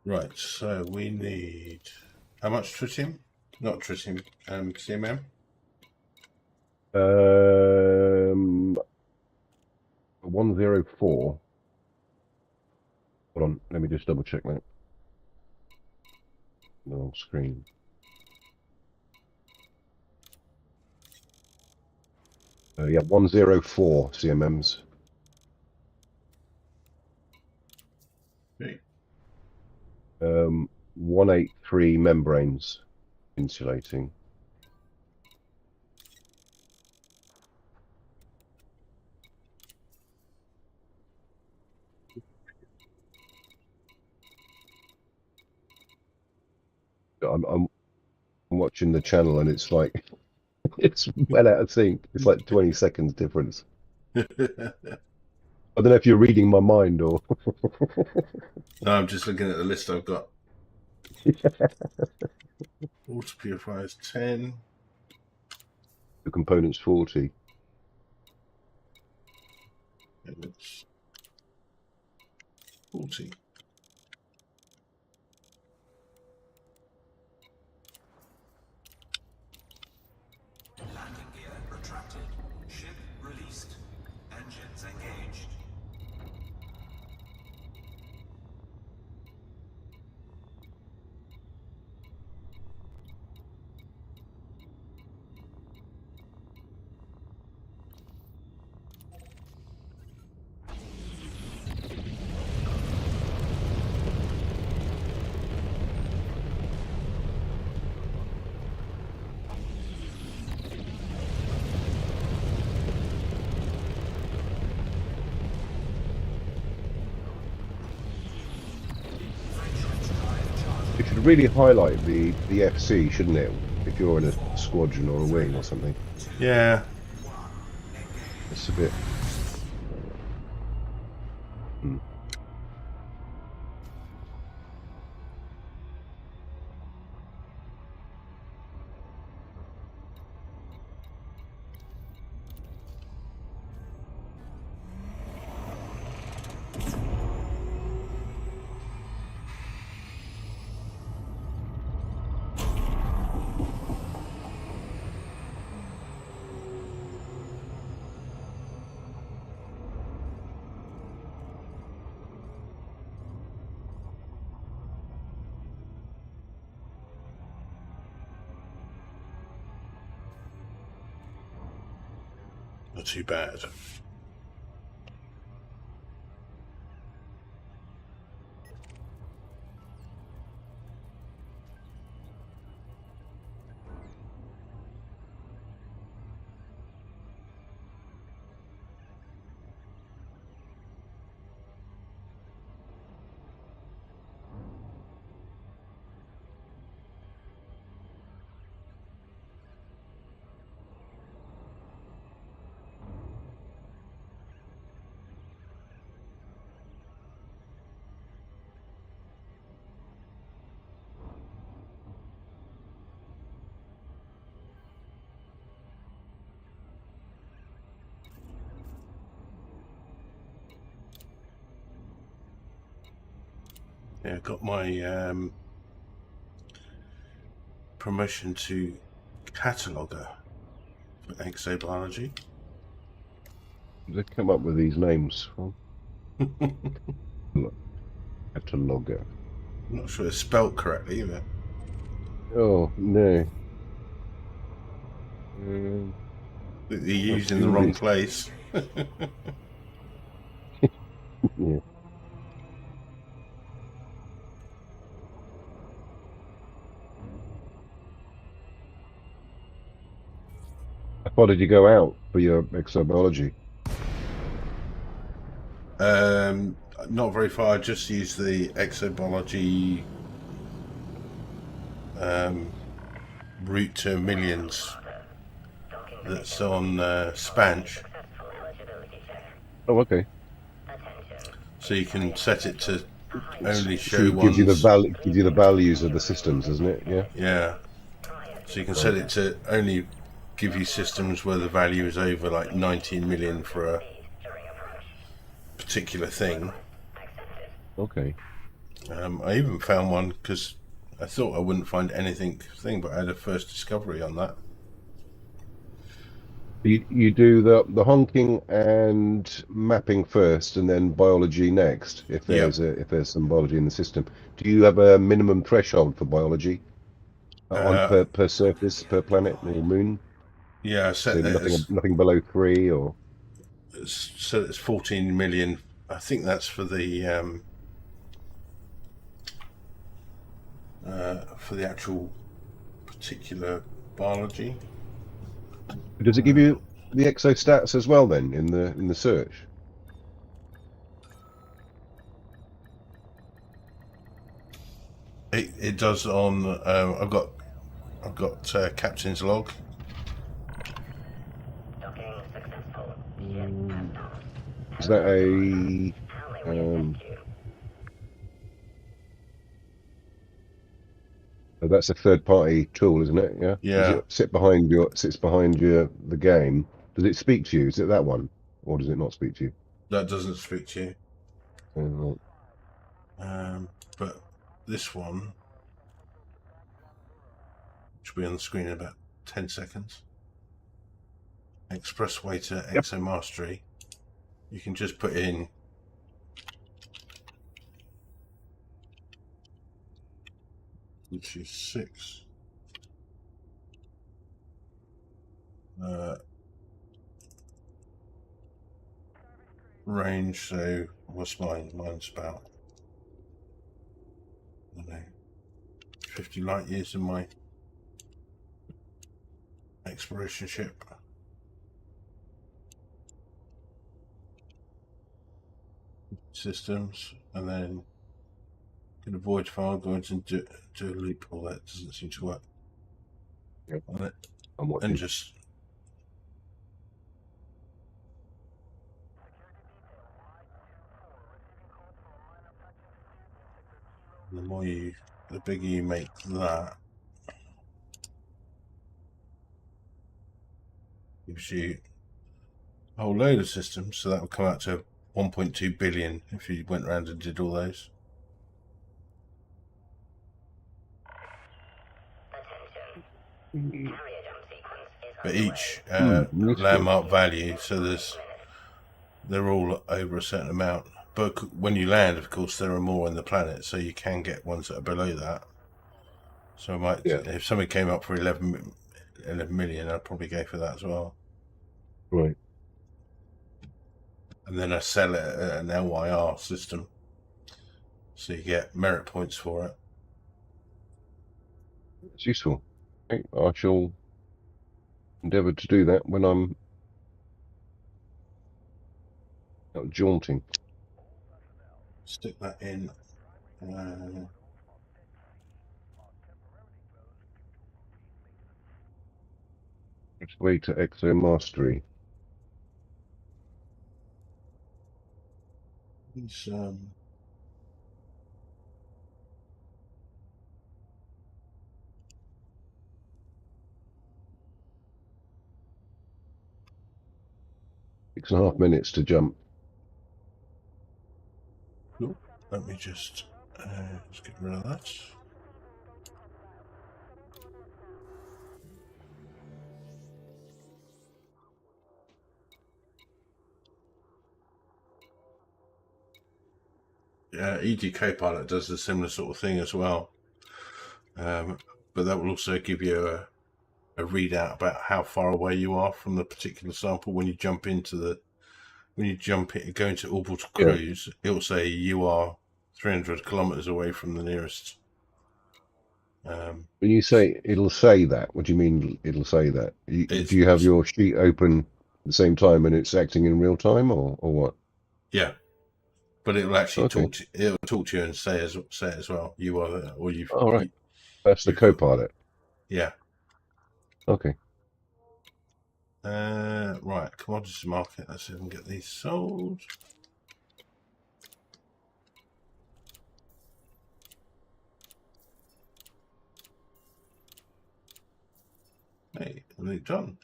Right, so we need how much tritium? Not tritium, CMM. 104. Hold on, let me just double check that. The wrong screen. Yeah, 104 CMMs. Okay. 183 membranes insulating. I'm watching the channel and it's like It's well out of sync. It's like 20 seconds difference. I don't know if you're reading my mind or. No, I'm just looking at the list I've got. Water purifiers 10. The components 40. It's 40. Landing gear retracted. Ship released. Engines engaged. It should really highlight the FC, shouldn't it? If you're in a squadron or a wing or something. Yeah. It's a bit. Not too bad. Yeah, I got my promotion to cataloger for exobiology. They come up with these names from cataloger. I'm not sure it's spelt correctly either. Oh no. You're using the wrong place. Yeah. How far did you go out for your exobiology? Not very far. I just used the exobiology route to millions that's on Spanch. Oh, okay. So you can set it to only So show it gives you ones. gives you the values of the systems, doesn't it? Yeah. Yeah. So you can set it to only give you systems where the value is over like 19 million for a particular thing. Okay. I even found one because I thought I wouldn't find anything, but I had a first discovery on that. You do the honking and mapping first, and then biology next. If Yep. there's some biology in the system, do you have a minimum threshold for biology on per surface per planet or moon? Yeah, I set So that nothing below 3 or. so it's 14 million. I think that's for the actual particular biology. Does it give you the exostats as well then in the search? It does on. I've got captain's log. Docking successful. Ship has docked. Is that a How may we assist you? that's a third-party tool, isn't it? Yeah. Does Yeah, it sits behind the game? Does it speak to you? Is it that one, or does it not speak to you? that doesn't speak to you. Uh, But this one should be on the screen in about 10 seconds. Expressway to Yep. Exo Mastery. You can just put in which is 6. Range, so what's mine? Mine's about, I don't know, 50 light years in my exploration ship. Systems, and then can avoid file going and do a loop. All that doesn't seem to work. Yep. On it, I'm watching. and just the bigger you make that, gives you a whole load of systems. So that would come out to 1.2 billion if you went around and did all those. Attention. Carrier jump sequence is But underway. each landmark value, so they're all over a certain amount. But when you land, of course, there are more on the planet, so you can get ones that are below that. So if somebody came up for 11 million, I'd probably go for that as well. Right. And then I sell it at an LYR system, so you get merit points for it. It's useful. I shall endeavour to do that when I'm out jaunting. Stick that in. It's way to Exo Mastery. It's, 6.5 minutes to jump. let me just let's get rid of that. ED Copilot does a similar sort of thing as well, but that will also give you a readout about how far away you are from the particular sample when you jump into go into orbital cruise. It'll say you are 300 kilometers away from the nearest. When you say it'll say that, what do you mean it'll say that? Do you have your sheet open at the same time and it's acting in real time, or what? Yeah, but it'll actually talk to you and say it as well. You are, or you've. All right. That's the Copilot. Yeah. Okay. Right, commodities market. Let's see if we can get these sold. Hey, nearly done.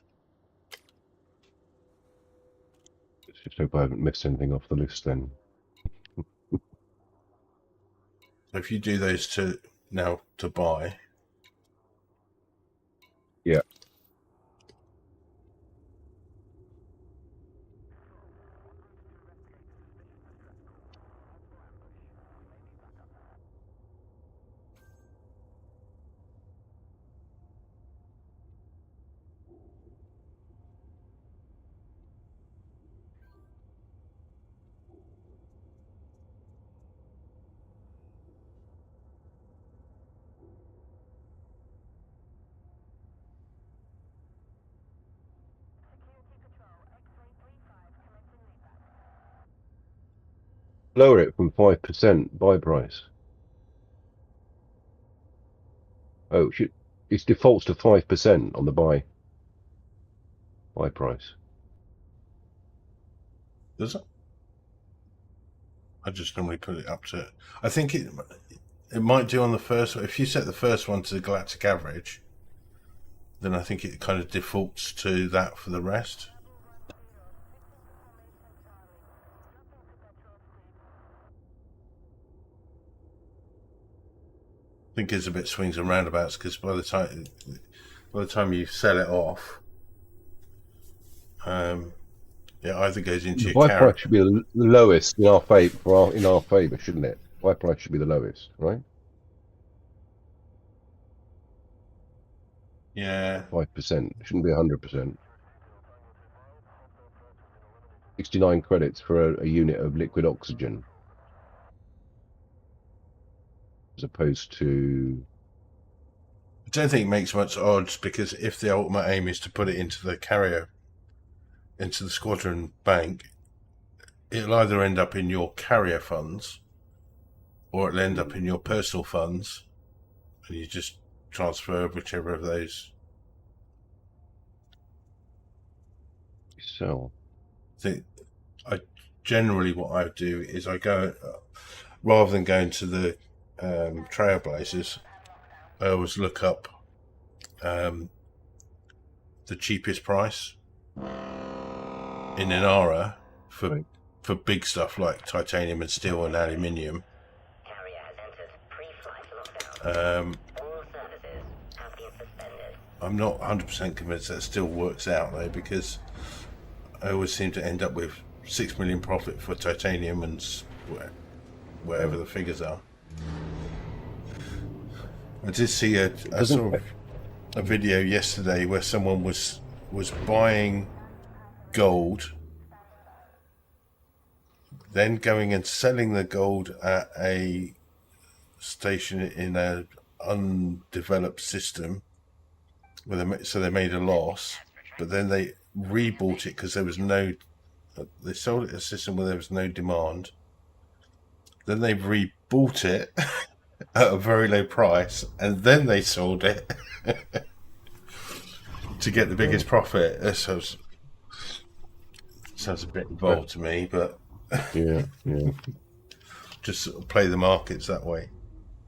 Let's just hope I haven't missed anything off the list then. So if you do those two now to buy. Yeah. Lower it from 5% buy price. Oh, it defaults to 5% on the buy price. Does it? I just normally put it up to. I think it might do on the first one. If you set the first one to the galactic average, then I think it kind of defaults to that for the rest. I think it's a bit swings and roundabouts because by the time you sell it off, it either goes into The your buy carry. price should be the lowest in our favour, shouldn't it? Buy price should be the lowest, right? Yeah. 5%. Shouldn't be 100%. 69 credits for a unit of liquid oxygen, as opposed to. I don't think it makes much odds because if the ultimate aim is to put it into the carrier, into the squadron bank, it'll either end up in your carrier funds or it'll end up in your personal funds, and you just transfer whichever of those. So, I generally what I do is I go rather than going to the Trailblazers, I always look up the cheapest price in Aurora for big stuff like titanium and steel and aluminium. Carrier has entered pre-flight lockdown. All services have been suspended. I'm not 100% convinced that still works out though, because I always seem to end up with 6 million profit for titanium and whatever the figures are. I did see a video yesterday where someone was buying gold, then going and selling the gold at a station in an undeveloped system, so they made a loss, but then they rebought it because there was no. They sold it at a system where there was no demand. Then they rebought it at a very low price, and then they sold it to get the biggest profit. That sounds a bit involved to me, but yeah. just sort of play the markets that way.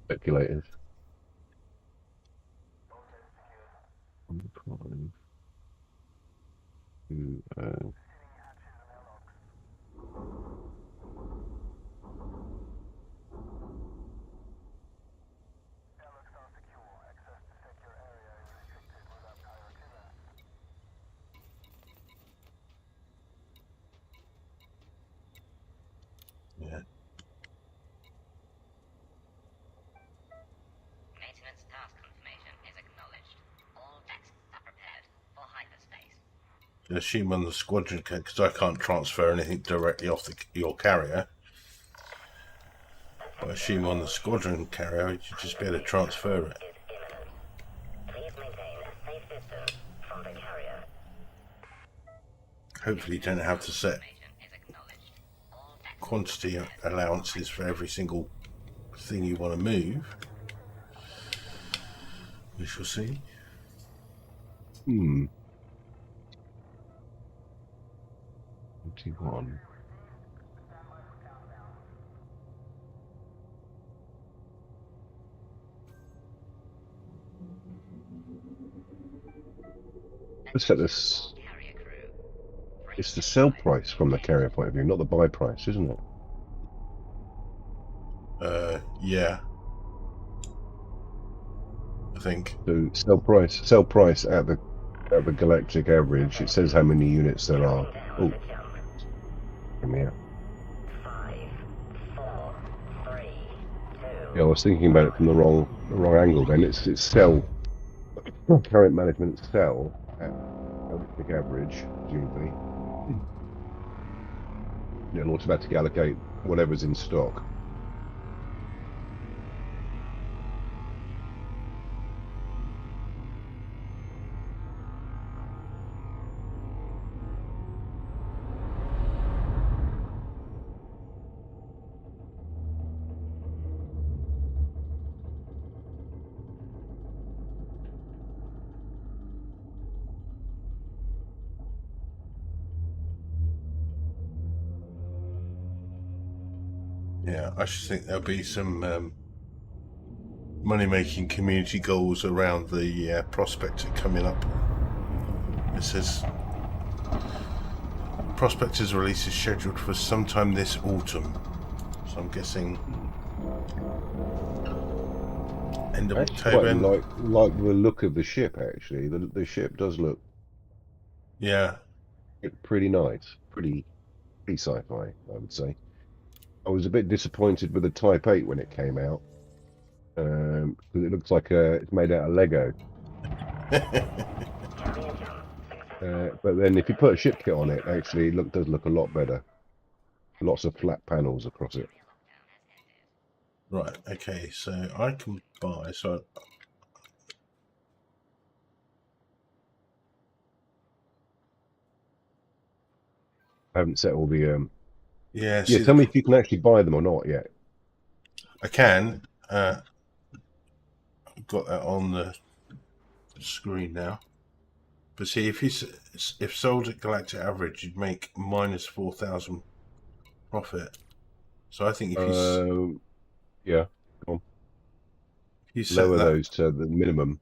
Speculators. Yeah. Maintenance task confirmation is acknowledged. All decks are prepared for hyperspace. I assume on the squadron, because I can't transfer anything directly off your carrier. But I assume on the squadron carrier, you just be able to transfer it. Please maintain a safe distance from the carrier. Hopefully, you don't have to set quantity allowances for every single thing you want to move. We shall see. 21. Let's set this. It's the sell price from the carrier point of view, not the buy price, isn't it? Yeah. I think. So sell price at the galactic average. It says how many units there are. Oh, come here. 5, 4, 3, 2. Yeah, I was thinking about it from the wrong angle. Then it's sell. Current management sell at galactic average, presumably. It'll automatically allocate whatever's in stock. Yeah, I should think there'll be some money-making community goals around the prospector coming up. It says Prospector's release is scheduled for sometime this autumn, so I'm guessing end of I October. quite like the look of the ship. Actually, the ship does look Yeah, pretty nice, pretty sci-fi, I would say. I was a bit disappointed with the Type 8 when it came out, because it looks like it's made out of Lego. But then if you put a ship kit on it, actually it does look a lot better. Lots of flat panels across it. right. Okay, so I can buy. So I haven't set all the yeah, yeah. see, Tell me if you can actually buy them or not yet. I can. I've got that on the screen now. But see, if sold at galactic average, you'd make minus 4,000 profit. So I think if Yeah, go on. you set Lower that, those to the minimum.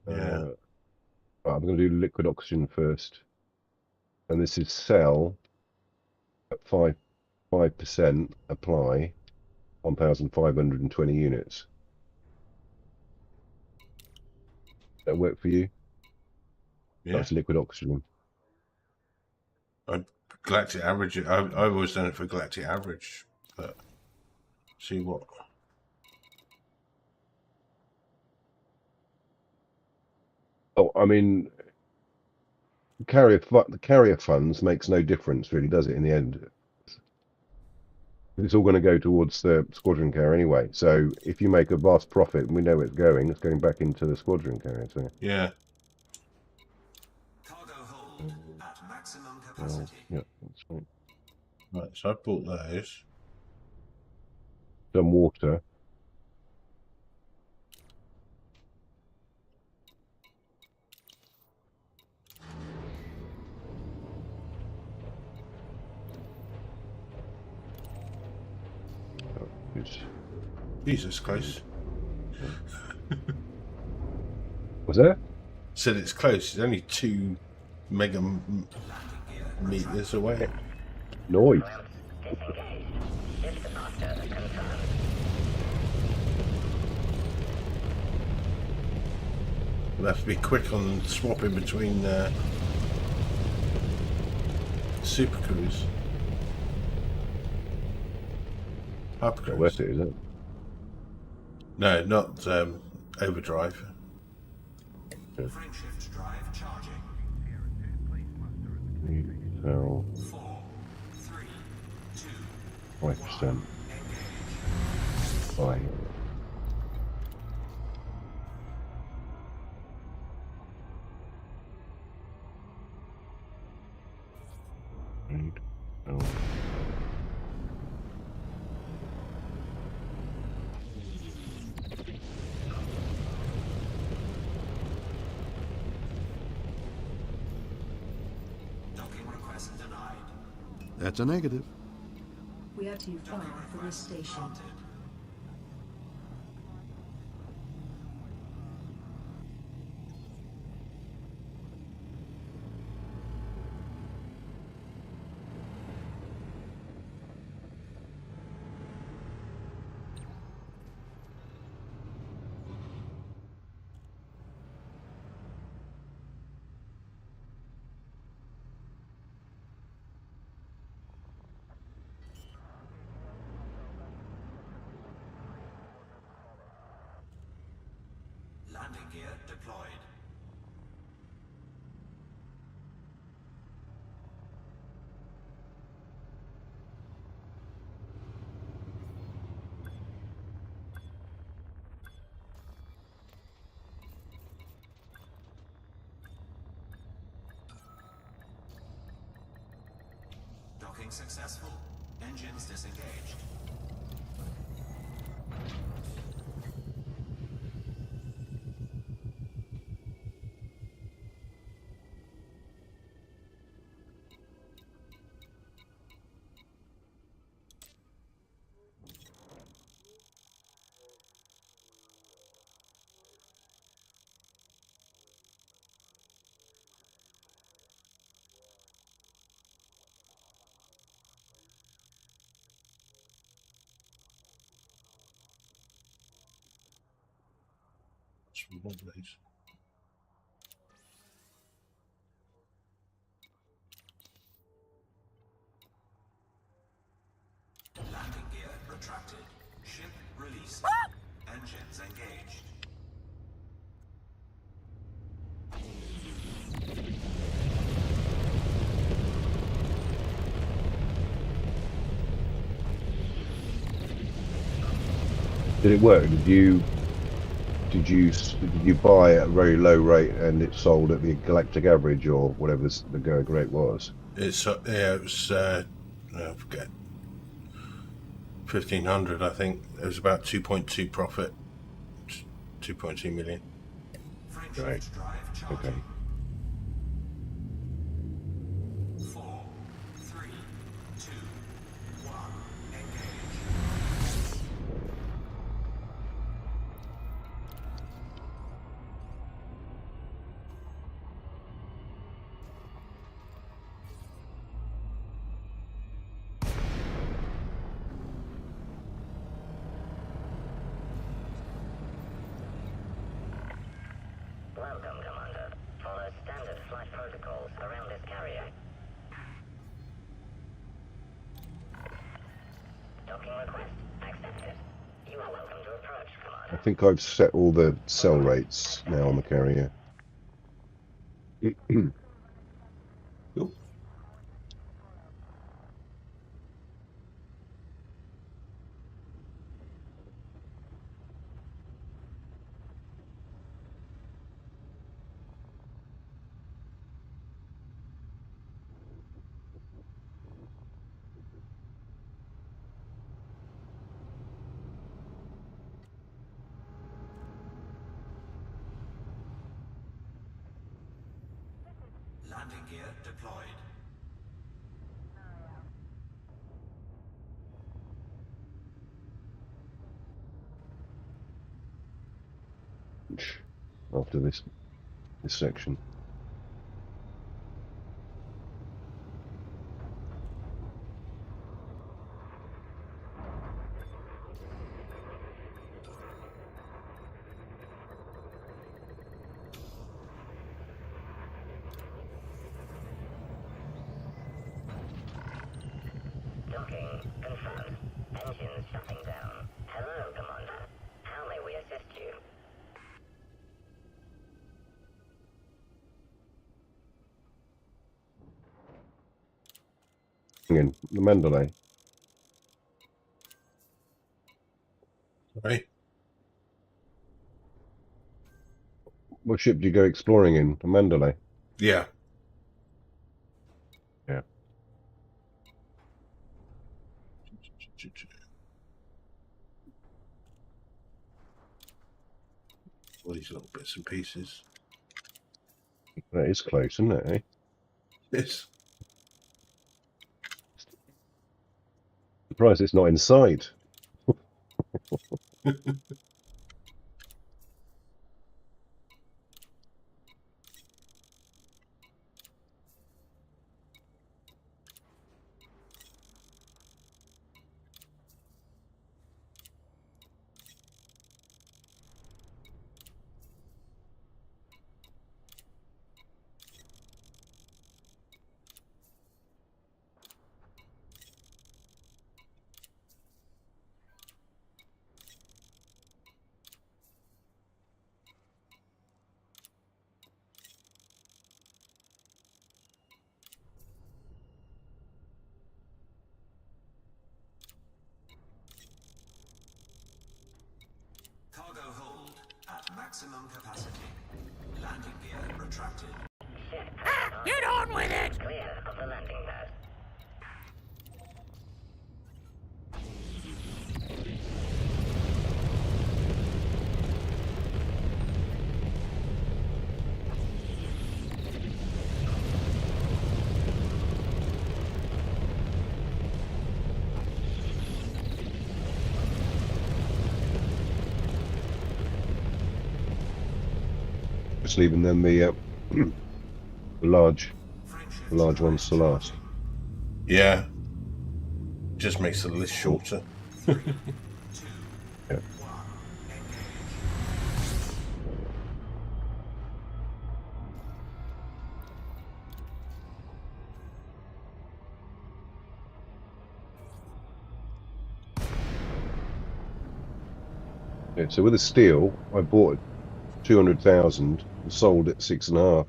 yeah, Right, I'm going to do liquid oxygen first, and this is sell at 5%. Apply 1,520 units. That work for you? yeah. That's liquid oxygen. Galactic average. I've always done it for galactic average, but see what. Oh, I mean, the carrier funds makes no difference, really, does it? In the end, it's all going to go towards the squadron carrier anyway. So if you make a vast profit, and we know where it's going back into the squadron carrier. So Yeah. Cargo hold at maximum capacity. yeah, that's right. Right. So I bought those. Some water. Jesus, close. Was there? Said it's close. It's only 2 mega meters away. Noise. We'll have to be quick on swapping between super cruise. Hyper Not cruise. worth it, is it? No, not overdrive. Frameshift drive charging. So 4, 3, 2, 5%. Fine. Docking request denied. That's a negative. We are too far from this station. Granted. Landing gear deployed. Docking successful. Engines disengaged. Some more, please. Landing gear retracted. Ship released. Engines engaged. Did it work? Did you buy at a very low rate and it sold at the galactic average or whatever the going rate was? It's it was I forget 1,500. I think it was about 2.2 profit, 2.2 million. Right. Okay. 4, 3, 2, 1. Engage. Welcome, Commander. Follow standard flight protocols around this carrier. Docking request accepted. You are welcome to approach, Commander. I think I've set all the cell rates now on the carrier. Cool. Landing gear deployed. After this section. Docking confirmed. Engines shutting down. Hello, Commander. How may we assist you? In the Mandalay. Right. What ship do you go exploring in? The Mandalay. Yeah. Yeah. All these little bits and pieces. That is close, isn't it? Eh? Yes. Surprised it's not inside. Cargo hold at maximum capacity. Landing gear retracted. Get on with it! Clear of the landing pad. Just leaving them the large ones to last. Yeah. Just makes the list shorter. Yeah. Yeah, so with the steel, I bought it 200,000 and sold it 6.5.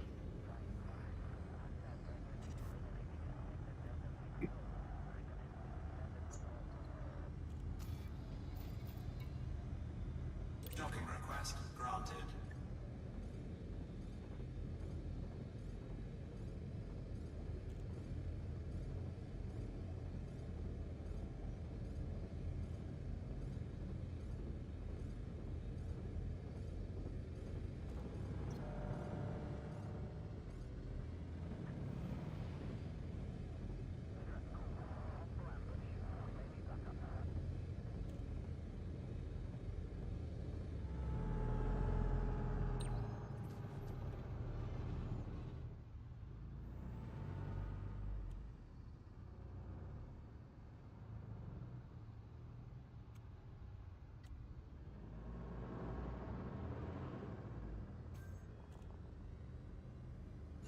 Docking request granted.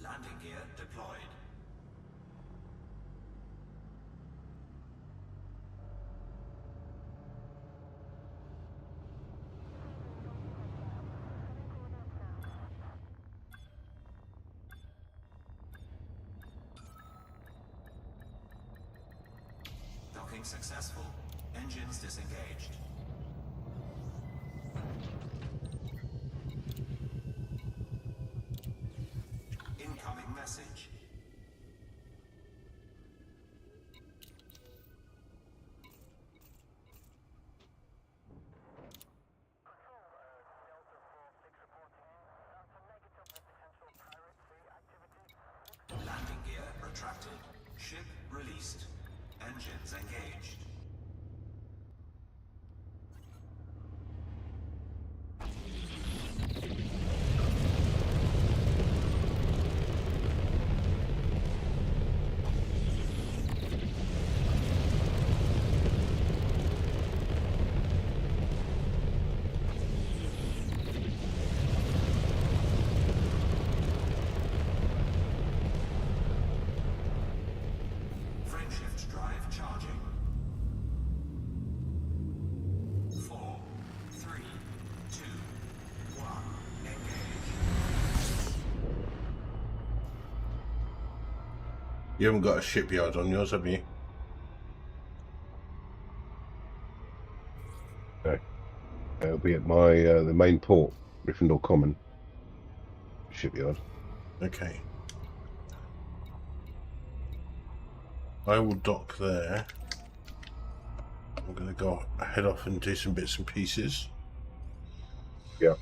Landing gear deployed. Docking successful. Engines disengaged. Incoming message. Landing gear retracted. Ship released. Engines engaged. Frameshift drive charging. 4, 3, 2, 1. Engage. You haven't got a shipyard on yours, have you? No. It'll be at my the main port, Gryffindor Common shipyard. Okay. I will dock there. I'm going to go head off and do some bits and pieces. Yeah.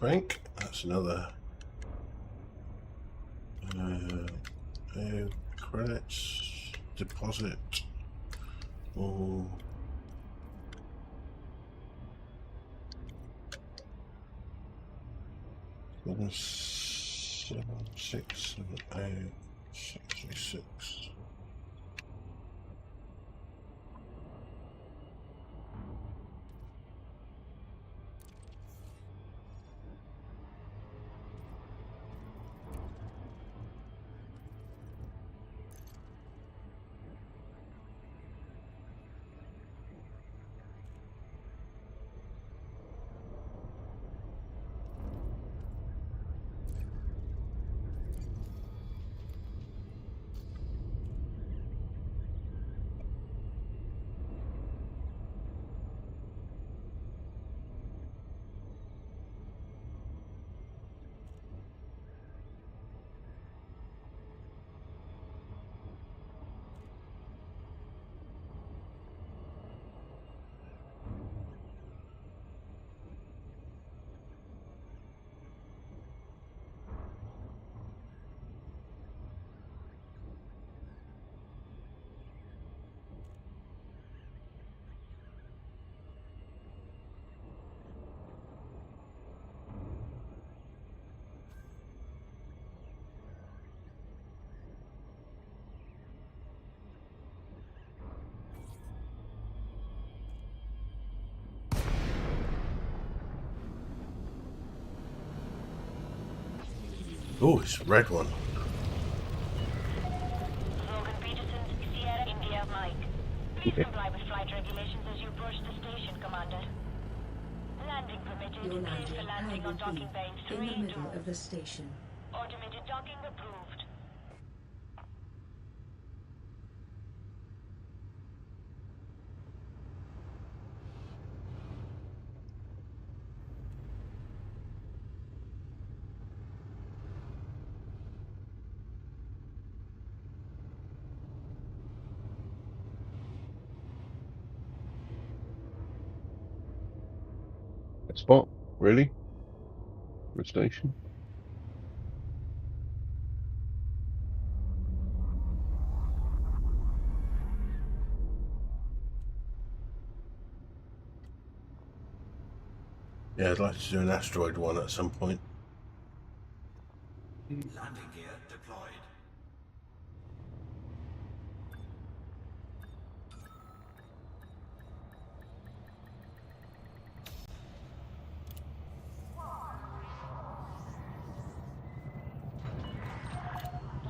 Bank. That's another. Credits. Deposit. Oh. Seven, 6, 7, 8, 66. Oh, it's a red one. Logan Peterson, Sierra India Mike. Please comply with flight regulations as you approach the station, Commander. Landing permitted. Your Cleared for landing landing on will docking be bay in 3 the middle 2. of the station. Automated docking approved. Spot? Really? For a station? Yeah, I'd like to do an asteroid one at some point. Landing gear deployed.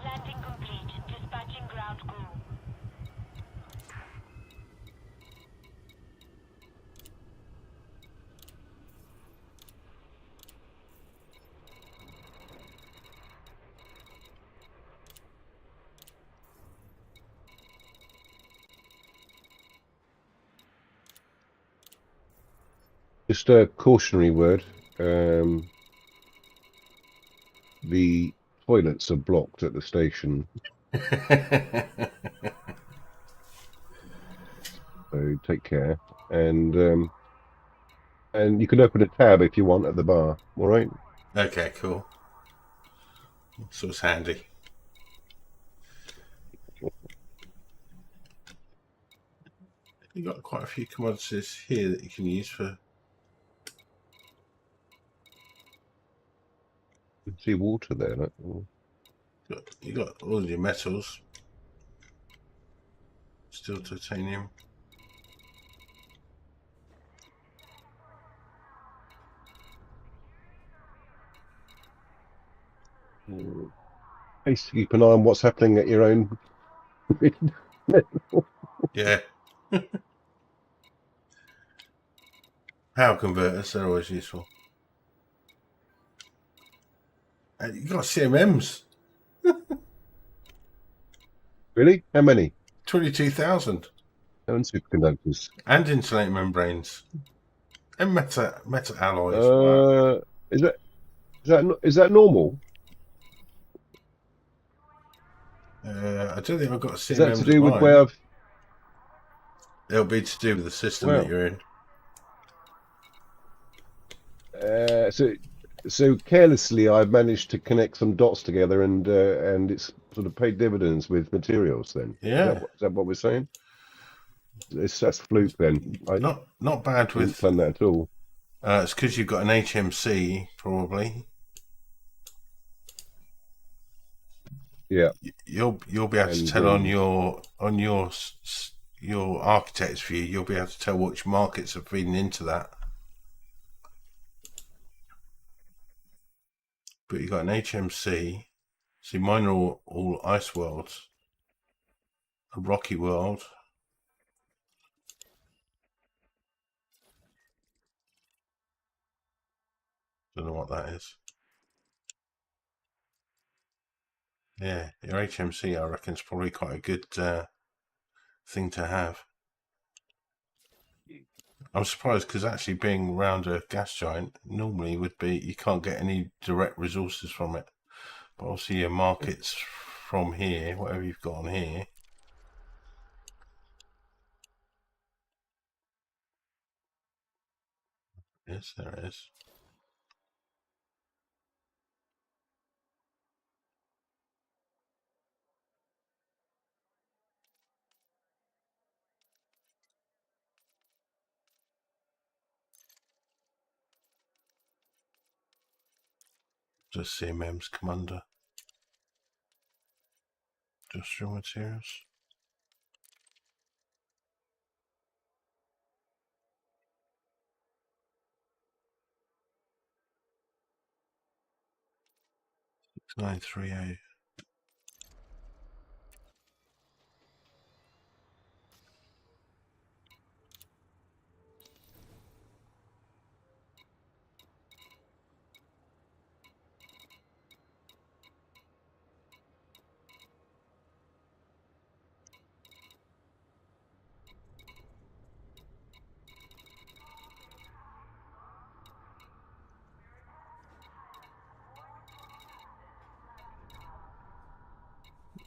Landing complete. Dispatching ground crew. Just a cautionary word. The toilets are blocked at the station, so take care. And you can open a tab if you want at the bar. All right. Okay, cool. So it's handy. You've got quite a few commodities here that you can use for. You can see water there. Like, oh. You got all your metals. Still titanium. Please keep an eye on what's happening at your own. Yeah. Power converters, they're always useful. And you got CMMs. Really? How many? 22,000. And superconductors. And insulating membranes. And meta alloys. Wow. Is that normal? I don't think I've got Is that to CMMs at do with where mine. I've? It'll be to do with the system that Well, you're in. so carelessly, I've managed to connect some dots together, and it's sort of paid dividends with materials. Then Yeah. is that what we're saying? That's fluke. Then I Not bad didn't with. plan that at all. It's because you've got an HMC probably. Yeah, You'll be able to and tell on your architect's view. You'll be able to tell which markets are feeding into that. But you've got an HMC. See, mine are all ice worlds. A rocky world. Don't know what that is. Yeah, your HMC, I reckon, is probably quite a good thing to have. I'm surprised because actually being around a gas giant normally would be you can't get any direct resources from it. But obviously your markets from here, whatever you've got on here. Yes, there it is. Just CMMs come under industrial materials. 930.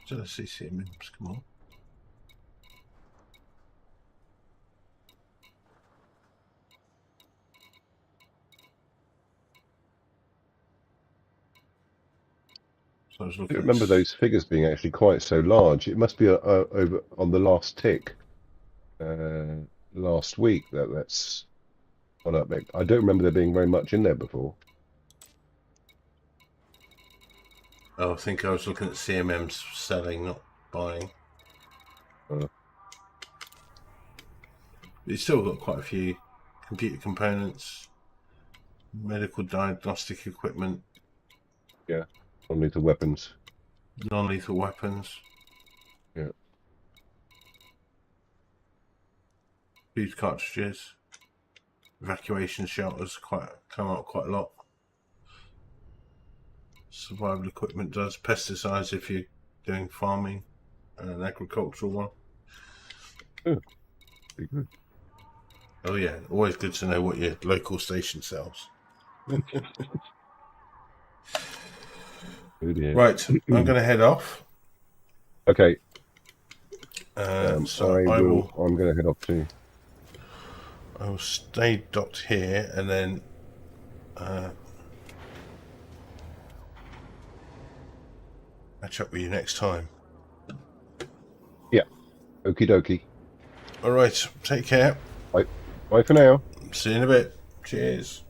To the CCMs, come on. So I was I looking don't at remember those figures being actually quite so large. It must be over on the last tick last week that's gone up. I don't remember there being very much in there before. Oh, I think I was looking at CMMs selling, not buying. It's still got quite a few computer components, medical diagnostic equipment, Yeah, non-lethal weapons. non-lethal weapons, Yeah. food cartridges, evacuation shelters come up quite a lot. Survival equipment does, pesticides if you're doing farming, and an agricultural one. Oh, pretty good. Oh yeah, always good to know what your local station sells. Oh dear. Right, I'm going to head off. Okay. So I'm going to head off too. I will stay docked here and then catch up with you next time. Yeah. Okie dokie. All right, take care. Bye. Bye for now. See you in a bit. Cheers.